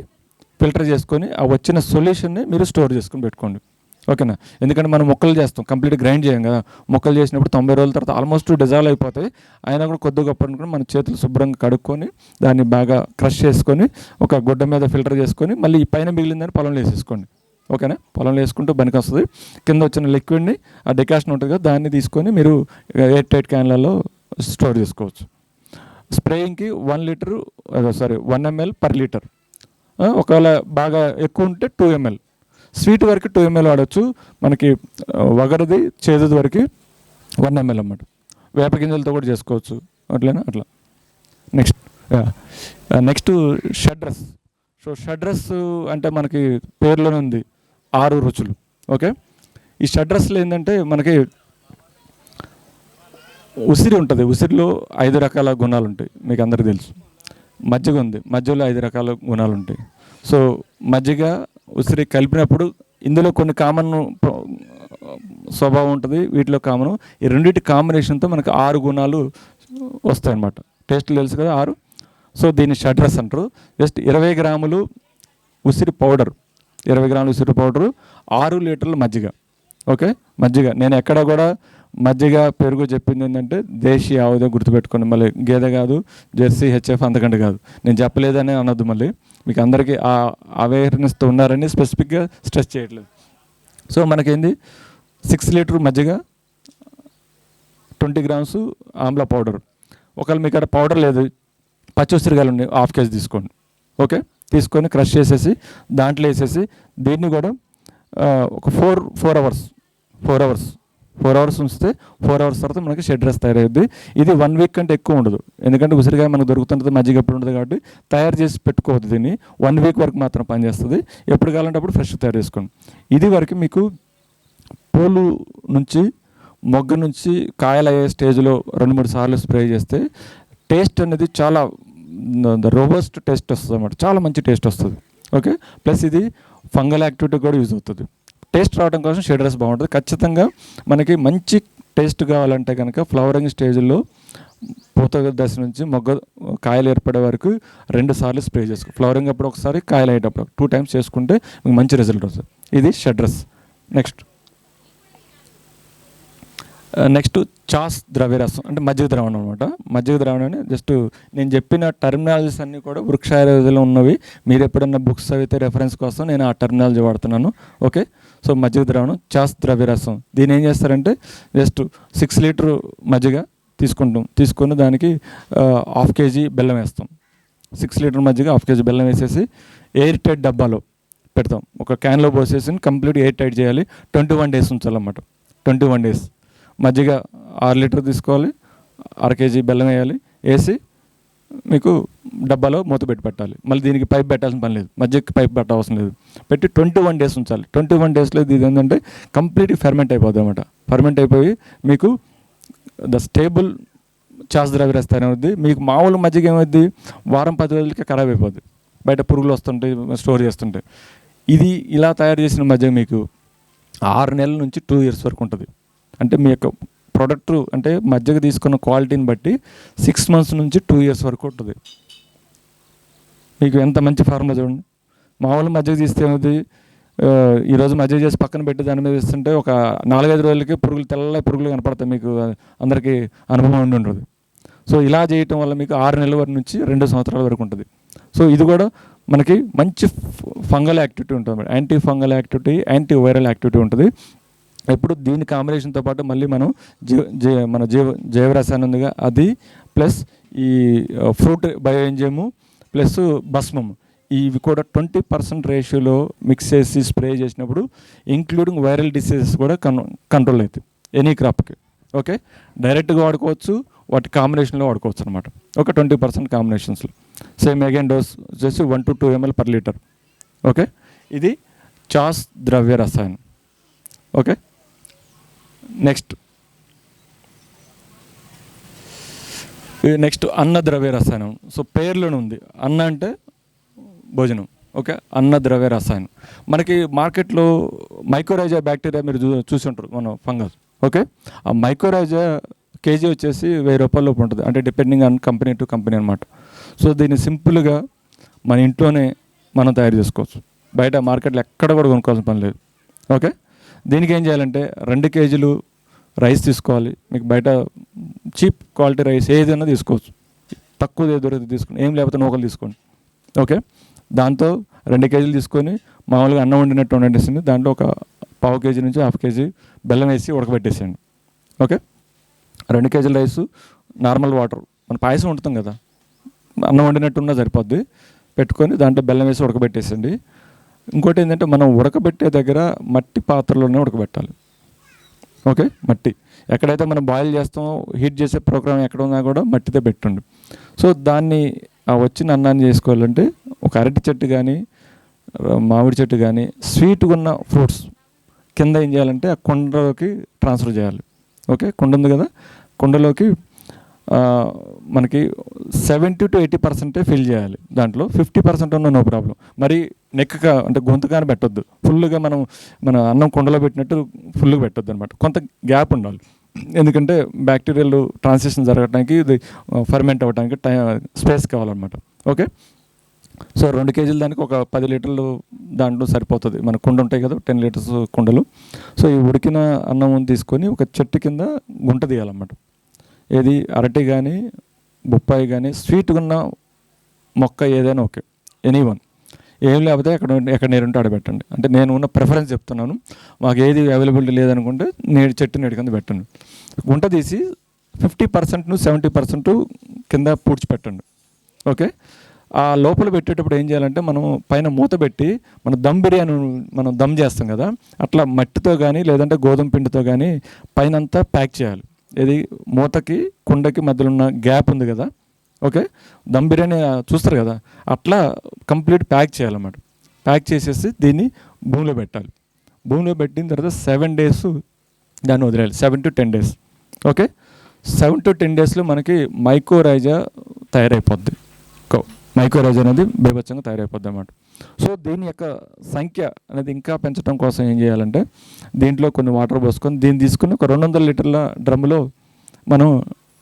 ఫిల్టర్ చేసుకొని ఆ వచ్చిన సొల్యూషన్ని మీరు స్టోర్ చేసుకొని పెట్టుకోండి. ఓకేనా. ఎందుకంటే మనం మొక్కలు చేస్తాం, కంప్లీట్ గ్రైండ్ చేయం కదా. మొక్కలు చేసినప్పుడు 90 రోజుల తర్వాత ఆల్మోస్ట్ డిజాల్వ్ అయిపోతాయి. అయినా కూడా కొద్దిగా గొప్ప అనుకుని మన చేతులు శుభ్రంగా కడుక్కొని దాన్ని బాగా క్రష్ చేసుకొని ఒక గుడ్డ మీద ఫిల్టర్ చేసుకొని మళ్ళీ ఈ పైన మిగిలిందని పొలంలో వేసేసుకోండి. ఓకేనా. పొలంలో వేసుకుంటూ పనికి వస్తుంది. కింద వచ్చిన లిక్విడ్ని ఆ డికాషన్ ఉంటుంది కదా దాన్ని తీసుకొని మీరు ఎయిర్ టైట్ క్యాన్లలో స్టోర్ చేసుకోవచ్చు. స్ప్రేయింగ్కి 1 ml per లీటర్. ఒకవేళ బాగా ఎక్కువ ఉంటే 2 ml. స్వీట్ వరకు 2 ml వాడచ్చు. మనకి వగరది చేదుది వరకు 1 ml అన్నమాట. వేప గింజలతో కూడా చేసుకోవచ్చు అట్లేనా అట్లా. నెక్స్ట్ షడ్రస్. సో షడ్రస్ అంటే మనకి పేర్లోనే ఉంది 6 రుచులు. ఓకే. ఈ షడ్రస్లో ఏంటంటే మనకి ఉసిరి ఉంటుంది. ఉసిరిలో 5 రకాల గుణాలు ఉంటాయి, మీకు అందరికీ తెలుసు. మజ్జిగ ఉంది, మజ్జిగలో 5 రకాల గుణాలు ఉంటాయి. సో మజ్జిగ ఉసిరి కలిపినప్పుడు ఇందులో కొన్ని కామన్ స్వభావం ఉంటుంది, వీటిలో కామను. ఈ రెండింటి కాంబినేషన్తో మనకు 6 గుణాలు వస్తాయన్నమాట. టేస్ట్లు తెలుసు కదా 6. సో దీన్ని షడ్రస్ అంటారు. జస్ట్ 20 గ్రాములు ఉసిరి పౌడర్, 20 గ్రాములు ఉసిరి పౌడరు, 6 లీటర్లు మజ్జిగ. ఓకే. మజ్జిగ నేను ఎక్కడ కూడా మజ్జిగ పెరుగు చెప్పింది ఏంటంటే దేశీ ఆవుదే గుర్తుపెట్టుకోండి. మళ్ళీ గేదె కాదు, జెర్సీ, హెచ్ఎఫ్ అంతకంటే కాదు. నేను చెప్పలేదని అనొద్దు. మళ్ళీ మీకు అందరికీ ఆ అవేర్నెస్తో ఉన్నారని స్పెసిఫిక్గా స్ట్రెస్ చేయట్లేదు. సో మనకేంది 6 లీటర్ మజ్జిగ, 20 గ్రామ్స్ ఆమ్లా పౌడర్. ఒకవేళ మీకు అక్కడ పౌడర్ లేదు, పచ్చి ఉసిరికాయలు ఉన్నాయి, 1/2 kg తీసుకోండి. ఓకే. తీసుకొని క్రష్ చేసేసి దాంట్లో వేసేసి దీన్ని కూడా ఒక 4 అవర్స్ ఉంచితే 4 అవర్స్ తర్వాత మనకి షడ్రస్ తయారవుద్ది. ఇది 1 వీక్ కంటే ఎక్కువ ఉండదు. ఎందుకంటే ఉసిరికాయ మనకు దొరుకుతుంటుంది, మజ్జిగ ఎప్పుడు ఉంటుంది కాబట్టి తయారు చేసి పెట్టుకోవద్దు. దీన్ని 1 వీక్ వరకు మాత్రం పనిచేస్తుంది. ఎప్పుడు కావాలంటే అప్పుడు ఫ్రెష్ తయారు చేసుకోండి. ఇది వరకు మీకు పూలు నుంచి మొగ్గ నుంచి కాయలు అయ్యే స్టేజ్లో 2-3 సార్లు స్ప్రే చేస్తే టేస్ట్ అనేది చాలా రోబస్ట్ టేస్ట్ వస్తుంది అన్నమాట. చాలా మంచి టేస్ట్ వస్తుంది. ఓకే. ప్లస్ ఇది ఫంగల్ యాక్టివిటీ కూడా యూజ్ అవుతుంది. టేస్ట్ రావడం కోసం షడ్రస్ బాగుంటుంది. ఖచ్చితంగా మనకి మంచి టేస్ట్ కావాలంటే కనుక ఫ్లవరింగ్ స్టేజ్లో పూత దశ నుంచి మొగ్గ కాయలు ఏర్పడే వరకు 2 సార్లు స్ప్రే చేసుకో. ఫ్లవరింగ్ అప్పుడు ఒకసారి, కాయలు అయ్యేటప్పుడు 2 times చేసుకుంటే మీకు మంచి రిజల్ట్ వస్తుంది. ఇది షడ్రస్. నెక్స్ట్ చాస్ ద్రవ్యరసం అంటే మజ్జిగ ద్రావణం అనమాట. మజ్జిగ ద్రావణాన్ని జస్ట్ నేను చెప్పిన టర్మినాలజీస్ అన్నీ కూడా వృక్షాయుర్వేదంలో ఉన్నవి. మీరు ఎప్పుడన్నా బుక్స్ చదివితే రెఫరెన్స్ కోసం నేను ఆ టర్మినాలజీ వాడుతున్నాను. ఓకే. సో మజ్జిగ ద్రావణం, చాస్ ద్రవ్యరసం. దీన్ని ఏం చేస్తారంటే జస్ట్ 6 లీటర్ మజ్జిగ తీసుకొని దానికి 1/2 kg బెల్లం వేస్తాం. 6 లీటర్ మజ్జిగ 1/2 kg బెల్లం వేసేసి ఎయిర్ టైట్ డబ్బాలో పెడతాం. ఒక క్యాన్లో పోసేసి కంప్లీట్ ఎయిర్ టైట్ చేయాలి. 21 days ఉంచాలన్నమాట. 21 days. మజ్జిగ 6 లీటర్ తీసుకోవాలి, 1/2 kg బెల్లం వేయాలి, వేసి మీకు డబ్బాలో మూత పెట్టి పెట్టాలి. మళ్ళీ దీనికి పైప్ పెట్టాల్సిన పని లేదు, మజ్జిగకి పైప్ పెట్టవసరం లేదు. పెట్టి 21 days ఉంచాలి. 21 daysలో ఇది ఏంటంటే కంప్లీట్గా ఫెర్మెంట్ అయిపోద్ది అన్నమాట. ఫెర్మెంట్ అయిపోయి మీకు ద స్టేబుల్ చాస్ ద్రవ్యరసం తయారవుద్ది. మీకు మామూలు మజ్జిగ ఏమవుద్ది, వారం 10 రోజులకి ఖరాబ్ అయిపోద్ది, బయట పురుగులు వస్తుంటాయి, స్టోర్ చేస్తుంటాయి. ఇది ఇలా తయారు చేసిన మజ్జిగ మీకు 6 నెలల నుంచి 2 years వరకు ఉంటుంది. అంటే మీ యొక్క ప్రొడక్ట్ అంటే మజ్జిగ తీసుకున్న క్వాలిటీని బట్టి 6 months నుంచి 2 years వరకు ఉంటుంది. మీకు ఎంత మంచి ఫార్ములా చూడండి. మామూలు మజ్జిగ తీస్తే ఏమవుతుంది, ఈరోజు మజ్జిగ చేసి పక్కన పెట్టి దాని మీద ఇస్తుంటే ఒక 4-5 రోజులకి తెల్ల పురుగులు కనపడతాయి. మీకు అందరికీ అనుభవం ఉండి ఉంటుంది. సో ఇలా చేయటం వల్ల మీకు 6 నెలల వరకు నుంచి 2 సంవత్సరాల వరకు ఉంటుంది. సో ఇది కూడా మనకి మంచి ఫంగల్ యాక్టివిటీ ఉంటుంది, anti fungal activity, anti viral activity ఉంటుంది. ఇప్పుడు దీని కాంబినేషన్తో పాటు మళ్ళీ మనం మన జీవరసాయనం ఉందిగా అది, ప్లస్ ఈ ఫ్రూట్ బయో ఎంజైము, ప్లస్ భస్మము, ఇవి కూడా 20% రేషియోలో మిక్స్ చేసి స్ప్రే చేసినప్పుడు ఇంక్లూడింగ్ వైరల్ డిసీజెస్ కూడా కంట్రోల్ అవుతాయి ఎనీ క్రాప్కి. ఓకే. డైరెక్ట్గా వాడుకోవచ్చు, వాటి కాంబినేషన్లో వాడుకోవచ్చు అనమాట. ఒక 20% కాంబినేషన్స్లో. సేమ్ అగైన్ డోస్ వచ్చేసి 1 to 2 ml per litre. Okay. ఇది చాస్ ద్రవ్య రసాయనం. ఓకే. నెక్స్ట్ అన్న ద్రవ్య రసాయనం. సో పేర్లోనే ఉంది, అన్న అంటే భోజనం. ఓకే. అన్న ద్రవ్య రసాయనం. మనకి మార్కెట్లో మైకోరైజా బ్యాక్టీరియా మీరు చూసి ఉంటారు, మన ఫంగస్. ఓకే. ఆ మైకోరైజా కేజీ వచ్చేసి 1000 రూపాయల లోపు ఉంటుంది, అంటే depending on company to company అనమాట. సో దీన్ని సింపుల్గా మన ఇంట్లోనే మనం తయారు చేసుకోవచ్చు, బయట మార్కెట్లో ఎక్కడ కూడా కొనుక్కోవాల్సిన పని లేదు. ఓకే. దీనికి ఏం చేయాలంటే 2 కేజీలు రైస్ తీసుకోవాలి. మీకు బయట చీప్ క్వాలిటీ రైస్ ఏదైనా తీసుకోవచ్చు, తక్కువ దొరికి తీసుకోండి, ఏం లేకపోతే నూకలు తీసుకోండి. ఓకే, దాంతో 2 కేజీలు తీసుకొని మామూలుగా అన్నం వండినట్టు వండేసింది. దాంట్లో ఒక 1/2 కేజీ నుంచి 1/2 కేజీ బెల్లం వేసి ఉడకబెట్టేసేయండి. ఓకే, 2 కేజీల రైసు, నార్మల్ వాటర్, మన పాయసం వండుతాం కదా, అన్నం వండినట్టున్నా సరిపోద్ది, పెట్టుకొని దాంట్లో బెల్లం వేసి ఉడకబెట్టేసండి. ఇంకోటి ఏంటంటే మనం ఉడకబెట్టే దగ్గర మట్టి పాత్రలోనే ఉడకబెట్టాలి. ఓకే, మట్టి ఎక్కడైతే మనం బాయిల్ చేస్తామో, హీట్ చేసే ప్రోగ్రామ్ ఎక్కడ ఉన్నా కూడా మట్టితో పెట్టండి. సో దాన్ని వచ్చిన అన్నాన్ని చేసుకోవాలంటే ఒక అరటి చెట్టు కానీ మామిడి చెట్టు కానీ స్వీట్గా ఉన్న ఫ్రూట్స్ కింద ఏం చేయాలంటే ఆ కుండలోకి ట్రాన్స్ఫర్ చేయాలి. ఓకే, కుండ ఉంది కదా, కుండలోకి మనకి 70 to 80% ఫిల్ చేయాలి. దాంట్లో 50% ఉన్న నో ప్రాబ్లం. మరి నెక్కగా అంటే గొంతుగానే పెట్టొద్దు, ఫుల్గా మన అన్నం కుండలో పెట్టినట్టు ఫుల్గా పెట్టొద్దు అనమాట. కొంత గ్యాప్ ఉండాలి, ఎందుకంటే బ్యాక్టీరియల్ ట్రాన్సిషన్ జరగడానికి, ఇది ఫర్మెంట్ అవ్వడానికి స్పేస్ కావాలన్నమాట. ఓకే, సో 2 కేజీల దానికి ఒక 10 లీటర్లు దాంట్లో సరిపోతుంది. మన కుండ ఉంటాయి కదా, 10 లీటర్స్ కుండలు. సో ఈ ఉడికిన అన్నం తీసుకొని ఒక చెట్టు కింద గుంట తీయాలన్నమాట. ఏది అరటి కానీ బొప్పాయి కానీ స్వీట్గా ఉన్న మొక్క ఏదైనా ఓకే, ఎనీవన్, ఏం లేకపోతే ఎక్కడ నీరు ఉంటే ఆడబెట్టండి. అంటే నేను ఉన్న ప్రిఫరెన్స్ చెప్తున్నాను, మాకు ఏది అవైలబిలిటీ లేదనుకుంటే చెట్టు నీటి కింద పెట్టండి. గుంట తీసి 50% to 70% కింద పూడ్చిపెట్టండి. ఓకే, ఆ లోపల పెట్టేటప్పుడు ఏం చేయాలంటే మనం పైన మూత పెట్టి దమ్ బిర్యానీ మనం దమ్ చేస్తాం కదా, అట్లా మట్టితో కానీ లేదంటే గోధుమ పిండితో కానీ పైన అంతా ప్యాక్ చేయాలి. ఇది మూతకి కుండకి మధ్యలో ఉన్న గ్యాప్ ఉంది కదా, ఓకే, దమ్ బిర్యానీ చూస్తారు కదా, అట్లా కంప్లీట్ ప్యాక్ చేయాలన్నమాట. ప్యాక్ చేసేసి దీన్ని భూమిలో పెట్టాలి. భూమిలో పెట్టిన తర్వాత 7 days దాన్ని వదిలేయాలి. 7 to 10 days. ఓకే, 7 to 10 daysలో మనకి మైకోరైజా తయారైపోద్ది. మైకోరైజా అనేది బీభత్సంగా తయారైపోద్ది అన్నమాట. సో దీని యొక్క సంఖ్య అనేది ఇంకా పెంచడం కోసం ఏం చేయాలంటే దీంట్లో కొన్ని వాటర్ పోసుకొని దీన్ని తీసుకుని ఒక 200 లీటర్ల డ్రమ్ములో మనం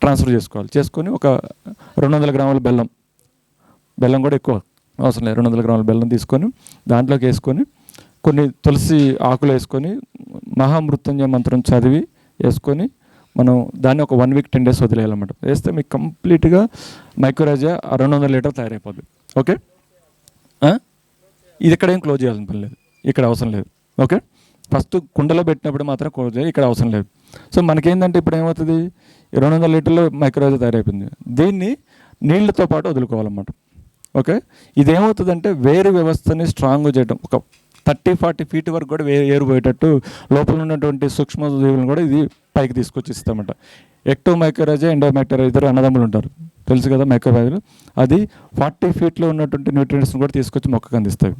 ట్రాన్స్ఫర్ చేసుకోవాలి. చేసుకొని ఒక 200 గ్రాముల బెల్లం కూడా ఎక్కువ అవసరం లేదు, 200 గ్రాముల బెల్లం తీసుకొని దాంట్లోకి వేసుకొని కొన్ని తులసి ఆకులు వేసుకొని మహామృత్యుంజయ మంత్రం చదివి వేసుకొని మనం దాన్ని ఒక 1 week 10 days వదిలేయాలన్నమాట. వేస్తే మీకు కంప్లీట్గా మైకోరైజా 200 లీటర్ తయారైపోద్ది. ఓకే, ఇది ఇక్కడ ఏం క్లోజ్ చేయాల్సిన పని లేదు, ఇక్కడ అవసరం లేదు. ఓకే, ఫస్ట్ కుండలో పెట్టినప్పుడు మాత్రం క్లోజ్ చేయాలి, ఇక్కడ అవసరం లేదు. సో మనకేంటంటే ఇప్పుడు ఏమవుతుంది, 200 లీటర్లు మైక్రోరైజా తయారైపోయింది, దీన్ని నీళ్ళతో పాటు వదులుకోవాలన్నమాట. ఓకే, ఇదేమవుతుందంటే వేరు వ్యవస్థని స్ట్రాంగ్ చేయడం, ఒక 30-40 feet వరకు కూడా ఏరు పోయేటట్టు లోపల ఉన్నటువంటి సూక్ష్మజీవులను కూడా ఇది పైకి తీసుకొచ్చి ఇస్తామన్నమాట. ఎక్టో మైక్రోరైజా, ఎండో మైక్రోరైజా, ఇద్దరు అన్నదమ్ములు ఉంటారు, తెలుసు కదా మైక్రోరైజాలు. అది 40 feetలో ఉన్నటువంటి న్యూట్రియంట్స్ని కూడా తీసుకొచ్చి మొక్కకు అందిస్తాయి.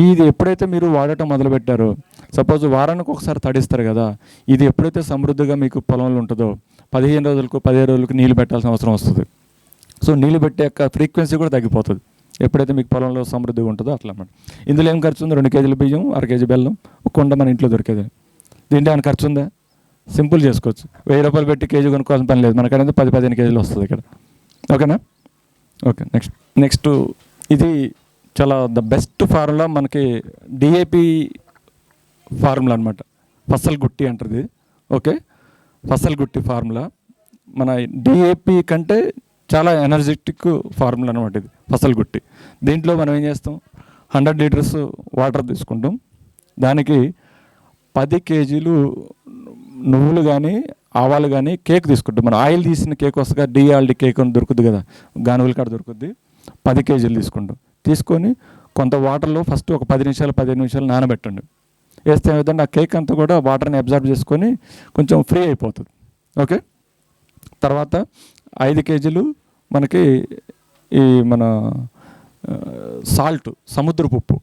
ఇది ఎప్పుడైతే మీరు వాడటం మొదలుపెట్టారో, సపోజ్ వారానికి ఒకసారి తడిస్తారు కదా, ఇది ఎప్పుడైతే సమృద్ధిగా మీకు పొలంలో ఉంటుందో 15 రోజులకు 15 రోజులకు నీళ్ళు పెట్టాల్సిన అవసరం వస్తుంది. సో నీళ్ళు పెట్టే యొక్క ఫ్రీక్వెన్సీ కూడా తగ్గిపోతుంది ఎప్పుడైతే మీకు పొలంలో సమృద్ధిగా ఉంటుందో అట్లా అన్నమాట. ఇందులో ఏం ఖర్చు ఉంది, 2 కేజీల బియ్యం, 1/2 కేజీ బెల్లం, ఒక కుండ మన ఇంట్లో దొరికేది. దీంట్లో ఏమైనా ఖర్చు ఉందా? సింపుల్ చేసుకోవచ్చు. 1000 రూపాయలు పెట్టి కేజీ కొనుక్కోవాల్సిన పని లేదు, మనకనేది 10-15 కేజీలు వస్తుంది ఇక్కడ. ఓకేనా? ఓకే, నెక్స్ట్ ఇది చాలా ద బెస్ట్ ఫార్ములా మనకి డిఏపి ఫార్ములా అనమాట. ఫసల్ గుట్టి అంటారు. ఓకే, ఫసల్ గుట్టి ఫార్ములా మన డిఏపి కంటే చాలా ఎనర్జెటిక్ ఫార్ములా అనమాట ఇది ఫసల్ గుట్టి. దీంట్లో మనం ఏం చేస్తాం, 100 లీటర్స్ వాటర్ తీసుకుంటాం, దానికి 10 కేజీలు నువ్వులు కానీ ఆవాలు కానీ కేక్ తీసుకుంటాం. మనం ఆయిల్ తీసిన కేక్ వస్తుంది కదా, డిఆల్డి కేక్ అని దొరుకుద్ది కదా, గానుగుల కాడ దొరుకుద్ది. 10 కేజీలు తీసుకుంటాం. తీసుకొని కొంత వాటర్లో ఫస్ట్ ఒక 15 నిమిషాలు నానబెట్టండి. వేస్తే ఏదంటే ఆ కేక్ అంతా కూడా వాటర్ని అబ్జర్వ్ చేసుకొని కొంచెం ఫ్రీ అయిపోతుంది. ఓకే, తర్వాత 5 కేజీలు మనకి ఈ మన సాల్ట్, సముద్రపు ఉప్పు.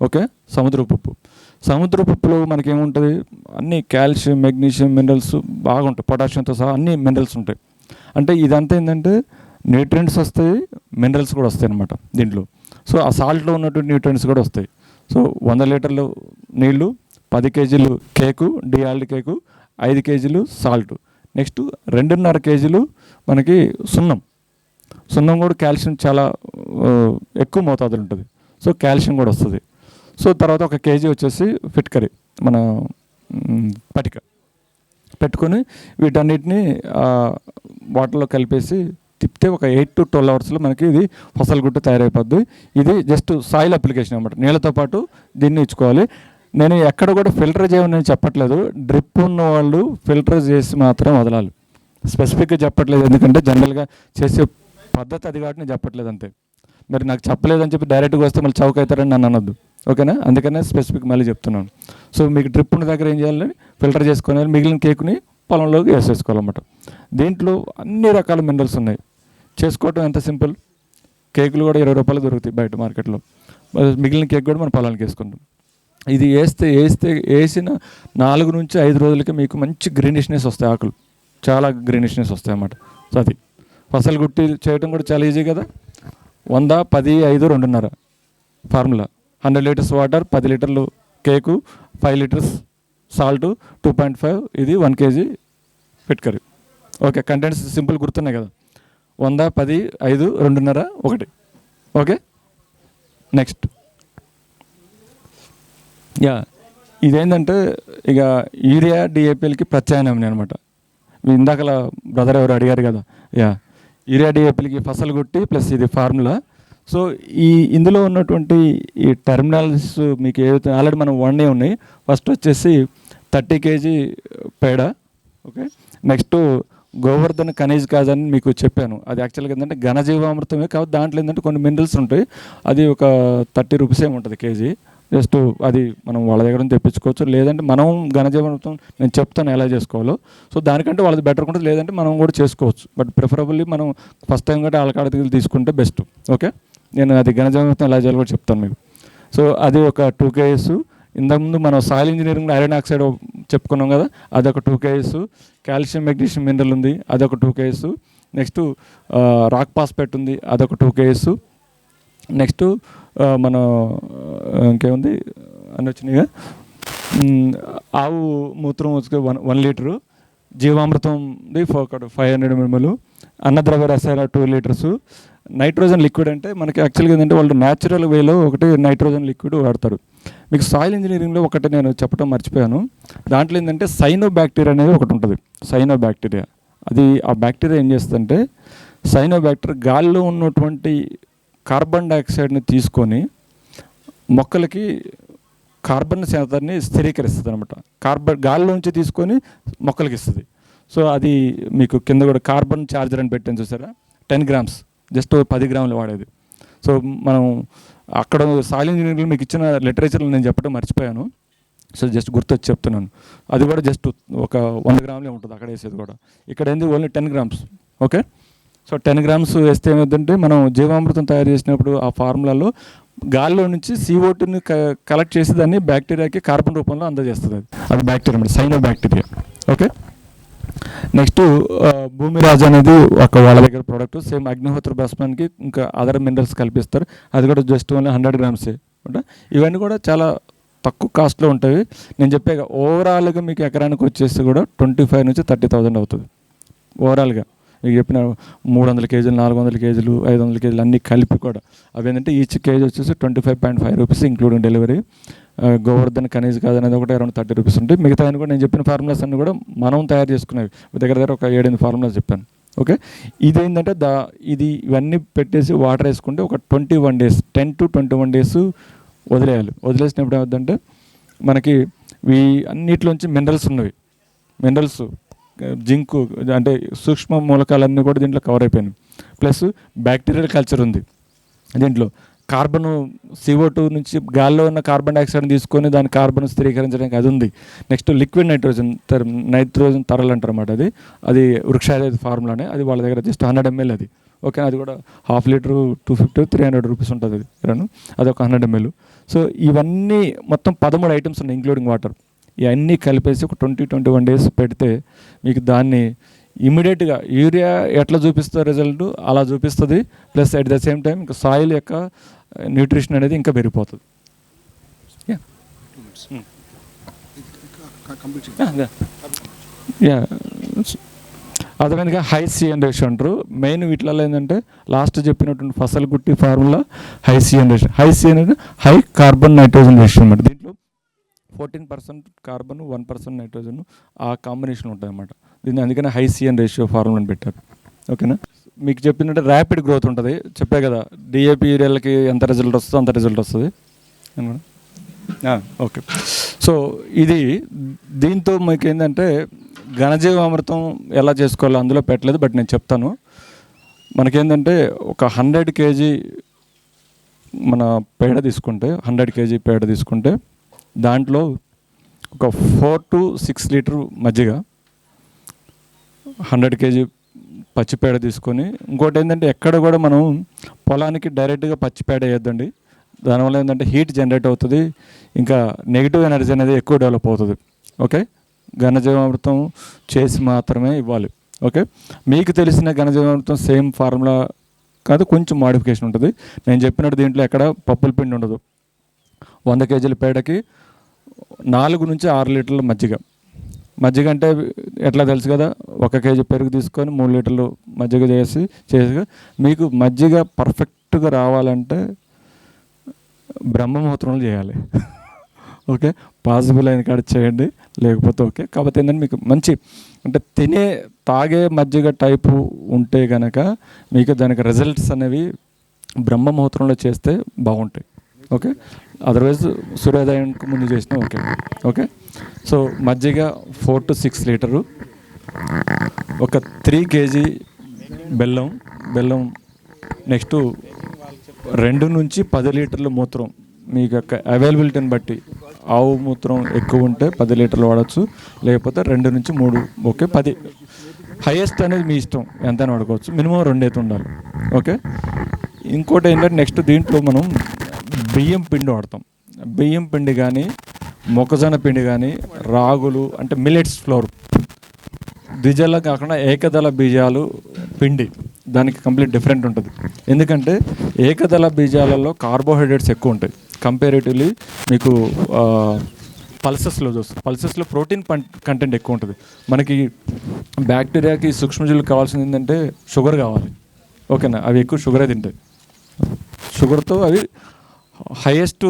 ఓకే, సముద్రపు ఉప్పులో మనకేముంటుంది, అన్ని కాల్షియం, మెగ్నీషియం, మినరల్స్ బాగుంటాయి, పొటాషియంతో సహా అన్ని మినరల్స్ ఉంటాయి. అంటే ఇదంతా ఏంటంటే న్యూట్రియంట్స్ వస్తాయి, మినరల్స్ కూడా వస్తాయి అన్నమాట దీంట్లో. సో ఆ సాల్ట్లో ఉన్నటువంటి న్యూట్రియంట్స్ కూడా వస్తాయి. సో 100 లీటర్లు నీళ్ళు, 10 కేజీలు కేకు, డిఆల్డి కేకు, 5 కేజీలు సాల్ట్, నెక్స్ట్ 2.5 కేజీలు మనకి సున్నం కూడా కాల్షియం చాలా ఎక్కువ మోతాదులు ఉంటుంది. సో కాల్షియం కూడా వస్తుంది. సో తర్వాత 1 కేజీ వచ్చేసి ఫిట్కరీ, మన పటిక పెట్టుకొని వీటన్నిటిని వాటర్లో కలిపేసి తిప్పితే ఒక 8 to 12 అవర్స్లో మనకి ఇది ఫసల్ గుట్టు తయారైపోద్ది. ఇది జస్ట్ సాయిల్ అప్లికేషన్ అనమాట. నీళ్ళతో పాటు దీన్ని ఇచ్చుకోవాలి. నేను ఎక్కడ కూడా ఫిల్టర్ చేయమని చెప్పట్లేదు. డ్రిప్ ఉన్న వాళ్ళు ఫిల్టర్ చేసి మాత్రం వదలాలి. స్పెసిఫిక్గా చెప్పట్లేదు, ఎందుకంటే జనరల్గా చేసే పద్ధతి అది కాబట్టి నేను చెప్పట్లేదు అంతే. మరి నాకు చెప్పలేదని చెప్పి డైరెక్ట్గా వస్తే మళ్ళీ చౌక అవుతారని నన్ను అనొద్దు, ఓకేనా? అందుకనే స్పెసిఫిక్ మళ్ళీ చెప్తున్నాను. సో మీకు డ్రిప్ ఉన్న దగ్గర ఏం చేయాలి, ఫిల్టర్ చేసుకొని మిగిలిన కేక్ని పొలంలోకి వేసేసుకోవాలన్నమాట. దీంట్లో అన్ని రకాల మినరల్స్ ఉన్నాయి. చేసుకోవటం ఎంత సింపుల్. కేకులు కూడా 20 రూపాయలు దొరుకుతాయి బయట మార్కెట్లో. మిగిలిన కేక్ కూడా మనం పొలానికి వేసుకుంటాం. ఇది వేసిన 4 నుంచి 5 రోజులకి మీకు మంచి గ్రీనిష్నెస్ వస్తాయి, ఆకులు చాలా గ్రీనిష్నెస్ వస్తాయి అన్నమాట. సో అది ఫసల్ గుట్టి చేయడం కూడా చాలా ఈజీ కదా. 100, 10, 5, 2.5 ఫార్ములా. 100 లీటర్స్ వాటర్, 10 లీటర్లు కేకు, 5 లీటర్స్ సాల్ట్, 2.5 ఇది 1 kg పెట్టుకరి. ఓకే, కంటెంట్స్ సింపుల్ గుర్తున్నాయి కదా. 100, 10, 5, 2.5, 1. ఓకే, నెక్స్ట్ ఇదేంటంటే ఇక యూరియా డిఏపిఎల్కి ప్రత్యామ్నాయం అనమాట. ఇందాకల బ్రదర్ ఎవరు అడిగారు కదా, యూరియా డిఏపిఎల్కి ఫసల్ గుట్టి ప్లస్ ఇది ఫార్ములా. సో ఇందులో ఉన్నటువంటి ఈ టెర్మినల్స్ మీకు ఏదైతే ఆల్రెడీ మనం 1 ఉన్నాయి. ఫస్ట్ వచ్చేసి 30 kg పేడ, ఓకే. నెక్స్ట్ గోవర్ధన ఖనిజ్ కాదని మీకు చెప్పాను. అది యాక్చువల్గా ఏంటంటే ఘనజీవామృతమే కాబట్టి దాంట్లో ఏంటంటే కొన్ని మినరల్స్ ఉంటాయి. అది ఒక 30 రూపీస్ ఏమి ఉంటుంది కేజీ. జస్ట్ అది మనం వాళ్ళ దగ్గర నుంచి తెప్పించుకోవచ్చు, లేదంటే మనం ఘనజీవామృతం నేను చెప్తాను ఎలా చేసుకోవాలో. సో దానికంటే వాళ్ళది బెటర్ ఉంటుంది, లేదంటే మనం కూడా చేసుకోవచ్చు. బట్ ప్రిఫరబుల్లీ మనం ఫస్ట్ టైం కంటే ఆలకాడ తీసుకుంటే బెస్ట్. ఓకే, నేను అది ఘనజీవామృతం ఎలా చేయాలో కూడా చెప్తాను మీకు. సో అది ఒక 2 kgs. ఇంతకుముందు మనం సాయిల్ ఇంజనీరింగ్లో ఐరన్ ఆక్సైడ్ చెప్పుకున్నాం కదా, అదొక 2 kgs. కాల్షియం మెగ్నీషియం మినరల్ ఉంది, అదొక 2 kgs. నెక్స్ట్ రాక్ పాస్పేట్ ఉంది, అదొక 2 kgs. నెక్స్ట్ మన ఇంకేముంది అని వచ్చినాయిగా, ఆవు మూత్రం వచ్చి 1 లీటరు, జీవామృతంది 500 ml, అన్నద్రవ్య రసాయన 2 లీటర్స్. నైట్రోజన్ లిక్విడ్ అంటే మనకి యాక్చువల్గా ఏంటంటే వాళ్ళు న్యాచురల్ వేలో ఒకటి నైట్రోజన్ లిక్విడ్ వాడతారు. మీకు సాయిల్ ఇంజనీరింగ్లో ఒకటి నేను చెప్పడం మర్చిపోయాను. దాంట్లో ఏంటంటే సైనోబ్యాక్టీరియా అనేది ఒకటి ఉంటుంది. సైనోబ్యాక్టీరియా, అది ఆ బ్యాక్టీరియా ఏం చేస్తుందంటే, సైనోబ్యాక్టీరియా గాలిలో ఉన్నటువంటి కార్బన్ డైఆక్సైడ్ని తీసుకొని మొక్కలకి కార్బన్ శాతాన్ని స్థిరీకరిస్తుంది అనమాట. గాలిలోంచి తీసుకొని మొక్కలకి ఇస్తుంది. సో అది మీకు కింద కూడా కార్బన్ ఛార్జర్ అని పెట్టాను చూసారా, 10 grams, జస్ట్ 10 గ్రాములు వాడేది. సో మనం అక్కడ సాయిల్ ఇంజనీరింగ్లో మీకు ఇచ్చిన లిటరేచర్లో నేను చెప్పడం మర్చిపోయాను. సో జస్ట్ గుర్తొచ్చి చెప్తున్నాను. అది కూడా జస్ట్ ఒక 100 గ్రాములే ఉంటుంది అక్కడ వేసేది కూడా. ఇక్కడ ఏంది only 10 grams. Okay, so 10 grams వేస్తే ఏమవుతుందంటే, మనం జీవామృతం తయారు చేసినప్పుడు ఆ ఫార్ములాలో గాలిలో నుంచి CO2ని కలెక్ట్ చేసి దాన్ని బ్యాక్టీరియాకి కార్బన్ రూపంలో అందజేస్తుంది. అది బ్యాక్టీరియా అంటే సైనో బ్యాక్టీరియా. ఓకే, నెక్స్ట్ భూమిరాజు అనేది ఒక వాళ్ళ దగ్గర ప్రోడక్ట్. సేమ్ అగ్నిహోత్ర భస్మానికి ఇంకా అదర్ మినరల్స్ కల్పిస్తారు. అది కూడా జస్ట్ ఓన్లీ 100 grams. ఇవన్నీ కూడా చాలా తక్కువ కాస్ట్లో ఉంటాయి. నేను చెప్పే ఓవరాల్గా మీకు ఎకరానికి వచ్చేసి కూడా 25,000 నుంచి 30,000 అవుతుంది ఓవరాల్గా. మీకు చెప్పిన 300 kg, 400 kg, 500 kg అన్నీ కలిపి కూడా అవి ఏంటంటే ఈచ్ కేజీ వచ్చేసి 25.5 రూపీస్ ఇంక్లూడింగ్ డెలివరీ. గోవర్ధన్ ఖనిజ్ కాదనేది ఒకటి అరౌండ్ 30 రూపీస్ ఉంటాయి. మిగతా కూడా నేను చెప్పిన ఫార్ములాస్ అన్నీ కూడా మనం తయారు చేసుకునేవి. దగ్గర ఒక 7-8 ఫార్ములాస్ చెప్పాను. ఓకే, ఇదేంటంటే ఇది ఇవన్నీ పెట్టేసి వాటర్ వేసుకుంటే ఒక 21 days, 10 to 21 days వదిలేయాలి. వదిలేసినప్పుడు ఏమవుతుందంటే మనకి ఈ అన్నిట్లోంచి మినరల్స్ ఉన్నవి. మినరల్స్ జింకు అంటే సూక్ష్మ మూలకాలన్నీ కూడా దీంట్లో కవర్ అయిపోయినాయి. ప్లస్ బ్యాక్టీరియల్ కల్చర్ ఉంది దీంట్లో. కార్బన్ CO2 నుంచి గాల్లో ఉన్న కార్బన్ డైఆక్సైడ్ని తీసుకొని దాని కార్బన్ స్థిరీకరించడానికి అది ఉంది. నెక్స్ట్ లిక్విడ్ నైట్రోజన్ తరల్ అంటారు అన్నమాట. అది వృక్షారేది ఫార్ములానే. అది వాళ్ళ దగ్గర జస్ట్ 100 ml అది. ఓకే, అది కూడా 1/2 లీటర్ 250, 300 రూపీస్ ఉంటుంది అది. అదొక 100 ml. సో ఇవన్నీ మొత్తం 13 ఐటమ్స్ ఉన్నాయి ఇంక్లూడింగ్ వాటర్. ఇవన్నీ కలిపేసి ఒక 20-21 days పెడితే మీకు దాన్ని ఇమీడియట్గా యూరియా ఎట్లా చూపిస్తుంది రిజల్ట్ అలా చూపిస్తుంది. Plus at the same time ఇంకా సాయిల్ యొక్క న్యూట్రిషన్ అనేది ఇంకా పెరిగిపోతుంది. అదేవిధంగా హై CN రేషియో అంటారు. మెయిన్ వీటిలలో ఏంటంటే లాస్ట్ చెప్పినటువంటి ఫసల్ గుట్టి formula high CN ratio. High CN అంటే హై కార్బన్ నైట్రోజన్ రేషియో అన్నమాట. దీంట్లో 14% కార్బన్ 1% నైట్రోజన్ ఆ కాంబినేషన్ ఉంటుంది అన్నమాట. దీన్ని అందుకనే హై సిఎన్ రేషియో ఫార్ములాని పెట్టారు. ఓకేనా. మీకు చెప్పినట్టు ర్యాపిడ్ గ్రోత్ ఉంటుంది. చెప్పే కదా డిఏపి యూరియాలకి ఎంత రిజల్ట్ వస్తుందో అంత రిజల్ట్ వస్తుంది. ఓకే. సో ఇది దీంతో మీకు ఏంటంటే ఘనజీవామృతం ఎలా చేసుకోవాలో అందులో పెట్టలేదు, బట్ నేను చెప్తాను. మనకేంటంటే ఒక 100 kg మన పేడ తీసుకుంటే 100 kg పేడ తీసుకుంటే దాంట్లో ఒక 4 to 6 లీటర్ మజ్జిగ, 100 kg పచ్చిపేడ తీసుకొని, ఇంకోటి ఏంటంటే ఎక్కడ కూడా మనం పొలానికి డైరెక్ట్గా పచ్చిపేడ వేయొద్దండి. దానివల్ల ఏంటంటే హీట్ జనరేట్ అవుతుంది, ఇంకా నెగిటివ్ ఎనర్జీ అనేది ఎక్కువ డెవలప్ అవుతుంది. ఓకే. ఘనజీవామృతం చేసి మాత్రమే ఇవ్వాలి. ఓకే. మీకు తెలిసిన ఘనజీవామృతం సేమ్ ఫార్ములా కాదు, కొంచెం మోడిఫికేషన్ ఉంటుంది. నేను చెప్పినట్టు దీంట్లో ఎక్కడ పప్పుల పిండి ఉండదు. 100 kg పేడకి 4 నుంచి 6 లీటర్ల మజ్జిగ. మజ్జిగ అంటే ఎట్లా తెలుసు కదా, 1 kg పెరుగు తీసుకొని 3 లీటర్లు మజ్జిగ చేసి మీకు మజ్జిగ పర్ఫెక్ట్గా రావాలంటే బ్రహ్మముహూర్తంలో చేయాలి. ఓకే. పాసిబుల్ అయిన కాడ చేయండి, లేకపోతే ఓకే. కాకపోతే ఏంటంటే మీకు మంచి అంటే తాగే మజ్జిగ టైపు ఉంటే కనుక మీకు దానికి రిజల్ట్స్ అనేవి బ్రహ్మముహూర్తంలో చేస్తే బాగుంటాయి. ఓకే. అదర్వైజ్ సూర్యోదయానికి ముందు చేసినా ఓకే. ఓకే. సో మజ్జిగ 4 to 6 లీటరు, ఒక 3 kg బెల్లం, నెక్స్ట్ 2 నుంచి 10 లీటర్ల మూత్రం. మీకు యొక్క అవైలబిలిటీని బట్టి ఆవు మూత్రం ఎక్కువ ఉంటే 10 లీటర్లు వాడచ్చు, లేకపోతే 2 నుంచి 3, ఓకే 10. హైయెస్ట్ అనేది మీ ఇష్టం, ఎంతైనా వాడుకోవచ్చు. మినిమం 2 అయితే ఉండాలి. ఓకే. ఇంకోటి ఏంటంటే నెక్స్ట్ దీంట్లో మనం బియ్యం పిండి వాడతాం. బియ్యం పిండి కానీ మొక్కజొన్న పిండి కానీ రాగులు అంటే మిల్లెట్స్ ఫ్లోర్, ద్విజాల కాకుండా ఏకదళ బీజాలు పిండి, దానికి కంప్లీట్ డిఫరెంట్ ఉంటుంది. ఎందుకంటే ఏకదళ బీజాలలో కార్బోహైడ్రేట్స్ ఎక్కువ ఉంటాయి కంపేరేటివ్లీ. మీకు పల్సెస్లో ప్రోటీన్ కంటెంట్ ఎక్కువ ఉంటుంది. మనకి బ్యాక్టీరియాకి సూక్ష్మజీవులు కావాల్సింది ఏంటంటే షుగర్ కావాలి. ఓకేనా. అవి ఎక్కువ షుగరే తింటాయి. షుగర్తో అవి హైయెస్ట్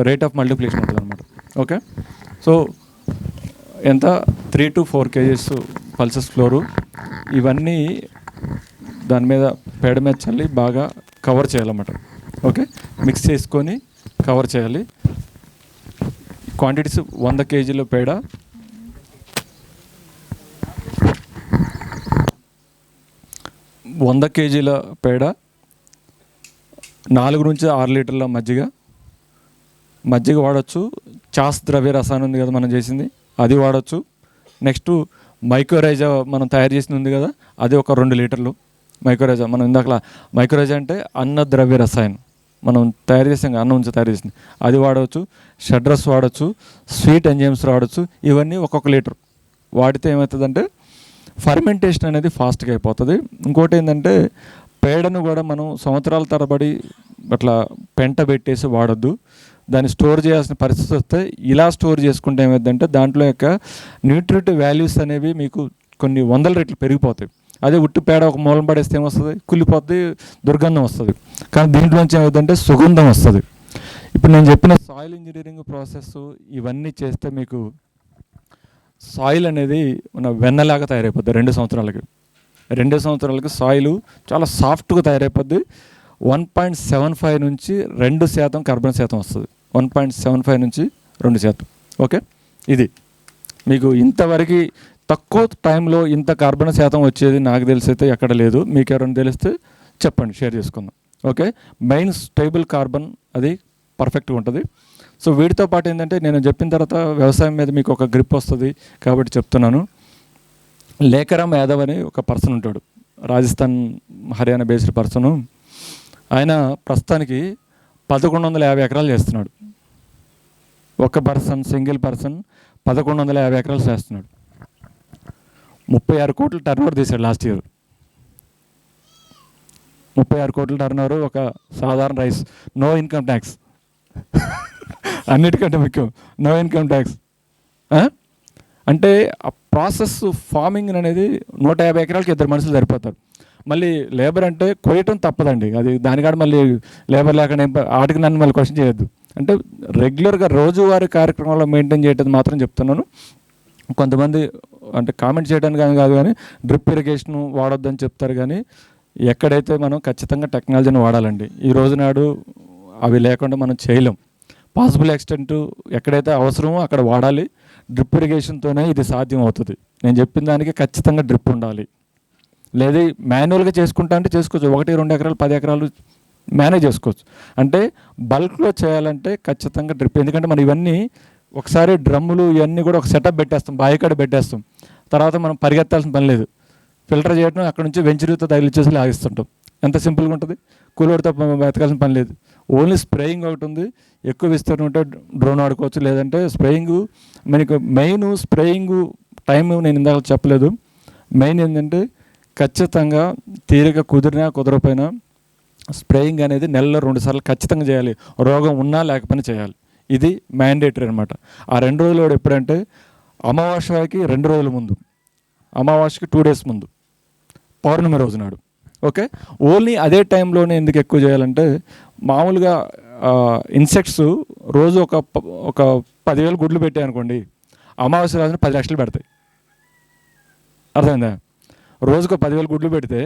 రేట్ ఆఫ్ మల్టిప్లికేషన్ ఉంటుంది అనమాట. ఓకే. సో ఎంత 3 to 4 kgs పల్సెస్ ఫ్లోరు, ఇవన్నీ దాని మీద పేడ మీద చల్లి బాగా కవర్ చేయాలన్నమాట. ఓకే. మిక్స్ చేసుకొని కవర్ చేయాలి. క్వాంటిటీస్ 100 kg పేడ, 100 kg పేడ, 4 నుంచి 6 లీటర్ల మజ్జిగ వాడచ్చు. చాస్ ద్రవ్య రసాయనం ఉంది కదా మనం చేసింది, అది వాడచ్చు. నెక్స్ట్ మైక్రోరైజా మనం తయారు చేసింది ఉంది కదా, అది ఒక 2 లీటర్లు. మైక్రోరైజా మనం ఇందాక మైక్రోరైజా అంటే అన్న ద్రవ్య రసాయనం, మనం తయారు చేసాం అన్నం నుంచి తయారు చేసింది, అది వాడవచ్చు. షడ్రస్ వాడచ్చు, స్వీట్ ఎంజైమ్స్ వాడచ్చు. ఇవన్నీ ఒక్కొక్క లీటర్ వాడితే ఏమవుతుందంటే ఫర్మెంటేషన్ అనేది ఫాస్ట్గా అయిపోతుంది. ఇంకోటి ఏంటంటే పేడను కూడా మనం సంవత్సరాల తరబడి అట్లా పెంట పెట్టేసి వాడొద్దు. దాన్ని స్టోర్ చేయాల్సిన పరిస్థితి వస్తే ఇలా స్టోర్ చేసుకుంటే ఏమైందంటే దాంట్లో యొక్క న్యూట్రిటివ్ వాల్యూస్ అనేవి మీకు కొన్ని 100 రెట్లు పెరిగిపోతాయి. అదే ఉట్టు పేడ ఒక మూలం పడేస్తే ఏమొస్తుంది, కుళ్ళిపోద్ది, దుర్గంధం వస్తుంది. కానీ దీంట్లోంచి ఏమవుతుందంటే సుగంధం వస్తుంది. ఇప్పుడు నేను చెప్పిన సాయిల్ ఇంజనీరింగ్ ప్రాసెస్ ఇవన్నీ చేస్తే మీకు సాయిల్ అనేది మన వెన్నలాగా తయారైపోద్ది. 2 సంవత్సరాలకి సాయిల్ చాలా సాఫ్ట్గా తయారైపోద్ది. 1.75 నుంచి 2% కార్బన్ శాతం వస్తుంది. 1.75 నుంచి 2%. ఓకే. ఇది మీకు ఇంతవరకు తక్కువ టైంలో ఇంత కార్బన్ శాతం వచ్చేది నాకు తెలిసైతే ఎక్కడ లేదు. మీకు ఎవరైనా తెలిస్తే చెప్పండి, షేర్ చేసుకుందాం. ఓకే. మెయిన్ స్టేబుల్ కార్బన్ అది పర్ఫెక్ట్గా ఉంటుంది. సో వీటితో పాటు ఏంటంటే నేను చెప్పిన తర్వాత వ్యవసాయం మీద మీకు ఒక గ్రిప్ వస్తుంది కాబట్టి చెప్తున్నాను. లేఖరామ్ యాదవ్ అని ఒక పర్సన్ ఉంటాడు, రాజస్థాన్ హర్యానా బేస్డ్ పర్సను. ఆయన ప్రస్తుతానికి 1150 ఎకరాలు చేస్తున్నాడు. ఒక పర్సన్, సింగిల్ పర్సన్ 1150 ఎకరాలు చేస్తున్నాడు. 36 కోట్ల టర్నోవర్ తీశాడు లాస్ట్ ఇయర్. 36 కోట్ల టర్నోవర్. ఒక సాధారణ రైస్, నో ఇన్కమ్ ట్యాక్స్. అన్నిటికంటే ముఖ్యం నో ఇన్కమ్ ట్యాక్స్. అంటే ఆ ప్రాసెస్ ఫార్మింగ్ అనేది 150 ఎకరాలకి 2 మనుషులు సరిపోతారు. మళ్ళీ లేబర్ అంటే కొయ్యటం తప్పదండి, అది దానికాడ మళ్ళీ లేబర్ లేకుండా వాటికి నన్ను మళ్ళీ క్వశ్చన్ చేయొద్దు. అంటే రెగ్యులర్గా రోజువారీ కార్యక్రమాల్లో మెయింటైన్ చేయటం మాత్రం చెప్తున్నాను. కొంతమంది అంటే కామెంట్ చేయడానికి కానీ కాదు, కానీ డ్రిప్ ఇరిగేషన్ వాడొద్దని చెప్తారు. కానీ ఎక్కడైతే మనం ఖచ్చితంగా టెక్నాలజీని వాడాలండి. ఈ రోజు నాడు అవి లేకుండా మనం చేయలేం. పాసిబుల్ ఎక్స్టెంట్ ఎక్కడైతే అవసరమో అక్కడ వాడాలి. డ్రిప్ ఇరిగేషన్తోనే ఇది సాధ్యం అవుతుంది. నేను చెప్పిన దానికి ఖచ్చితంగా డ్రిప్ ఉండాలి. లేదా మాన్యువల్గా చేసుకుంటా అంటే చేసుకోవచ్చు. 1-2 ఎకరాలు 10 ఎకరాలు మేనేజ్ చేసుకోవచ్చు. అంటే బల్క్లో చేయాలంటే ఖచ్చితంగా డ్రిప్. ఎందుకంటే మనం ఇవన్నీ ఒకసారి డ్రమ్ములు ఇవన్నీ కూడా ఒక సెటప్ పెట్టేస్తాం, బాయికాడ పెట్టేస్తాం. తర్వాత మనం పరిగెత్తాల్సిన పని లేదు. ఫిల్టర్ చేయడం అక్కడ నుంచి వెంచరీతో తగిలిచ్చేసి లాగిస్తుంటాం. ఎంత సింపుల్గా ఉంటుంది. కూలర్తో వెతకాల్సిన పని లేదు. ఓన్లీ స్ప్రేయింగ్ ఒకటి ఉంది. ఎక్కువ విస్తరణ ఉంటే డ్రోన్ ఆడుకోవచ్చు. లేదంటే స్ప్రేయింగ్ మనకు మెయిన్ స్ప్రేయింగ్ టైం నేను ఇందాక చెప్పలేదు. మెయిన్ ఏంటంటే ఖచ్చితంగా తీరిక కుదిరినా కుదరపోయినా స్ప్రేయింగ్ అనేది నెలలో 2 సార్లు ఖచ్చితంగా చేయాలి. రోగం ఉన్నా లేకపోయినా చేయాలి. ఇది మ్యాండేటరీ అనమాట. ఆ 2 రోజులు కూడా ఎప్పుడంటే అమావాస్యకి 2 రోజుల ముందు, అమావాస్యకి 2 days ముందు, పౌర్ణమి రోజు నాడు. ఓకే, ఓన్లీ అదే టైంలోనే ఎందుకు ఎక్కువ చేయాలంటే మామూలుగా ఇన్సెక్ట్స్ రోజు ఒక 10,000 గుడ్లు పెట్టాయి అనుకోండి, అమావాస్య రోజున 10 లక్షలు పెడతాయి. అర్థమైందా? రోజుకు 10,000 గుడ్లు పెడితే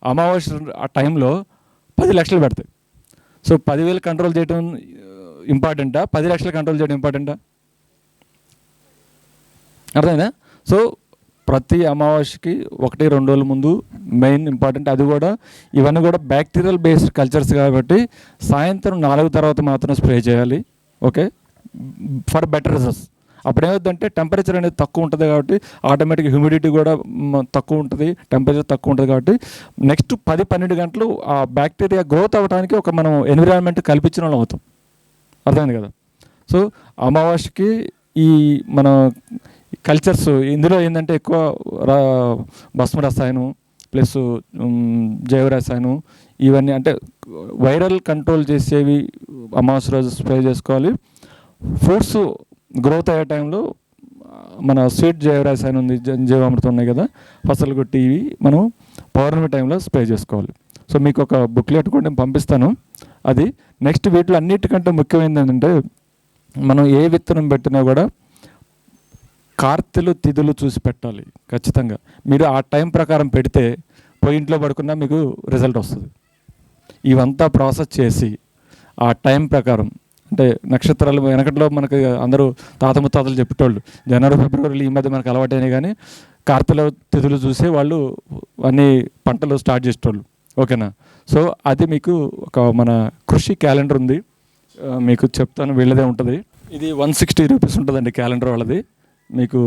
అమావాస్య ఆ టైంలో 10 లక్షలు పెడతాయి. సో 10,000 కంట్రోల్ చేయడం ఇంపార్టెంటా, 10 లక్షలు కంట్రోల్ చేయడం ఇంపార్టెంటా? అర్థమైందా? సో ప్రతి అమావాస్యకి 1-2 రోజుల ముందు మెయిన్ ఇంపార్టెంట్. అది కూడా ఇవన్నీ కూడా బ్యాక్టీరియల్ బేస్డ్ కల్చర్స్ కాబట్టి సాయంత్రం 4 తర్వాత మాత్రం స్ప్రే చేయాలి. Okay, for better results. అప్పుడు ఏమవుతుందంటే టెంపరేచర్ అనేది తక్కువ ఉంటుంది కాబట్టి ఆటోమేటిక్గా హ్యూమిడిటీ కూడా తక్కువ ఉంటుంది, టెంపరేచర్ తక్కువ ఉంటుంది కాబట్టి నెక్స్ట్ 10-12 గంటలు ఆ బ్యాక్టీరియా గ్రోత్ అవ్వడానికి ఒక మనం ఎన్విరాన్మెంట్ కల్పించిన వాళ్ళం అవుతాం. అర్థమైంది కదా? సో అమావాస్యకి ఈ మన కల్చర్స్ ఇందులో ఏంటంటే ఎక్కువ భస్మ రసాయనం ప్లస్ జైవ రసాయనం ఇవన్నీ అంటే వైరల్ కంట్రోల్ చేసేవి అమావాస్య రోజు స్ప్రే చేసుకోవాలి. ఫ్రూట్స్ గ్రోత్ అయ్యే టైంలో మన స్వీట్ జైవ రసాయనం ఉంది, జీవామృతం ఉన్నాయి కదా, ఫసలు కొట్టి ఇవి మనం పౌర్ణమి టైంలో స్ప్రే చేసుకోవాలి. సో మీకు ఒక బుక్లెట్ కూడా నేను పంపిస్తాను. అది నెక్స్ట్ వీటిలో అన్నిటికంటే ముఖ్యమైనది ఏంటంటే మనం ఏ విత్తనం పెట్టినా కూడా కార్తెలు తిథులు చూసి పెట్టాలి ఖచ్చితంగా. మీరు ఆ టైం ప్రకారం పెడితే పోయి ఇంట్లో పడుకున్నా మీకు రిజల్ట్ వస్తుంది. ఇవంతా ప్రాసెస్ చేసి ఆ టైం ప్రకారం అంటే నక్షత్రాలు వెనకట్లో మనకి అందరూ తాత ముత్తాతలు చెప్పేటోళ్ళు జనవరి ఫిబ్రవరిలో ఈ మధ్య మనకు అలవాటైనాయి. కానీ కార్తెల తిథులు చూసి వాళ్ళు అన్ని పంటలు స్టార్ట్ చేసేటోళ్ళు. ఓకేనా? సో అది మీకు ఒక మన కృషి క్యాలెండర్ ఉంది, మీకు చెప్తాను. వీళ్ళదే ఉంటుంది. ఇది 160 రూపీస్ ఉంటుందండి క్యాలెండర్ వాళ్ళది. మీకు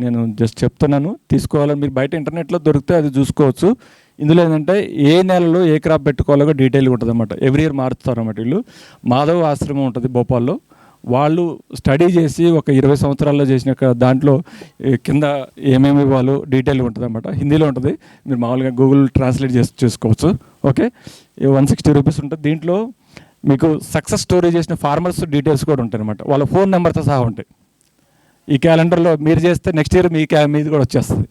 నేను జస్ట్ చెప్తున్నాను, తీసుకోవాలని మీరు బయట ఇంటర్నెట్లో దొరికితే అది చూసుకోవచ్చు. ఇందులో ఏంటంటే ఏ నెలలో ఏ క్రాప్ పెట్టుకోవాలో డీటెయిల్గా ఉంటుంది అనమాట. ఎవ్రీ ఇయర్ మారుస్తారు అన్నమాట. వీళ్ళు మాధవ్ ఆశ్రమం ఉంటుంది భోపాల్లో. వాళ్ళు స్టడీ చేసి ఒక 20 సంవత్సరాల్లో చేసిన దాంట్లో కింద ఏమేమి ఇవ్వాలో డీటెయిల్గా ఉంటుంది అనమాట. హిందీలో ఉంటుంది, మీరు మామూలుగా గూగుల్ ట్రాన్స్లేట్ చేసి చూసుకోవచ్చు. ఓకే, 160 రూపీస్ ఉంటుంది. దీంట్లో మీకు సక్సెస్ స్టోరీ చేసిన ఫార్మర్స్ డీటెయిల్స్ కూడా ఉంటాయి అనమాట. వాళ్ళ ఫోన్ నెంబర్తో సహా ఉంటాయి. ఈ క్యాలెండర్లో మీరు చేస్తే నెక్స్ట్ ఇయర్ మీది కూడా వచ్చేస్తుంది.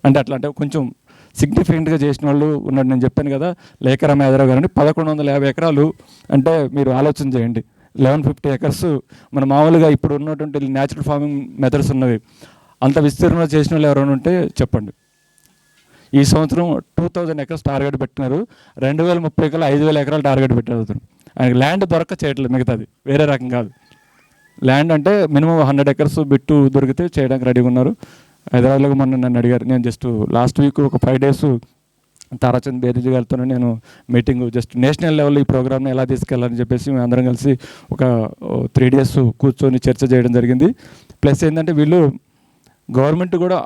అంటే అట్లా అంటే కొంచెం సిగ్నిఫికెంట్గా చేసిన వాళ్ళు ఉన్నాడు. నేను చెప్పాను కదా, లేఖరామ యాదరావు గారు అని 1150 ఎకరాలు. అంటే మీరు ఆలోచన చేయండి, 1150 acres మన మామూలుగా ఇప్పుడు ఉన్నటువంటి న్యాచురల్ ఫార్మింగ్ మెథడ్స్ ఉన్నవి. అంత విస్తీర్ణంలో చేసిన వాళ్ళు ఎవరైనా ఉంటే చెప్పండి. ఈ సంవత్సరం 2000 acres టార్గెట్ పెట్టినారు. 2030 కల్లా 5000 ఎకరాలు టార్గెట్ పెట్టారు. ఆయనకి ల్యాండ్ దొరక్క చేయట్లేదు, మిగతాది వేరే రకం కాదు. ల్యాండ్ అంటే మినిమం 100 acres బిట్టు దొరికితే చేయడానికి రెడీగా ఉన్నారు. హైదరాబాద్లో మొన్న నన్ను అడిగారు. నేను జస్ట్ లాస్ట్ వీక్ ఒక 5 days తారాచంద్ బేనర్జీ గారితో నేను మీటింగ్, జస్ట్ నేషనల్ లెవెల్లో ఈ ప్రోగ్రామ్ని ఎలా తీసుకెళ్లాలని చెప్పేసి మేము అందరం కలిసి ఒక 3 days కూర్చొని చర్చ చేయడం జరిగింది. ప్లస్ ఏంటంటే వీళ్ళు గవర్నమెంట్ కూడా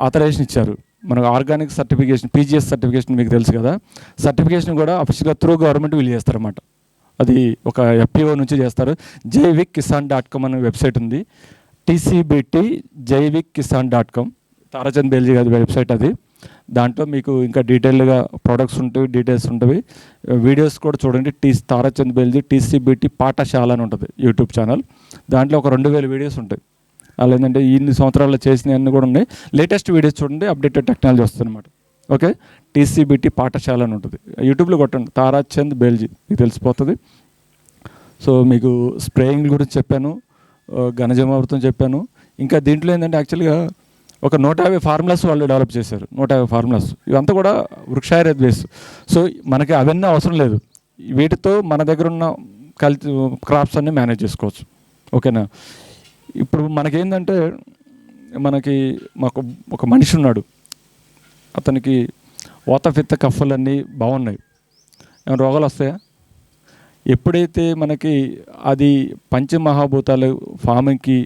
ఆథరైజేషన్ ఇచ్చారు. మనకు ఆర్గానిక్ సర్టిఫికేషన్, PGS సర్టిఫికేషన్ మీకు తెలుసు కదా, సర్టిఫికేషన్ కూడా అఫీషియల్గా త్రూ గవర్నమెంట్ వీళ్ళు చేస్తారన్నమాట. అది ఒక FPO నుంచి చేస్తారు. jaivikkisan.com అనే వెబ్సైట్ ఉంది. TCBT jaivikkisan.com, తారాచంద్ బేల్జీ గారి వెబ్సైట్ అది. దాంట్లో మీకు ఇంకా డీటెయిల్గా ప్రొడక్ట్స్ ఉంటాయి, డీటెయిల్స్ ఉంటుంది. వీడియోస్ కూడా చూడండి. తారాచంద్ బేల్జీ TCBT పాఠశాల అని ఉంటుంది యూట్యూబ్ ఛానల్. దాంట్లో ఒక 2000 వీడియోస్ ఉంటాయి. అలా ఏంటంటే ఇన్ని సంవత్సరాల్లో చేసినవన్నీ కూడా ఉన్నాయి. లేటెస్ట్ వీడియోస్ చూడండి, అప్డేటెడ్ టెక్నాలజీ వస్తుంది అనమాట. ఓకే, TCBT పాఠశాల అని ఉంటుంది. యూట్యూబ్లో కొట్టండి తారాచంద్ బేల్జీ, మీకు తెలిసిపోతుంది. సో మీకు స్ప్రేయింగ్ గురించి చెప్పాను, ఘనజమావృతం చెప్పాను. ఇంకా దీంట్లో ఏంటంటే యాక్చువల్గా ఒక 150 ఫార్ములాస్ వాళ్ళు డెవలప్ చేశారు. 150 ఫార్ములాస్ ఇవంతా కూడా వృక్షాయుర్వేద బేస్. సో మనకి అవన్నీ అవసరం లేదు. వీటితో మన దగ్గర ఉన్న క్రాప్స్ అన్నీ మేనేజ్ చేసుకోవచ్చు. ఓకేనా? ఇప్పుడు మనకేంటంటే మాకు ఒక మనిషి ఉన్నాడు, అతనికి వాత కఫ్ఫలన్నీ బాగున్నాయి, ఏమైనా రోగాలు వస్తాయా? ఎప్పుడైతే మనకి అది పంచమహాభూతాలు ఫార్మింగ్కి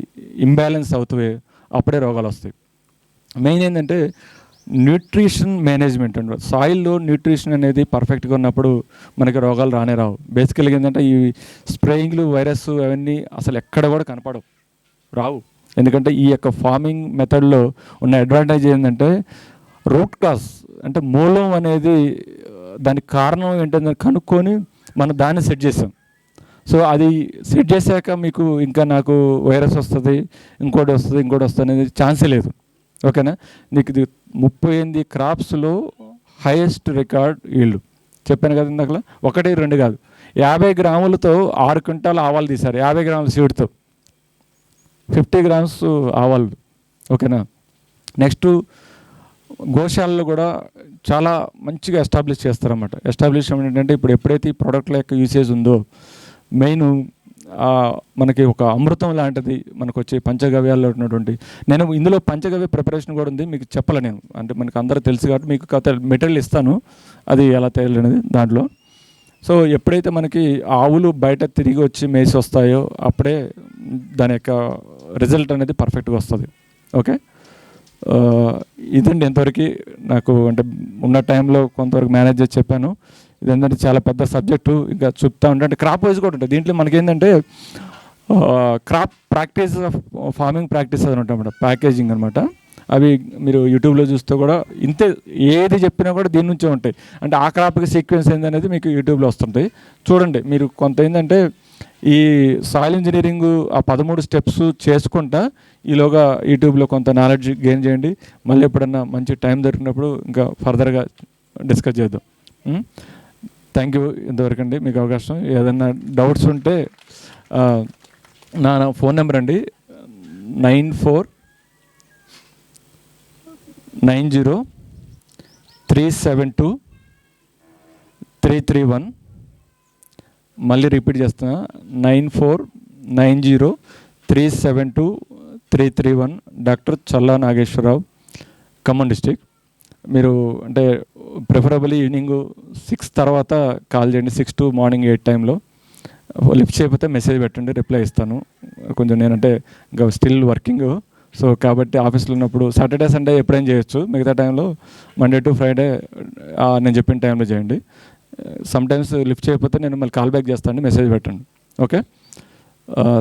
ఇంబ్యాలెన్స్ అవుతాయో అప్పుడే రోగాలు వస్తాయి. మెయిన్ ఏంటంటే న్యూట్రిషన్ మేనేజ్మెంట్ అండి. సాయిల్లో న్యూట్రిషన్ అనేది పర్ఫెక్ట్గా ఉన్నప్పుడు మనకి రోగాలు రానే రావు. బేసికల్గా ఏంటంటే ఈ స్ప్రేయింగ్లు, వైరస్ అవన్నీ అసలు ఎక్కడ కూడా కనపడవు, రావు. ఎందుకంటే ఈ యొక్క ఫార్మింగ్ మెథడ్లో ఉన్న అడ్వాంటేజ్ ఏంటంటే రూట్ కాజ్ అంటే మూలం అనేది, దానికి కారణం ఏంటంటే కనుక్కొని మనం దాన్ని సెట్ చేసాం. సో అది సెట్ చేశాక మీకు ఇంకా నాకు వైరస్ వస్తుంది, ఇంకోటి వస్తుంది అనేది ఛాన్సే లేదు. ఓకేనా? నీకు ఇది 38 క్రాప్స్లో హైయెస్ట్ రికార్డ్ ఈల్డ్ చెప్పాను కదా ఇందాక. 1, 2 కాదు, 50 గ్రాములతో 6 క్వింటాలు ఆవాలు తీశారు. 50 గ్రాముల సీడ్తో 50 గ్రామ్స్ ఆవాలు. ఓకేనా? నెక్స్ట్ గోశాలలో కూడా చాలా మంచిగా ఎస్టాబ్లిష్ చేస్తారన్నమాట. ఎస్టాబ్లిష్ ఏంటంటే ఇప్పుడు ఎప్పుడైతే ఈ ప్రోడక్ట్ల యొక్క యూసేజ్ ఉందో, మెయిన్ మనకి ఒక అమృతం లాంటిది మనకు వచ్చే పంచగవ్యాల్లో ఉన్నటువంటి, నేను ఇందులో పంచగవ్య ప్రిపరేషన్ కూడా ఉంది, మీకు చెప్పాలి నేను. అంటే మనకు అందరూ తెలుసు కాబట్టి మీకు మెటీరియల్ ఇస్తాను, అది ఎలా తయారనేది దాంట్లో. సో ఎప్పుడైతే మనకి ఆవులు బయట తిరిగి వచ్చి మేసి వస్తాయో అప్పుడే దాని యొక్క రిజల్ట్ అనేది పర్ఫెక్ట్గా వస్తుంది. ఓకే, ఇదండి ఎంతవరకు నాకు అంటే ఉన్న టైంలో కొంతవరకు మేనేజ్ చేసి చెప్పాను. ఇదేంటంటే చాలా పెద్ద సబ్జెక్టు, ఇంకా చెప్తా ఉంటే క్రాప్ వైజ్ కూడా ఉంటుంది. దీంట్లో మనకేంటంటే crop practice of farming practice అని ఉంటాయి అన్నమాట, ప్యాకేజింగ్ అనమాట. అవి మీరు యూట్యూబ్లో చూస్తే కూడా ఇంతే, ఏది చెప్పినా కూడా దీని నుంచే ఉంటాయి. అంటే ఆ క్రాప్కి సీక్వెన్స్ ఏందనేది మీకు యూట్యూబ్లో వస్తుంటాయి, చూడండి. మీరు కొంత ఏంటంటే ఈ సాయిల్ ఇంజనీరింగ్ ఆ 13 స్టెప్స్ చేసుకుంటా ఈలోగా యూట్యూబ్లో కొంత నాలెడ్జ్ గెయిన్ చేయండి. మళ్ళీ ఎప్పుడన్నా మంచి టైం దొరికినప్పుడు ఇంకా ఫర్దర్గా డిస్కస్ చేద్దాం. థ్యాంక్ యూ ఇంతవరకు అండి, మీకు అవకాశం. ఏదన్నా డౌట్స్ ఉంటే నా ఫోన్ నెంబర్ అండి 9490372331. మళ్ళీ రిపీట్ చేస్తున్నా, 9490372331. డాక్టర్ చల్లా నాగేశ్వరరావు, ఖమ్మం డిస్టిక్. మీరు అంటే ప్రిఫరబుల్లీ ఈవినింగ్ 6 తర్వాత కాల్ చేయండి, 6 to మార్నింగ్ 8 టైంలో. లిఫ్ట్ చేయకపోతే మెసేజ్ పెట్టండి, రిప్లై ఇస్తాను. కొంచెం నేనంటే ఇంకా స్టిల్ వర్కింగ్, సో కాబట్టి ఆఫీస్లో ఉన్నప్పుడు సాటర్డే సండే ఎప్పుడైనా చేయొచ్చు, మిగతా టైంలో మండే టు ఫ్రైడే నేను చెప్పిన టైంలో చేయండి. సమ్టైమ్స్ లిఫ్ట్ చేయకపోతే నేను మళ్ళీ కాల్ బ్యాక్ చేస్తాను, మెసేజ్ పెట్టండి. ఓకే,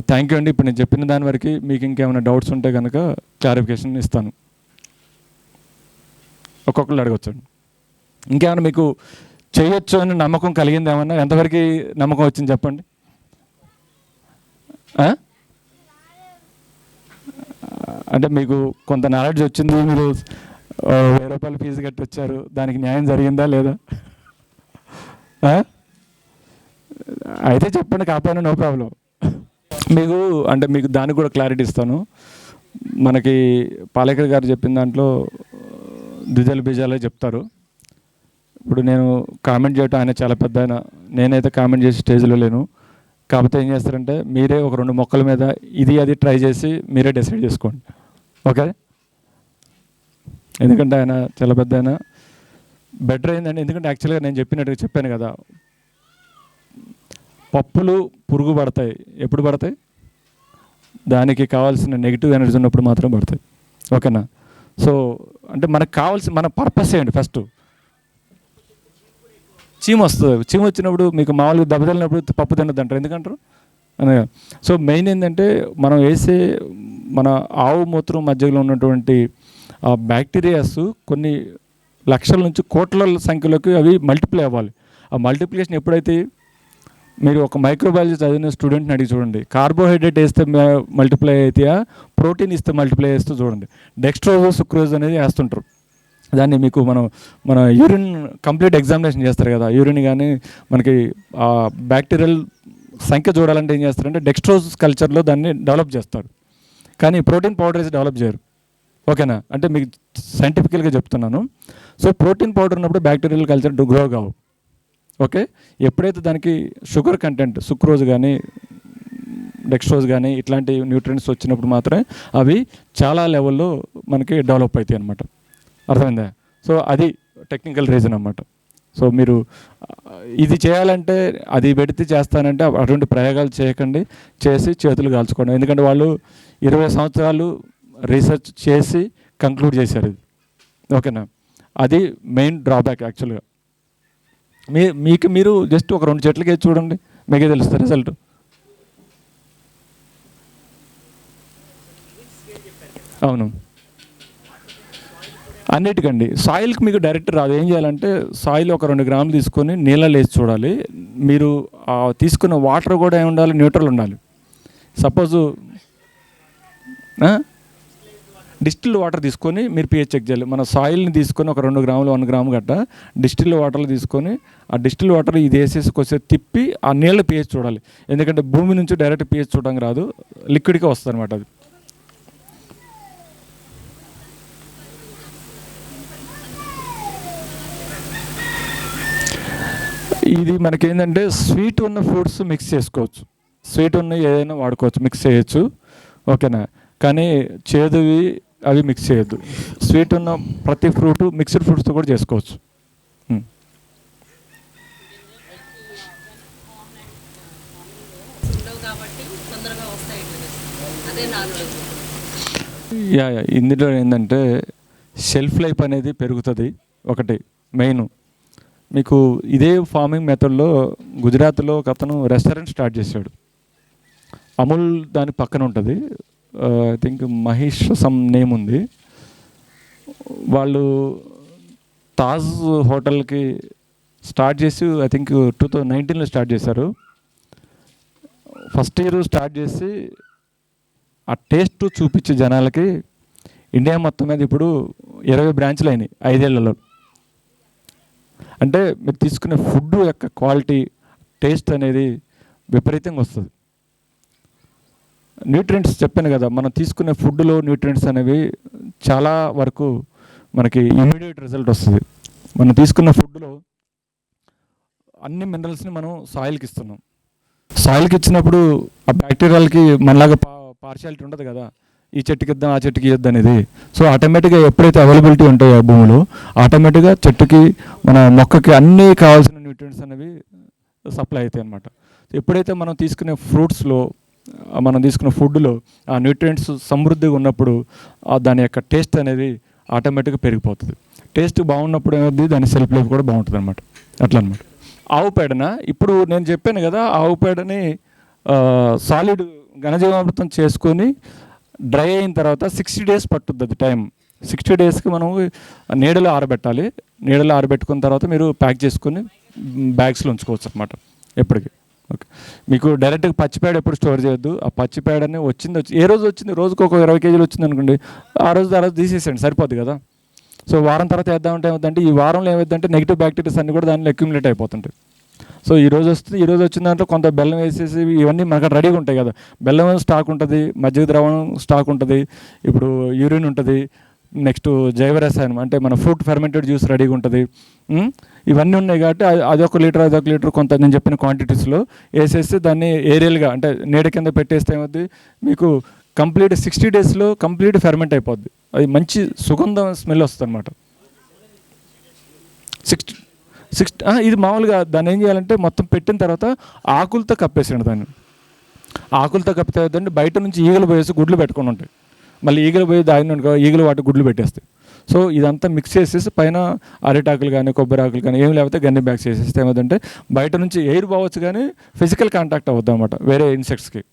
థ్యాంక్ యూ అండి. ఇప్పుడు నేను చెప్పిన దాని వరకు మీకు ఇంకేమైనా డౌట్స్ ఉంటే కనుక క్లారిఫికేషన్ ఇస్తాను, ఒక్కొక్కరు అడగొచ్చండి. ఇంకేమైనా మీకు చేయొచ్చు అని నమ్మకం కలిగింది, ఏమన్నా ఎంతవరకు నమ్మకం వచ్చింది చెప్పండి. అంటే మీకు కొంత నాలెడ్జ్ వచ్చింది, మీరు 1000 రూపాయలు ఫీజు కట్టి వచ్చారు, దానికి న్యాయం జరిగిందా లేదా? అయితే చెప్పండి, కాపాడు, నో ప్రాబ్లం. మీకు అంటే మీకు దానికి కూడా క్లారిటీ ఇస్తాను. మనకి పాలేకర్ గారు చెప్పిన దాంట్లో ద్విజాలు బీజాలే చెప్తారు. ఇప్పుడు నేను కామెంట్ చేయటం, ఆయన చాలా పెద్ద ఆయన, నేనైతే కామెంట్ చేసే స్టేజ్లో లేను. కాకపోతే ఏం చేస్తారంటే మీరే ఒక 2 మొక్కల మీద ఇది అది ట్రై చేసి మీరే డిసైడ్ చేసుకోండి. ఓకే, ఎందుకంటే ఆయన చాలా పెద్ద ఆయన, బెటర్ అయిందండి. ఎందుకంటే యాక్చువల్గా నేను చెప్పినట్టుగా చెప్పాను కదా, పప్పులు పురుగు పడతాయి, ఎప్పుడు పడతాయి? దానికి కావాల్సిన నెగిటివ్ ఎనర్జీ ఉన్నప్పుడు మాత్రం పడతాయి. ఓకేనా? సో అంటే మనకు కావాల్సిన మన పర్పస్ ఏంటి? ఫస్ట్ చీమ వస్తుంది, చీమ వచ్చినప్పుడు మీకు మామూలుగా దెబ్బతిన్నప్పుడు పప్పు తినద్దు అంటారు, ఎందుకంటారు? అనగా సో మెయిన్ ఏంటంటే మనం వేసే మన ఆవు మూత్రం మధ్యలో ఉన్నటువంటి ఆ బ్యాక్టీరియాస్ కొన్ని లక్షల నుంచి కోట్ల సంఖ్యలోకి అవి మల్టిప్లై అవ్వాలి. ఆ మల్టిప్లికేషన్ ఎప్పుడైతే మీరు ఒక మైక్రోబయాలజీ చదివిన స్టూడెంట్ని అడిగి చూడండి, కార్బోహైడ్రేట్ వేస్తే మల్టిప్లై అయితే, ప్రోటీన్ ఇస్తే మల్టిప్లై చేస్తూ చూడండి. డెక్స్ట్రోజ్, సుక్రోజ్ అనేది వేస్తుంటారు. దాన్ని మీకు మన యూరిన్ కంప్లీట్ ఎగ్జామినేషన్ చేస్తారు కదా, యూరిన్ కానీ మనకి బ్యాక్టీరియల్ సంఖ్య చూడాలంటే ఏం చేస్తారంటే డెక్స్ట్రోజ్ కల్చర్లో దాన్ని డెవలప్ చేస్తారు, కానీ ప్రోటీన్ పౌడర్ వేసి డెవలప్ చేయరు. ఓకేనా, అంటే మీకు సైంటిఫికల్గా చెప్తున్నాను. సో ప్రోటీన్ పౌడర్ ఉన్నప్పుడు బ్యాక్టీరియల్ కల్చర్ గ్రో కావు. ఓకే, ఎప్పుడైతే దానికి షుగర్ కంటెంట్ సుక్రోజ్ కానీ డెక్స్ట్రోజ్ కానీ ఇట్లాంటి న్యూట్రియంట్స్ వచ్చినప్పుడు మాత్రమే అవి చాలా లెవెల్లో మనకి డెవలప్ అవుతాయి అన్నమాట. అర్థమైందా? సో అది టెక్నికల్ రీజన్ అన్నమాట. సో మీరు ఇది చేయాలంటే అది పెడితే చేస్తానంటే అటువంటి ప్రయోగాలు చేయకండి, చేసి చేతులు కాల్చుకోండి. ఎందుకంటే వాళ్ళు 20 సంవత్సరాలు రీసెర్చ్ చేసి కంక్లూడ్ చేశారు ఇది. ఓకేనా, అది మెయిన్ డ్రాబ్యాక్ యాక్చువల్గా. మీకు మీరు జస్ట్ ఒక 2 చెట్లకి చూడండి, మీకే తెలుస్తుంది రిజల్ట్. అవును, అన్నిటికండి. సాయిల్కి మీకు డైరెక్ట్ రాదు. ఏం చేయాలంటే సాయిల్ ఒక 2 గ్రాములు తీసుకొని నీళ్ళలో వేసి చూడాలి. మీరు తీసుకున్న వాటర్ కూడా ఏమి ఉండాలి, న్యూట్రల్ ఉండాలి. సపోజు డిస్టిల్డ్ వాటర్ తీసుకొని మీరు pH చెక్ చేయాలి. మన సాయిల్ని తీసుకొని ఒక 2 గ్రాములు 1 గ్రాము గట్ట డిస్టిల్డ్ వాటర్లు తీసుకొని ఆ డిస్టిల్డ్ వాటర్ ఇది వేసేసి కొంచెం తిప్పి ఆ నీళ్ళ pH చూడాలి. ఎందుకంటే భూమి నుంచి డైరెక్ట్ pH చూడడానికి రాదు, లిక్విడ్గా వస్తుంది అనమాట అది. ఇది మనకేంటంటే స్వీట్ ఉన్న ఫ్రూట్స్ మిక్స్ చేసుకోవచ్చు, స్వీట్ ఉన్న ఏదైనా వాడుకోవచ్చు, మిక్స్ చేయొచ్చు. ఓకేనా, కానీ చేదువి అవి మిక్స్ చేయొద్దు. స్వీట్ ఉన్న ప్రతి ఫ్రూట్ మిక్స్డ్ ఫ్రూట్స్తో కూడా చేసుకోవచ్చు. యా ఇందులో ఏంటంటే షెల్ఫ్ లైఫ్ అనేది పెరుగుతుంది ఒకటి మెయిన్. మీకు ఇదే ఫార్మింగ్ మెథడ్లో గుజరాత్లో ఒక అతను రెస్టారెంట్ స్టార్ట్ చేశాడు. అమూల్ దాని పక్కన ఉంటుంది, I think Mahesh some name ఉంది. వాళ్ళు తాజ్ హోటల్కి స్టార్ట్ చేసి ఐ థింక్ 2019లో స్టార్ట్ చేశారు. ఫస్ట్ ఇయర్ స్టార్ట్ చేసి ఆ టేస్ట్ చూపించే జనాలకి ఇండియా మొత్తం మీద ఇప్పుడు 20 బ్రాంచ్లు అయినాయి 5 ఏళ్లలో. అంటే మీరు తీసుకునే ఫుడ్ యొక్క క్వాలిటీ టేస్ట్ అనేది విపరీతంగా వస్తుంది. న్యూట్రియంట్స్ చెప్పాను కదా, మనం తీసుకునే ఫుడ్లో న్యూట్రియంట్స్ అనేవి చాలా వరకు మనకి ఇమీడియట్ రిజల్ట్ వస్తుంది. మనం తీసుకున్న ఫుడ్లో అన్ని మినరల్స్ని మనం సాయిల్కి ఇస్తున్నాం. సాయిల్కి ఇచ్చినప్పుడు ఆ బ్యాక్టీరియాలకి మనలాగా పార్షియాలిటీ ఉండదు కదా, ఈ చెట్టుకి ఇద్దాం ఆ చెట్టుకి ఇద్దాం అనేది. సో ఆటోమేటిక్గా ఎప్పుడైతే అవైలబిలిటీ ఉంటాయో ఆ భూమిలో ఆటోమేటిక్గా చెట్టుకి మన మొక్కకి అన్నీ కావాల్సిన న్యూట్రియంట్స్ అనేవి సప్లై అవుతాయి అన్నమాట. ఎప్పుడైతే మనం తీసుకునే ఫ్రూట్స్లో మనం తీసుకున్న ఫుడ్లో ఆ న్యూట్రియంట్స్ సమృద్ధిగా ఉన్నప్పుడు దాని యొక్క టేస్ట్ అనేది ఆటోమేటిక్గా పెరిగిపోతుంది. టేస్ట్ బాగున్నప్పుడు ఏమవుతుంది, దాని సెల్ఫ్ లైఫ్ కూడా బాగుంటుంది అనమాట. అట్లా అనమాట. ఆవు పేడన ఇప్పుడు నేను చెప్పాను కదా, ఆవు పేడని సాలిడ్ ఘనజీవామృతం చేసుకొని డ్రై అయిన తర్వాత 60 డేస్ పట్టుద్ది అది టైం. 60 డేస్కి మనం నీడలో ఆరబెట్టాలి. నీడలో ఆరబెట్టుకున్న తర్వాత మీరు ప్యాక్ చేసుకొని బ్యాగ్స్లో ఉంచుకోవచ్చు అనమాట ఎప్పటికీ. ఓకే, మీకు డైరెక్ట్గా పచ్చిపేడ ఎప్పుడు స్టోర్ చేయొద్దు. ఆ పచ్చిపేడని ఏ రోజు వచ్చింది, రోజుకు ఒక 20 కేజీలు వచ్చింది అనుకోండి, ఆ రోజు తీసేసేయండి, సరిపోద్ది కదా. సో వారం తర్వాత వేద్దామంటే ఏమవుతుందంటే ఈ వారంలో ఏమవుతుందంటే నెగిటివ్ బ్యాక్టీరియాస్ అన్నీ కూడా దానిలో అక్యుములేట్ అయిపోతుంటాయి. సో ఈ రోజు వచ్చిన దాంట్లో కొంత బెల్లం వేసేసి ఇవన్నీ మనకు రెడీగా ఉంటాయి కదా. బెల్లం స్టాక్ ఉంటుంది, మజ్జిగ ద్రవం స్టాక్ ఉంటుంది, ఇప్పుడు యూరిన్ ఉంటుంది, నెక్స్ట్ జైవ రసాయనం అంటే మన ఫ్రూట్ ఫెర్మెంటెడ్ జ్యూస్ రెడీగా ఉంటుంది. ఇవన్నీ ఉన్నాయి కాబట్టి అదొక లీటర్ కొంత నేను చెప్పిన క్వాంటిటీస్లో వేసేసి దాన్ని ఏరియల్గా అంటే నీడ కింద పెట్టేస్తే ఏమవుతుంది, మీకు కంప్లీట్ 60 డేస్లో కంప్లీట్ ఫెర్మెంట్ అయిపోద్ది. అది మంచి సుగంధం స్మెల్ వస్తుంది అనమాట. 60 ఇది మామూలుగా దాన్ని ఏం చేయాలంటే మొత్తం పెట్టిన తర్వాత ఆకులతో కప్పేసేయండి. దాన్ని ఆకులతో కప్పితే అవుతుందంటే బయట నుంచి ఈగలు పోయేసి గుడ్లు పెట్టుకొని ఉంటాయి. మళ్ళీ ఈగలు పోయి దాని ఈగలు వాటి గుడ్లు పెట్టేస్తాయి. సో ఇదంతా మిక్స్ చేసేసి పైన అరిటాకులు కానీ కొబ్బరి ఆకులు కానీ ఏమి లేకపోతే గన్ని బ్యాగ్స్ వేసేస్తే ఏమవుతుందంటే బయట నుంచి ఎయిర్ పోవచ్చు కానీ ఫిజికల్ కాంటాక్ట్ అవ్వద్దు అనమాట వేరే ఇన్సెక్ట్స్కి.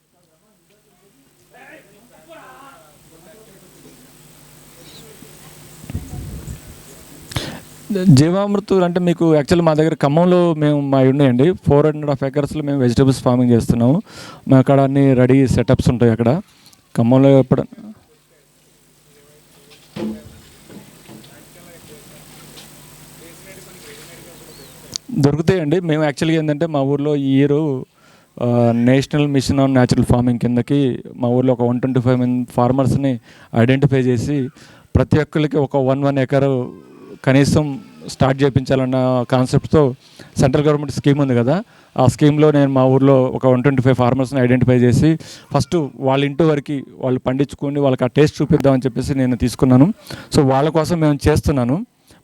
జీవామృతులు అంటే మీకు యాక్చువల్లీ మా దగ్గర ఖమ్మంలో మా ఉన్నాయండి 4.5 acresలో మేము వెజిటబుల్స్ ఫార్మింగ్ చేస్తున్నాము. మా అక్కడ అన్ని రెడీ సెటప్స్ ఉంటాయి. అక్కడ ఖమ్మంలో ఎప్పుడు దొరుకుతాయండి. మేము యాక్చువల్గా ఏంటంటే మా ఊర్లో ఈ year national mission on natural farming కిందకి మా ఊర్లో ఒక 125 మంది ఫార్మర్స్ని ఐడెంటిఫై చేసి ప్రతి ఒక్కరికి ఒక 1 ఎకరు కనీసం స్టార్ట్ చేయించాలన్న కాన్సెప్ట్తో సెంట్రల్ గవర్నమెంట్ స్కీమ్ ఉంది కదా, ఆ స్కీమ్లో నేను మా ఊర్లో ఒక 125 ఫార్మర్స్ని ఐడెంటిఫై చేసి ఫస్ట్ వాళ్ళ ఇంటి వరకు వాళ్ళు పండించుకొని వాళ్ళకి ఆ టేస్ట్ చూపిద్దామని చెప్పేసి నేను తీసుకున్నాను. సో వాళ్ళ కోసం మేము చేస్తున్నాను.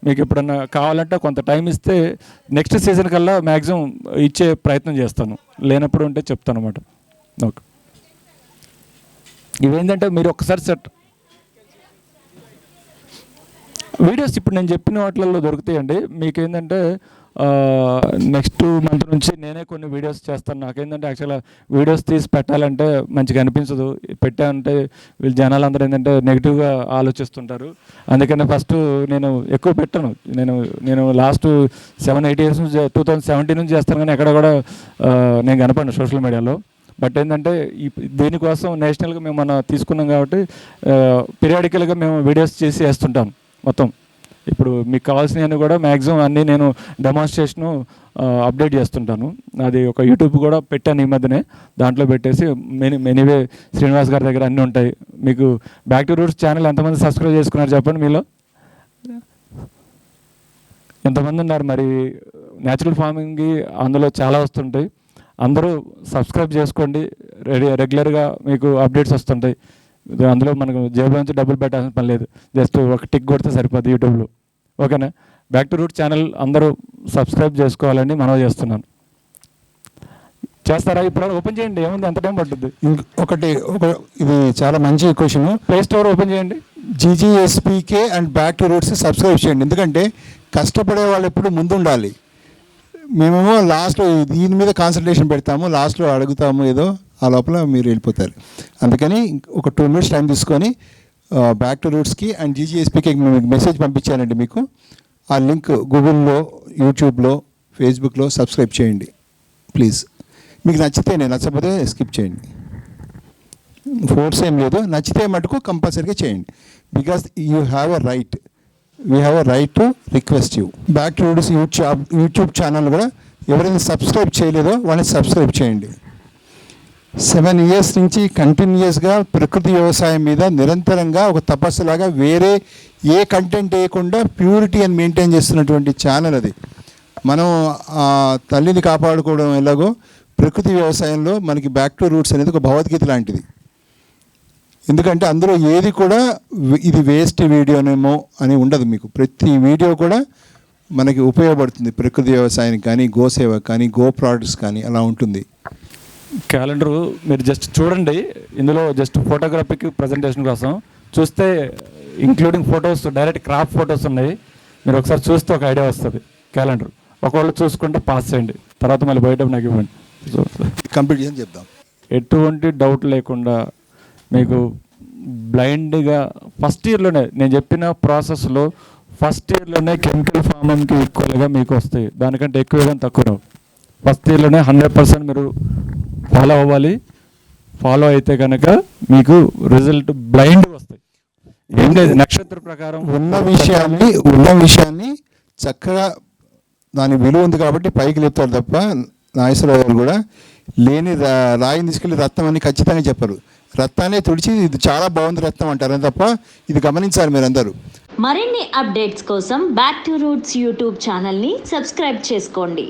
మీకు ఎప్పుడన్నా కావాలంటే కొంత టైం ఇస్తే నెక్స్ట్ సీజన్ కల్లా మ్యాక్సిమం ఇచ్చే ప్రయత్నం చేస్తాను, లేనప్పుడు ఉంటే చెప్తాను అన్నమాట. ఓకే, ఇవేంటంటే మీరు ఒక్కసారి సెట్ వీడియోస్ ఇప్పుడు నేను చెప్పిన వాటిల్లో దొరుకుతాయండి. మీకు ఏంటంటే నెక్స్ట్ మంత్ నుంచి నేనే కొన్ని వీడియోస్ చేస్తాను. నాకేంటంటే యాక్చువల్గా వీడియోస్ తీసి పెట్టాలంటే మంచిగా అనిపించదు, పెట్టాలంటే వీళ్ళు జనాలు అందరూ ఏంటంటే నెగిటివ్గా ఆలోచిస్తుంటారు. అందుకని ఫస్ట్ నేను ఎక్కువ పెట్టాను. నేను లాస్ట్ 7-8 ఇయర్స్ నుంచి 2017 నుంచి చేస్తాను, కానీ ఎక్కడ కూడా నేను కనపడను సోషల్ మీడియాలో. బట్ ఏంటంటే దీనికోసం నేషనల్గా మేము మన తీసుకున్నాం కాబట్టి పీరియాడికల్గా మేము వీడియోస్ చేసి వేస్తుంటాం మొత్తం. ఇప్పుడు మీకు కావాల్సినవన్నీ కూడా మ్యాక్సిమం అన్నీ నేను డెమాన్స్ట్రేషను అప్డేట్ చేస్తుంటాను. అది ఒక యూట్యూబ్ కూడా పెట్టాను ఈ మధ్యనే, దాంట్లో పెట్టేసి మెనీవే శ్రీనివాస్ గారి దగ్గర అన్నీ ఉంటాయి. మీకు బ్యాక్ టు రూట్స్ ఛానల్ ఎంతమంది సబ్స్క్రైబ్ చేసుకున్నారు చెప్పండి, మీలో ఎంతమంది ఉన్నారు? మరి న్యాచురల్ ఫార్మింగ్కి అందులో చాలా వస్తుంటాయి, అందరూ సబ్స్క్రైబ్ చేసుకోండి. రెగ్యులర్గా మీకు అప్డేట్స్ వస్తుంటాయి. అందులో మనకు జేబులో నుంచి డబ్బులు పెట్టాల్సిన పని లేదు, జస్ట్ ఒక టిక్ కొడితే సరిపోద్ది యూట్యూబ్లో. ఓకేనా? బ్యాక్ టు రూట్ ఛానల్ అందరూ సబ్స్క్రైబ్ చేసుకోవాలని మనవి చేస్తున్నాను. చేస్తారా? ఇప్పుడు ఓపెన్ చేయండి, ఏముంది, ఎంత టైం పడుతుంది? ఇది చాలా మంచి క్వశ్చన్. ప్లే స్టోర్ ఓపెన్ చేయండి, GGSPK and back to roots subscribe చేయండి. ఎందుకంటే కష్టపడే వాళ్ళు ఎప్పుడు ముందు ఉండాలి. మేమేమో లాస్ట్లో దీని మీద కాన్సన్ట్రేషన్ పెడతాము, లాస్ట్లో అడుగుతాము ఏదో, ఆ లోపల మీరు వెళ్ళిపోతారు. అందుకని ఒక 2 minutes టైం తీసుకొని బ్యాక్ టు రూట్స్కి అండ్ GGSPకి మెసేజ్ పంపించానండి మీకు. ఆ లింక్ గూగుల్లో, యూట్యూబ్లో, ఫేస్బుక్లో సబ్స్క్రైబ్ చేయండి ప్లీజ్. మీకు నచ్చితేనే, నచ్చకపోతే స్కిప్ చేయండి. ఫోర్స్ ఏం లేదు, నచ్చితే మటుకు కంపల్సరీగా చేయండి. Because you have a right, we have a right to request you. Back to roots YouTube channel కూడా ఎవరైనా సబ్స్క్రైబ్ చేయలేదో వాళ్ళని సబ్స్క్రైబ్ చేయండి. 7 years నుంచి కంటిన్యూస్గా ప్రకృతి వ్యవసాయం మీద నిరంతరంగా ఒక తపస్సులాగా వేరే ఏ కంటెంట్ వేయకుండా ప్యూరిటీ అని మెయింటైన్ చేస్తున్నటువంటి ఛానల్ అది. మనం తల్లిని కాపాడుకోవడం ఎలాగో ప్రకృతి వ్యవసాయంలో మనకి బ్యాక్ టు రూట్స్ అనేది ఒక భగవద్గీత లాంటిది. ఎందుకంటే అందులో ఏది కూడా ఇది వేస్ట్ వీడియోనేమో అని ఉండదు. మీకు ప్రతి వీడియో కూడా మనకి ఉపయోగపడుతుంది. ప్రకృతి వ్యవసాయానికి కానీ, గోసేవ కానీ, గో ప్రోడక్ట్స్ కానీ అలా ఉంటుంది. క్యాలెండరు మీరు జస్ట్ చూడండి, ఇందులో జస్ట్ ఫోటోగ్రఫిక్ ప్రజెంటేషన్ కోసం చూస్తే including photos, direct crop photos ఉన్నాయి. మీరు ఒకసారి చూస్తే ఒక ఐడియా వస్తుంది క్యాలెండర్. ఒకవేళ చూసుకుంటే పాస్ చేయండి, తర్వాత మళ్ళీ బయట నాకు ఇవ్వండి. కంప్లీట్ చేసి చెప్దాం. ఎటువంటి డౌట్ లేకుండా మీకు బ్లైండ్గా ఫస్ట్ ఇయర్లోనే నేను చెప్పిన ప్రాసెస్లో ఫస్ట్ ఇయర్లోనే కెమికల్ ఫార్మింగ్కి ఈక్వల్గా మీకు వస్తాయి. దానికంటే ఎక్కువగా తక్కువ రావు. ఫస్ట్ ఇయర్లోనే 100% మీరు ఫాలో అవ్వాలి. ఫాలో అయితే కనుక మీకు రిజల్ట్ బ్లైండ్ వస్తాయి. ఏం లేదు, నక్షత్ర ప్రకారం ఉన్న విషయాన్ని చక్కగా దాని విలువ ఉంది కాబట్టి పైకి లేపుతారు తప్ప నాగేశ్వరరావు గారు కూడా లేని రాయిని తీసుకెళ్ళి రత్నం అని ఖచ్చితంగా చెప్పరు. రత్నాన్ని తుడిచి ఇది చాలా బాగుంది రత్నం అంటారు తప్ప ఇది గమనించాలి మీరందరూ. మరిన్ని అప్డేట్స్ కోసం బ్యాక్ టు రూట్స్ యూట్యూబ్ ఛానల్ని సబ్స్క్రైబ్ చేసుకోండి.